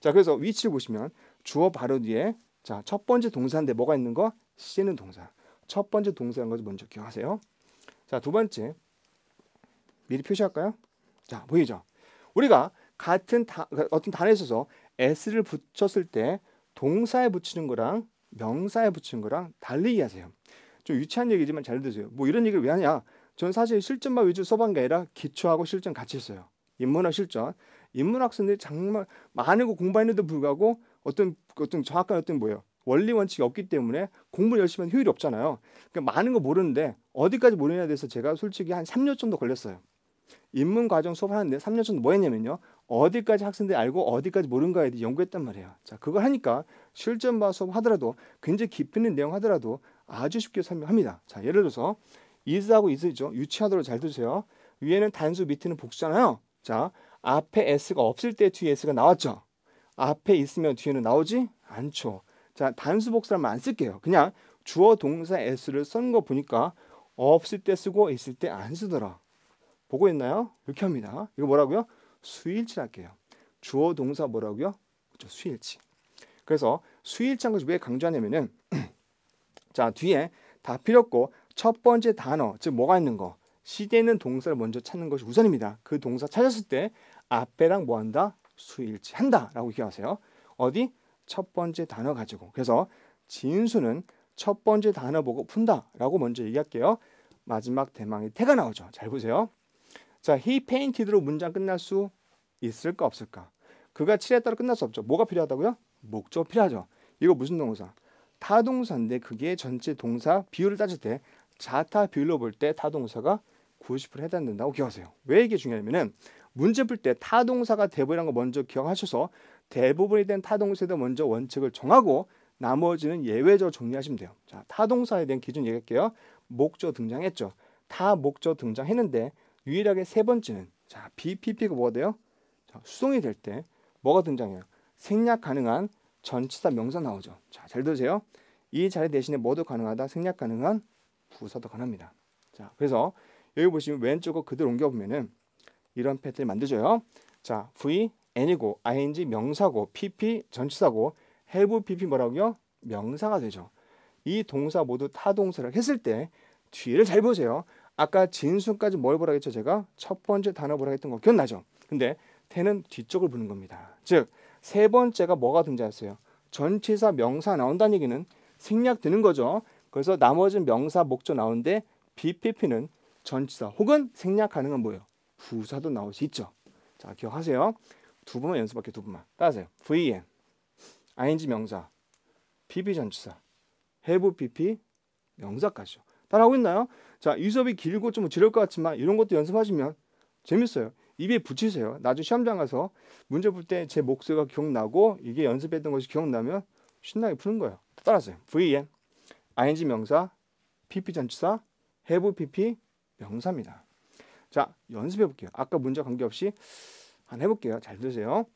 자, 그래서 위치를 보시면 주어 바로 뒤에 자, 첫 번째 동사인데 뭐가 있는 거? 시제는 동사. 첫 번째 동사인 것을 먼저 기억하세요. 자, 두 번째. 미리 표시할까요? 자, 보이죠? 우리가 같은 어떤 단어에 있어서 s를 붙였을 때 동사에 붙이는 거랑 명사에 붙이는 거랑 달리 이해하세요. 좀 유치한 얘기지만 잘 들으세요. 뭐 이런 얘기를 왜 하냐? 저는 사실 실전만 위주 써본 게 아니라 기초하고 실전 같이 했어요. 인문학 실전. 인문학 학생들이 정말 많은 거 공부했는데도 불구하고 어떤 정확한 어떤 뭐예요? 원리 원칙이 없기 때문에 공부 열심히 하면 효율이 없잖아요. 그러니까 많은 거 모르는데 어디까지 모르냐에 대해서 제가 솔직히 한 3년 정도 걸렸어요. 인문 과정 수업하는데 3년 정도 뭐 했냐면요. 어디까지 학생들이 알고 어디까지 모르는가에 대해 연구했단 말이에요. 자, 그걸 하니까 실전과 수업 하더라도 굉장히 깊이 있는 내용 하더라도 아주 쉽게 설명합니다. 자, 예를 들어서 is하고 is죠. 유치하도록 잘 들으세요. 위에는 단수, 밑에는 복수잖아요. 자, 앞에 s가 없을 때 뒤에 s가 나왔죠. 앞에 있으면 뒤에는 나오지 않죠. 자, 단수 복수라면 안 쓸게요. 그냥 주어 동사 s를 쓴 거 보니까 없을 때 쓰고 있을 때 안 쓰더라. 보고 있나요? 이렇게 합니다. 이거 뭐라고요? 수일치 할게요. 주어 동사 뭐라고요? 그렇죠. 수일치. 그래서 수일치한 것을 왜 강조하냐면은 자, 뒤에 다 필요 없고 첫 번째 단어, 즉 뭐가 있는 거, 시대는 동사를 먼저 찾는 것이 우선입니다. 그 동사 찾았을 때 앞에랑 뭐 한다? 수일치 한다라고 기억하세요. 어디? 첫 번째 단어 가지고. 그래서 진수는 첫 번째 단어 보고 푼다라고 먼저 얘기할게요. 마지막 대망의 태가 나오죠. 잘 보세요. 자, he painted로 문장 끝날 수 있을까 없을까? 그가 칠했다로 끝날 수 없죠. 뭐가 필요하다고요? 목적 필요하죠. 이거 무슨 동사? 타동사인데 그게 전체 동사 비율을 따질 때 자타 비율로 볼 때 타동사가 90% 해당된다고 기억하세요. 왜 이게 중요하냐면은 문제 풀 때 타동사가 대부분이라는 거 먼저 기억하셔서 대부분이 된 타동사에 대한 먼저 원칙을 정하고 나머지는 예외적으로 정리하시면 돼요. 자, 타동사에 대한 기준 얘기할게요. 목적 등장했죠. 타 목적 등장했는데 유일하게 세 번째는 자, BPP가 뭐가 돼요? 자, 수동이 될 때 뭐가 등장해요? 생략 가능한 전치사 명사 나오죠. 자, 잘 들으세요. 이 자리 대신에 뭐도 가능하다? 생략 가능한 부사도 가능합니다. 자, 그래서 여기 보시면 왼쪽으로 그대로 옮겨보면은 이런 패턴이 만들어져요. 자, V, N이고 ing 명사고 PP 전치사고 have PP 뭐라고요? 명사가 되죠. 이 동사 모두 타동사를 했을 때 뒤를 잘 보세요. 아까 진수까지 뭘 보라 했죠? 제가 첫 번째 단어 보라 했던 거 기억나죠? 근데 태는 뒤쪽을 보는 겁니다. 즉 세 번째가 뭐가 등장했어요? 전치사 명사 나온다는 얘기는 생략되는 거죠. 그래서 나머지 명사 목적 나오는데 BPP는 전치사 혹은 생략 가능한 뭐예요? 부사도 나올 수 있죠. 자, 기억하세요. 두 번만 연습할게요. 두 번만. 따라하세요. VN, ing 명사, PP 전치사, have PP 명사까지요. 따라하고 있나요? 자, 이 수업이 길고 좀 지루할 것 같지만 이런 것도 연습하시면 재밌어요. 입에 붙이세요. 나중에 시험장 가서 문제 풀 때 제 목소리가 기억나고 이게 연습했던 것이 기억나면 신나게 푸는 거예요. 따라하세요. VN, ing 명사, PP 전치사, have PP 명사입니다. 자, 연습해 볼게요. 아까 문제 관계없이 한번 해볼게요. 잘 들으세요.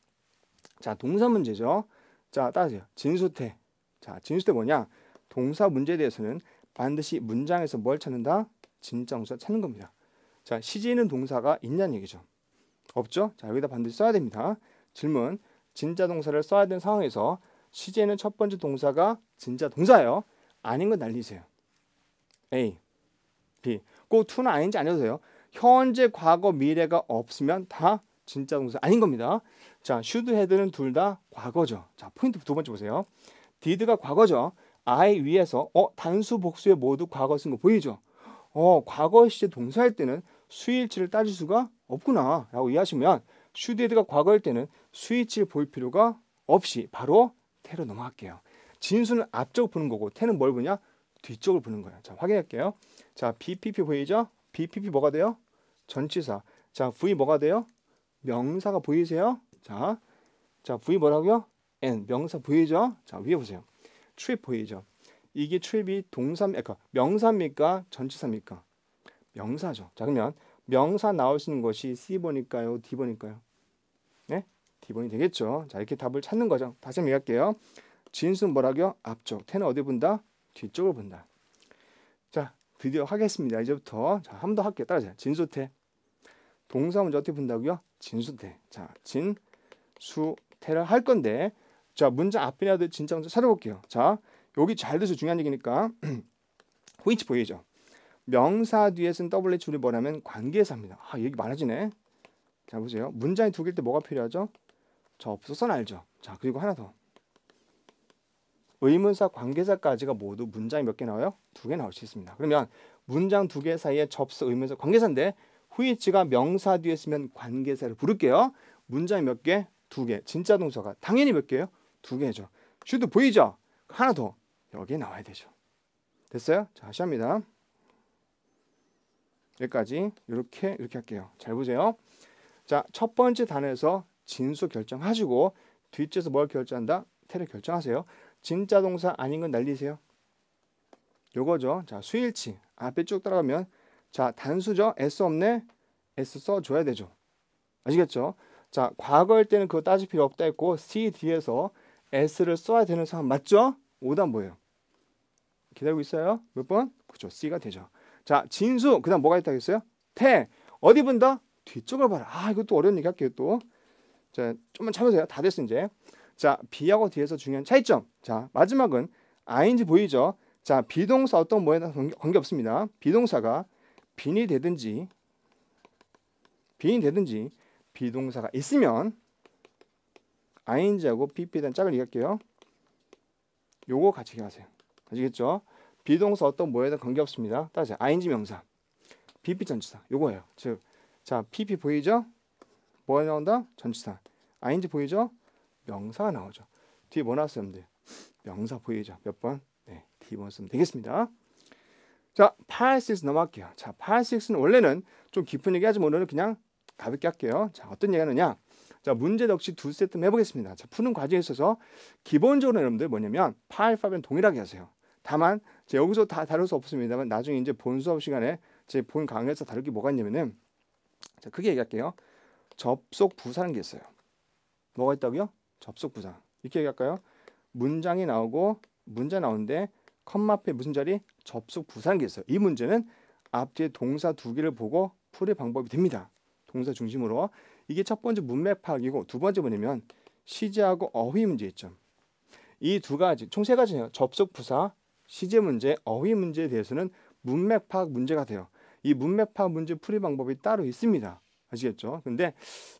자, 동사 문제죠. 자, 따라하세요. 진수태. 자, 진수태 뭐냐? 동사 문제에 대해서는 반드시 문장에서 뭘 찾는다? 진짜 동사 찾는 겁니다. 자, 시제 있는 동사가 있냐는 얘기죠. 없죠? 자, 여기다 반드시 써야 됩니다. 질문. 진짜 동사를 써야 되는 상황에서 시제는 첫 번째 동사가 진짜 동사예요. 아닌 건 날리세요. A, B. 꼭 to나 ing 아니어도 돼요. 현재, 과거, 미래가 없으면 다 진짜 동사 아닌 겁니다. 자, should, had는 둘 다 과거죠. 자, 포인트 두 번째 보세요. did가 과거죠. I 위에서 단수, 복수에 모두 과거 쓴 거 보이죠? 과거 시제 동사일 때는 수일치를 따질 수가 없구나 라고 이해하시면 should, had가 과거일 때는 수일치를 볼 필요가 없이 바로 태로 넘어갈게요. 진수는 앞쪽 보는 거고 태는 뭘 보냐? 뒤쪽을 보는 거예요. 자, 확인할게요. 자, BPP 보이죠? BPP 뭐가 돼요? 전치사. 자, V 뭐가 돼요? 명사가 보이세요? 자, V 뭐라고요? N. 명사 보이죠? 자, 위에 보세요. trip 보이죠? 이게 trip이 명사입니까? 전치사입니까? 명사죠. 자, 그러면 명사 나올 수 있는 것이 C번일까요? D번일까요? 네? D번이 되겠죠. 자, 이렇게 답을 찾는 거죠. 다시 한번 얘기할게요. 진수는 뭐라고요? 앞쪽. 태는 어디 본다? 뒤쪽을 본다. 자, 드디어 하겠습니다. 이제부터. 자, 한 번 더 할게요. 따라하세요. 진수태. 동사 문제 어떻게 본다고요? 진수태. 자, 진수태를 할 건데, 자, 문장 앞이라도 진짜 먼저 찾아볼게요. 자, 여기 잘 들으세요. 중요한 얘기니까. which 보이죠? 명사 뒤에 쓴 WH를 뭐냐면 관계사입니다. 얘기 많아지네. 자, 보세요. 문장이 두 개일 때 뭐가 필요하죠? 접속사는 알죠? 자, 그리고 하나 더. 의문사, 관계사까지가 모두 문장이 몇 개 나와요? 두 개 나올 수 있습니다. 그러면 문장 두 개 사이에 접속, 의문사, 관계사인데 which가 명사 뒤에 쓰면 관계사를 부를게요. 문장이 몇 개? 두 개. 진짜 동사가 당연히 몇 개예요? 두 개죠. should 보이죠? 하나 더. 여기에 나와야 되죠. 됐어요? 자, 시합니다. 여기까지 이렇게 할게요. 잘 보세요. 자, 첫 번째 단어에서 진수 결정하시고 뒷줄에서 뭘 결정한다? 태를 결정하세요. 진짜 동사 아닌 건 날리세요. 요거죠. 자, 수일치 앞에 쭉 따라가면 자, 단수죠. S 없네. S 써줘야 되죠. 아시겠죠? 자, 과거일 때는 그거 따질 필요 없다 했고 C 뒤에서 S를 써야 되는 상황 맞죠? 5단 뭐예요? 기다리고 있어요. 몇 번? 그렇죠. C가 되죠. 자, 진수 그 다음 뭐가 있다고 했어요? 태 어디 본다? 뒤쪽을 봐라. 이것도 어려운 얘기 할게요 또. 자, 좀만 참으세요. 다 됐어 이제. 자, B하고 D에서 중요한 차이점. 자, 마지막은 ing 보이죠? 자, 비동사 어떤 뭐에나 관계 없습니다. 비동사가 빈이 되든지 비동사가 있으면 ing하고 pp에 대한 짝을 얘기할게요. 요거 같이 얘기하세요. 아시겠죠? 비동사 어떤 뭐에다 관계 없습니다. 따라서 ing 명사, pp 전치사 요거예요. 즉, 자, pp 보이죠? 뭐가 나온다? 전치사. ing 보이죠? 명사가 나오죠. 뒤에 뭐 나왔어요, 여러분들? 명사 보이죠? 몇 번? 네, D번 쓰면 되겠습니다. 자, Part 6 넘어갈게요. 자, Part 6는 원래는 좀 깊은 얘기 하지만 오늘은 그냥 가볍게 할게요. 자, 어떤 얘기 하느냐? 자, 문제 역시 두 세트 해보겠습니다. 자, 푸는 과정에 있어서 기본적으로 여러분들 뭐냐면 Part 5는 동일하게 하세요. 다만 제가 여기서 다 다룰 수 없습니다만 나중에 이제 본 수업 시간에 제 본 강의에서 다룰 게 뭐가 있냐면은 자, 크게 얘기할게요. 접속 부사라는 게 있어요. 뭐가 있다고요? 접속 부사. 이렇게 얘기할까요? 문장이 나오고 문제 나오는데 컴마 앞에 무슨 자리? 접속 부사라는 게 있어요. 이 문제는 앞뒤에 동사 두 개를 보고 풀이 방법이 됩니다. 동사 중심으로. 이게 첫 번째 문맥 파악이고 두 번째 뭐냐면 시제하고 어휘 문제 있죠. 이 두 가지, 총 세 가지예요. 접속 부사, 시제 문제, 어휘 문제에 대해서는 문맥 파악 문제가 돼요. 이 문맥 파악 문제 풀이 방법이 따로 있습니다. 아시겠죠? 근데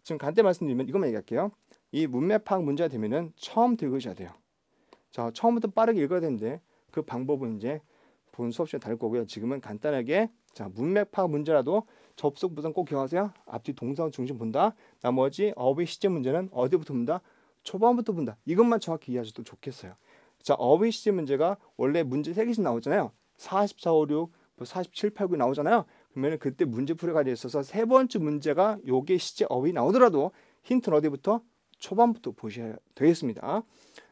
지금 간단히 말씀드리면 이것만 얘기할게요. 이 문맥 파악 문제가 되면은 처음 읽으셔야 돼요. 자, 처음부터 빠르게 읽어야 되는데 그 방법은 이제 본 수업 시간에 다룰 거고요. 지금은 간단하게 자, 문맥 파악 문제라도 접속 부사는 꼭 기억하세요. 앞뒤 동사 중심 본다. 나머지 어휘 시제 문제는 어디부터 본다? 초반부터 본다. 이것만 정확히 이해하셔도 좋겠어요. 자, 어휘 시제 문제가 원래 문제 3개씩 나오잖아요. 44, 5, 6, 47, 8, 9 나오잖아요. 그러면 그때 문제풀이가 돼 있어서 세 번째 문제가 요게 시제 어휘 나오더라도 힌트는 어디부터? 초반부터 보셔야 되겠습니다.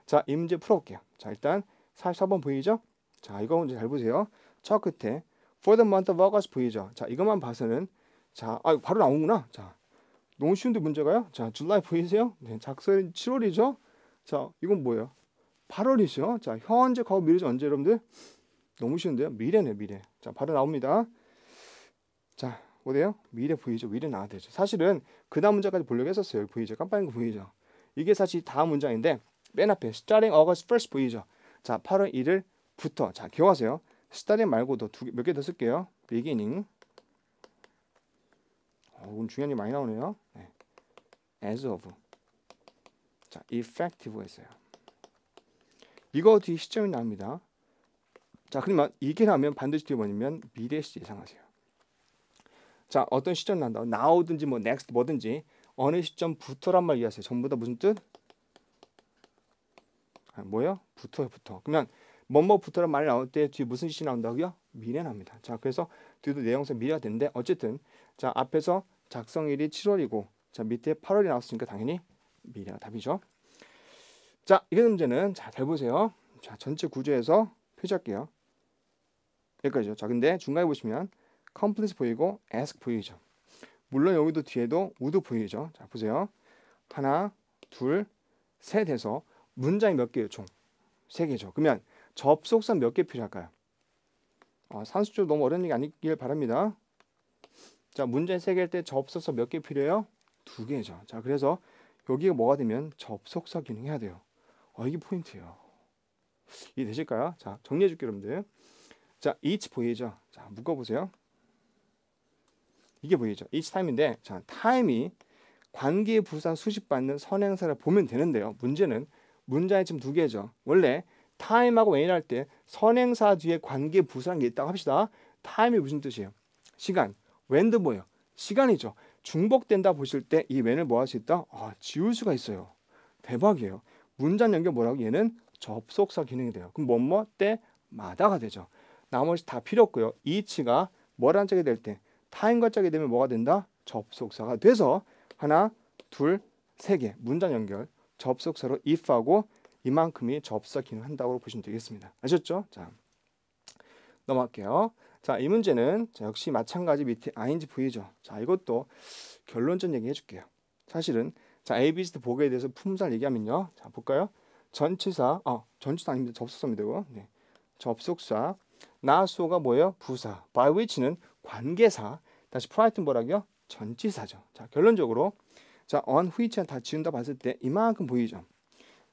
자, 이 문제 풀어볼게요. 자, 일단 44번 보이죠? 자, 이거 문제 잘 보세요. 저 끝에 for the month of August 보이죠? 자, 이것만 봐서는 자, 바로 나오구나. 자, 너무 쉬운데 문제가요? 자, 줄라이 보이세요? 네, 작성일은 7월이죠? 자, 이건 뭐예요? 8월이죠? 자, 현재, 과거, 미래죠? 언제 여러분들? 너무 쉬운데요? 미래네, 미래. 자, 바로 나옵니다. 자, 어디에요? 미래 보이죠? 미래 나와야 되죠. 사실은 그 다음 문장까지 보려고 했었어요. 여기 보이죠? 깜빡인 거 보이죠? 이게 사실 다음 문장인데 맨 앞에 starting August 1st 보이죠? 자, 8월 1일부터. 자, 기억하세요. starting 말고도 몇 개 더 쓸게요. beginning. 오늘 중요한 게 많이 나오네요. 네. as of. 자, effective 했어요. 이거 뒤에 시점이 나옵니다. 자, 그러면 이게 나오면 반드시 뒤에 뭐냐면 미래 시 예상하세요. 자, 어떤 시점 난다. now든지 뭐 next 뭐든지 어느 시점부터란 말 이해하세요. 전부 다 무슨 뜻? 뭐예요? 붙어요, 붙어. 그러면 뭐뭐부터란 말이 나올 때 뒤에 무슨 시점이 나온다고요? 미래 나옵니다. 자, 그래서 뒤도 내용상 미래가 되는데 어쨌든 자, 앞에서 작성일이 7월이고 자, 밑에 8월이 나왔으니까 당연히 미래가 답이죠. 자, 이게 문제는 자, 잘 보세요. 자, 전체 구조에서 표시할게요. 여기까지죠. 자, 근데 중간에 보시면 complete 보이고 ask 보이죠. 물론 여기도 뒤에도 would 보이죠. 자, 보세요. 하나, 둘, 셋 해서 문장이 몇 개예요? 총 3개죠. 그러면 접속사 몇 개 필요할까요? 산수적으로 너무 어려운 얘기 아니길 바랍니다. 자, 문장 3개일 때 접속사 몇 개 필요해요? 2개죠. 자, 그래서 여기가 뭐가 되면 접속사 기능 해야 돼요. 이게 포인트예요. 이해되실까요? 자, 정리해 줄게요, 여러분들. 자, each 보이죠? 자, 묶어보세요. 이게 보이죠? each time인데, 자, time이 관계 부사 수식받는 선행사를 보면 되는데요. 문제는 문장이 지금 2개죠. 원래 time하고 when이랄 때 선행사 뒤에 관계 부사란 게 있다고 합시다. time이 무슨 뜻이에요? 시간. when도 뭐예요? 시간이죠. 중복된다 보실 때 이 when을 뭐 할 수 있다? 지울 수가 있어요. 대박이에요. 문장 연결 뭐라고? 얘는 접속사 기능이 돼요. 그럼 뭐뭐 때마다가 되죠. 나머지 다 필요 없고요. each가 뭐랑 짝이 될 때 time과 짝이 되면 뭐가 된다? 접속사가 돼서 하나, 둘, 3개 문장 연결 접속사로 if하고 이만큼이 접속사 기능을 한다고 보시면 되겠습니다. 아셨죠? 자, 넘어갈게요. 자, 이 문제는 자, 역시 마찬가지 밑에 ing 보이죠? 자, 이것도 결론적 얘기 해줄게요. 사실은 자, ABCD 보기에 대해서 품사를 얘기하면요. 자, 볼까요? 전치사, 전치사 아닙니다. 접속사입니다. 이거. 네. 접속사, 나소가 뭐예요? 부사, by which는 관계사, 다시 프라이트는 뭐라고요? 전치사죠. 자, 결론적으로 자, on which는 다 지운다 봤을 때 이만큼 보이죠.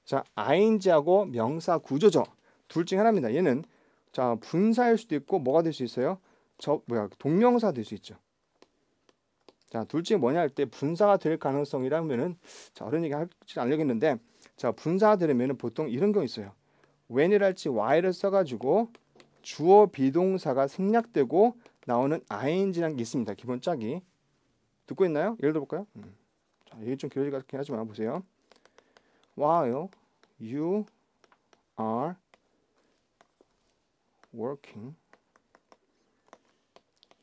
자, ing하고 명사 구조죠. 둘 중 하나입니다. 얘는 자, 분사일 수도 있고 뭐가 될 수 있어요? 동명사가 될 수 있죠. 자, 둘 중에 뭐냐 할 때 분사가 될 가능성이라면은 자, 어려운 얘기 할지 않으려겠는데 자, 분사가 되려면은 보통 이런 경우 있어요. when이랄지 why를 써가지고 주어 비동사가 생략되고 나오는 ing라는 게 있습니다. 기본 짝이. 듣고 있나요? 예를 들어볼까요? 자, 이게 좀 길어지긴 하지만 보세요. While you are working,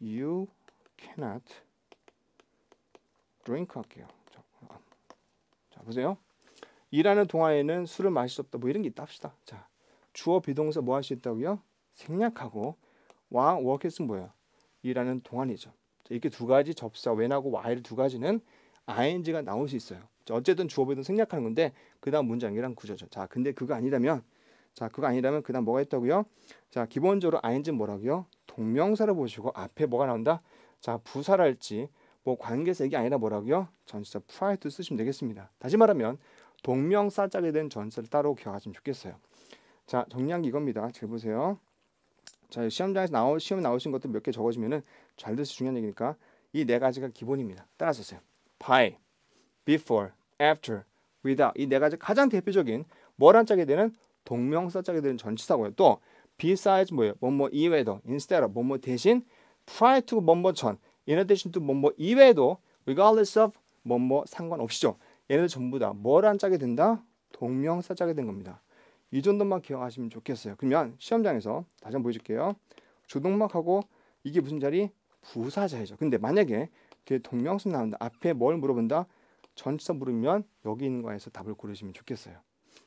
you cannot drink 할게요. 자, 보세요. 일하는 동안에는 술을 마실 수 없다. 뭐 이런 게 있다 합시다. 자, 주어 비동사 뭐 할 수 있다고요? 생략하고 while work했으면 뭐예요? 일하는 동안이죠. 자, 이렇게 두 가지 접사 when하고 while 두 가지는 ing가 나올 수 있어요. 자, 어쨌든 주어 비동사 생략하는 건데 그 다음 문장이랑 구조죠. 자, 근데 그거 아니라면 그 다음 뭐가 있다고요? 자, 기본적으로 ing는 뭐라고요? 동명사를 보시고 앞에 뭐가 나온다? 자, 부사랄지 뭐 관계사 이게 아니라 뭐라고요? 전치사 prior 쓰시면 되겠습니다. 다시 말하면 동명사 짝이 된 전치사를 따로 기억하시면 좋겠어요. 자, 정리한 게 이겁니다. 잘 보세요. 자, 시험장에서 시험에 나오신 것들 몇 개 적어주면은 잘 들으시 중요한 얘기니까 이 4가지가 기본입니다. 따라하세요. by, before, after, without 이 4가지 가장 대표적인 뭐란 짝이 되는 동명사 짝이 되는 전치사고요. 또 besides 뭐예요? 뭐뭐 이외에도 instead of 뭐뭐 대신 prior to 뭐뭐 전 in addition to 뭐뭐 이외에도 regardless of 뭐뭐 상관없이죠. 얘네들 전부 다 뭐란 짝이 된다? 동명사 짝이 된 겁니다. 이 정도만 기억하시면 좋겠어요. 그러면 시험장에서 다시 한번 보여줄게요. 주동막하고 이게 무슨 자리? 부사자이죠. 근데 만약에 뒤에 동명사 나온다. 앞에 뭘 물어본다? 전치사 물으면 여기 있는 거에서 답을 고르시면 좋겠어요.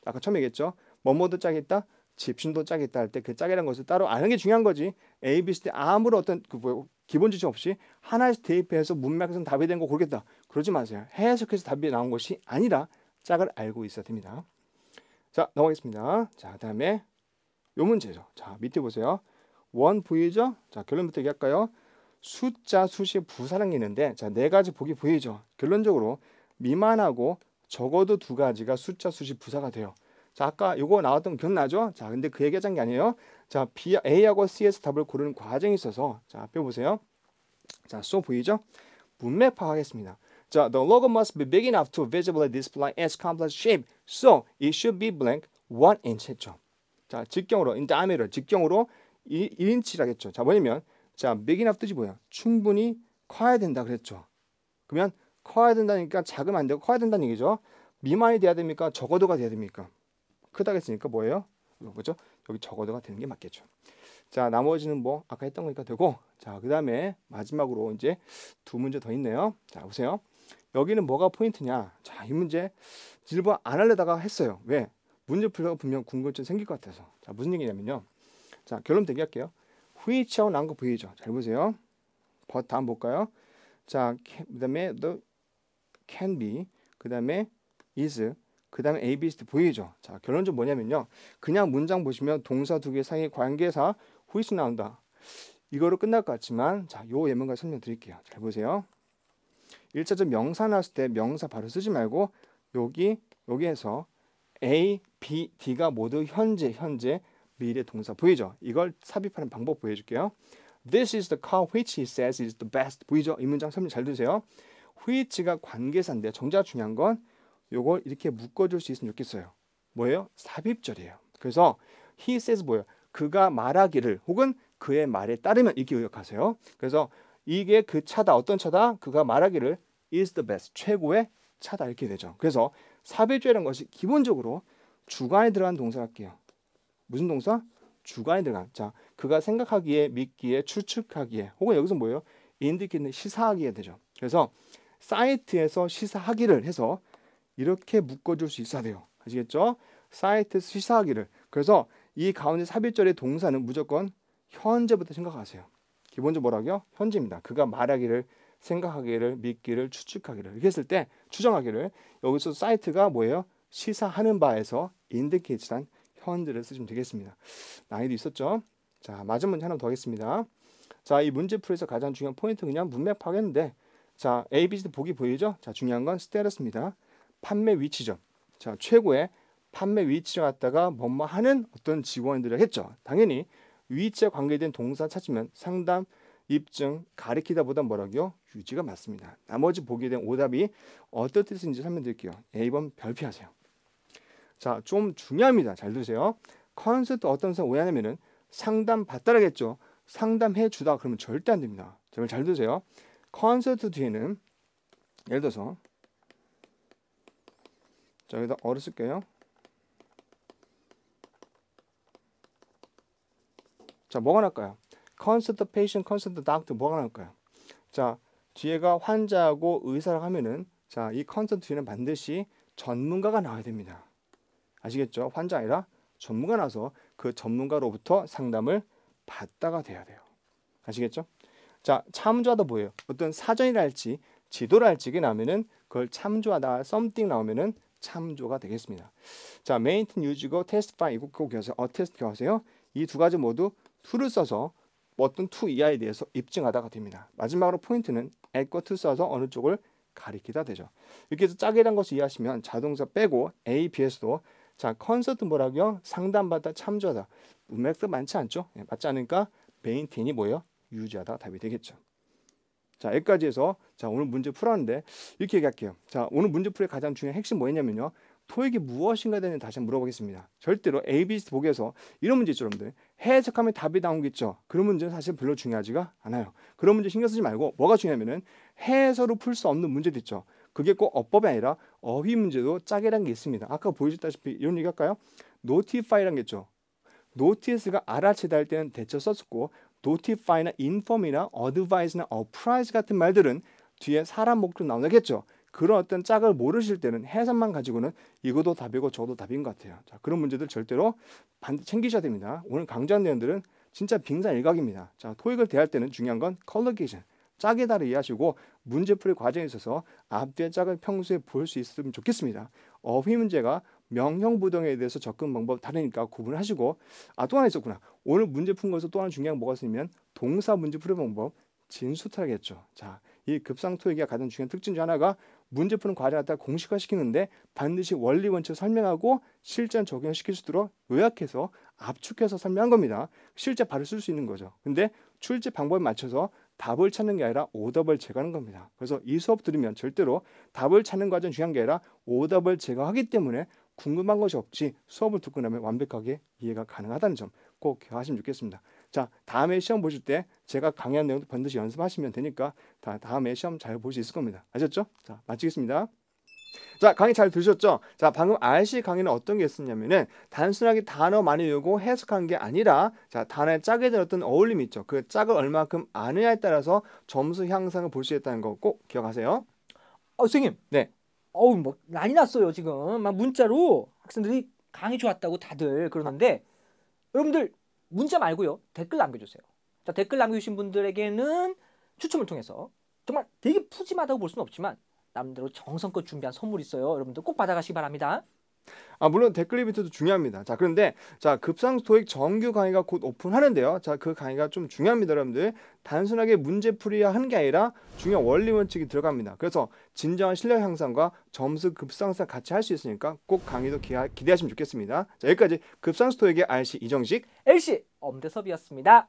아까 처음에 얘기했죠. 뭐뭐도 짜겠다. 집신도 짜겠다 할 때 그 짜게란 것을 따로 아는 게 중요한 거지. A, B, C, D 아무런 어떤 기본 지식 없이 하나씩 대입해서 문맥에서 답이 된 거 고르겠다. 그러지 마세요. 해석해서 답이 나온 것이 아니라 짝을 알고 있어야 됩니다. 자, 넘어가겠습니다. 자, 그다음에 요 문제죠. 자, 밑에 보세요. 원 보이죠? 자, 결론부터 얘기할까요? 숫자, 수식, 부사라는 게 있는데 자, 네 가지 보기 보이죠? 결론적으로 미만하고 적어도 두 가지가 숫자, 수식, 부사가 돼요. 자, 아까 요거 나왔던 거 기억나죠? 자, 근데 그 얘기하자는 게 아니에요. 자, A하고 C에서 답을 고르는 과정이 있어서 자, 앞에 보세요. 자, so 보이죠? 문맥 파악하겠습니다. 자, the logo must be big enough to visibly display its complex shape, so it should be blank 1inch 했죠. 자, 직경으로 in diameter, 직경으로 1인치라겠죠. 자, 뭐냐면 자, big enough 뜻이 뭐야? 충분히 커야 된다 그랬죠. 그러면 커야 된다니까 작으면 안 되고 커야 된다는 얘기죠. 미만이 돼야 됩니까? 적어도가 돼야 됩니까? 크다고 했으니까 뭐예요? 그죠? 여기 적어도가 되는 게 맞겠죠. 자, 나머지는 뭐 아까 했던 거니까 되고 자, 그 다음에 마지막으로 이제 두 문제 더 있네요. 자, 보세요. 여기는 뭐가 포인트냐? 자, 이 문제 일부 안 하려다가 했어요. 왜? 문제 풀다가 분명 궁금증 생길 것 같아서. 자, 무슨 얘기냐면요. 자, 결론 대기할게요. which하고 나온 거 보이죠? 잘 보세요. 다음 볼까요? 자, 그 다음에 the can be, 그 다음에 is, 그 다음에 A, B, C, D 보이죠? 자, 결론은 뭐냐면요. 그냥 문장 보시면 동사 두 개 사이의 관계사 which 나온다. 이거로 끝날 것 같지만 자, 요 예문까지 설명드릴게요. 잘 보세요. 1차적 명사 나왔을 때 명사 바로 쓰지 말고 여기에서 A, B, D가 모두 현재, 미래 동사 보이죠? 이걸 삽입하는 방법 보여줄게요. This is the car which he says is the best. 보이죠? 이 문장 설명 잘 드세요. which가 관계사인데 정작 중요한 건 요걸 이렇게 묶어줄 수 있으면 좋겠어요. 뭐예요? 삽입절이에요. 그래서 he says 뭐예요? 그가 말하기를 혹은 그의 말에 따르면 이렇게 요약하세요. 그래서 이게 그 차다. 어떤 차다? 그가 말하기를 is the best. 최고의 차다. 이렇게 되죠. 그래서 삽입절이라는 것이 기본적으로 주관에 들어간 동사 할게요. 무슨 동사? 주관에 들어간. 자, 그가 생각하기에, 믿기에, 추측하기에 혹은 여기서 뭐예요? indicate, 시사하기에 되죠. 그래서 사이트에서 시사하기를 해서 이렇게 묶어줄 수 있어야 돼요. 아시겠죠? 사이트에서 시사하기를. 그래서 이 가운데 삽입절의 동사는 무조건 현재부터 생각하세요. 기본적으로 뭐라고요? 현재입니다. 그가 말하기를, 생각하기를, 믿기를, 추측하기를 이렇게 했을 때 추정하기를 여기서 사이트가 뭐예요? 시사하는 바에서 indicate란 현재를 쓰시면 되겠습니다. 난이도 있었죠? 자, 마지막 문제 하나 더 하겠습니다. 자, 이 문제 풀이에서 가장 중요한 포인트 그냥 문맥 파악했는데 자, A, B, C 보기 보이죠? 자, 중요한 건 스테러스입니다. 판매 위치죠. 자, 최고의 판매 위치를 갖다가 뭐뭐 하는 어떤 직원들을 했죠. 당연히 위치에 관계된 동사 찾으면 상담, 입증, 가리키다 보다 뭐라고요? 유지가 맞습니다. 나머지 보기에 대한 오답이 어떤 뜻인지 설명드릴게요. A번 별표하세요. 자, 좀 중요합니다. 잘 들으세요. 컨셉트 어떤 사람 오해하냐면은 상담 받다라겠죠. 상담해 주다 그러면 절대 안 됩니다. 제발 잘 들으세요. 컨셉트 뒤에는 예를 들어서 자, 여기다 어를 쓸게요. 자, 뭐가 나올까요? 컨설트 페이션, 컨설트 닥터 뭐가 나올까요? 자, 뒤에가 환자하고 의사라고 하면은 자, 이 컨설트 뒤에는 반드시 전문가가 나와야 됩니다. 아시겠죠? 환자 아니라 전문가 나와서 그 전문가로부터 상담을 받다가 돼야 돼요. 아시겠죠? 자, 참조하다 뭐예요? 어떤 사전이랄지 지도랄지 이게 나오면은 그걸 참조하다 something 나오면은 참조가 되겠습니다. 자, maintain, 유지고, testify 이거 꼭 기억하세요. attest 기억하세요. 이 두 가지 모두 to를 써서 어떤 to 이하에 대해서 입증하다가 됩니다. 마지막으로 포인트는 at과 to 써서 어느 쪽을 가리키다 되죠. 이렇게 해서 짜게란 것을 이해하시면 자동차 빼고 A, B에서도 자, 컨설트 뭐라고요? 상담받다, 참조하다. 문맥도 많지 않죠? 네, 맞지 않으니까 maintain이 뭐예요? 유지하다 답이 되겠죠. 자, 여기까지 해서 자, 오늘 문제 풀었는데 이렇게 얘기할게요. 자, 오늘 문제 풀이의 가장 중요한 핵심 뭐였냐면요. 토익이 무엇인가에 대해 다시 한번 물어보겠습니다. 절대로 A, B, C 보기에서 이런 문제 있죠, 여러분들. 해석하면 답이 나오겠죠. 그런 문제는 사실 별로 중요하지가 않아요. 그런 문제 신경 쓰지 말고 뭐가 중요하면은 해서로 풀 수 없는 문제도 있죠. 그게 꼭 어법이 아니라 어휘 문제도 짜게란 게 있습니다. 아까 보여줬다시피 이런 얘기 할까요? notify라는 게 있죠. notice가 알아채다 할 때는 대처 썼었고 notify나 inform이나 advise나 apprise 같은 말들은 뒤에 사람 목록 나오겠죠. 그런 어떤 짝을 모르실 때는 해석만 가지고는 이것도 답이고 저것도 답인 것 같아요. 자, 그런 문제들 절대로 반드시 챙기셔야 됩니다. 오늘 강조한 내용들은 진짜 빙산일각입니다. 자, 토익을 대할 때는 중요한 건 컬러게이션, 짝에 따라 이해하시고 문제풀이 과정에 있어서 앞뒤의 짝을 평소에 볼 수 있으면 좋겠습니다. 어휘 문제가 명령부동에 대해서 접근 방법 다르니까 구분하시고 또 하나 있었구나. 오늘 문제 푼 거에서 또 하나 중요한 게 뭐가 있으면 동사 문제 풀이 방법 진수타겠죠. 자, 이 급상 토익의 가장 중요한 특징 중 하나가 문제 푸는 과정을 갖다 공식화시키는데 반드시 원리 원칙을 설명하고 실전 적용시킬 수 있도록 요약해서 압축해서 설명한 겁니다. 실제 바로 쓸 수 있는 거죠. 근데 출제 방법에 맞춰서 답을 찾는 게 아니라 오답을 제거하는 겁니다. 그래서 이 수업 들으면 절대로 답을 찾는 과정 중요한 게 아니라 오답을 제거하기 때문에 궁금한 것이 없이 수업을 듣고 나면 완벽하게 이해가 가능하다는 점 꼭 기억하시면 좋겠습니다. 자, 다음에 시험 보실 때 제가 강의한 내용도 반드시 연습하시면 되니까 다음에 시험 잘 볼 수 있을 겁니다. 아셨죠? 자, 마치겠습니다. 자, 강의 잘 들으셨죠? 자, 방금 RC 강의는 어떤 게 있었냐면은 단순하게 단어 많이 외우고 해석하는 게 아니라 자, 단어의 짝에 대한 어떤 어울림이 있죠. 그 짝을 얼마큼 아느냐에 따라서 점수 향상을 볼 수 있다는 거 꼭 기억하세요. 선생님. 네. 뭐 난리 났어요 지금. 막 문자로 학생들이 강의 좋았다고 다들 그러는데 여러분들 문자 말고요 댓글 남겨주세요. 자, 댓글 남겨주신 분들에게는 추첨을 통해서 정말 되게 푸짐하다고 볼 수는 없지만 남대로 정성껏 준비한 선물 있어요. 여러분들 꼭 받아가시기 바랍니다. 물론 댓글 리뷰도 중요합니다. 자, 그런데 자, 급상 토익 정규 강의가 곧 오픈하는데요. 자, 그 강의가 좀 중요합니다, 여러분들. 단순하게 문제풀이 하는 게 아니라 중요한 원리 원칙이 들어갑니다. 그래서 진정한 실력 향상과 점수 급상승 같이 할 수 있으니까 꼭 강의도 기대하시면 좋겠습니다. 자, 여기까지 급상 토익의 RC 이정식, LC 엄대섭이었습니다.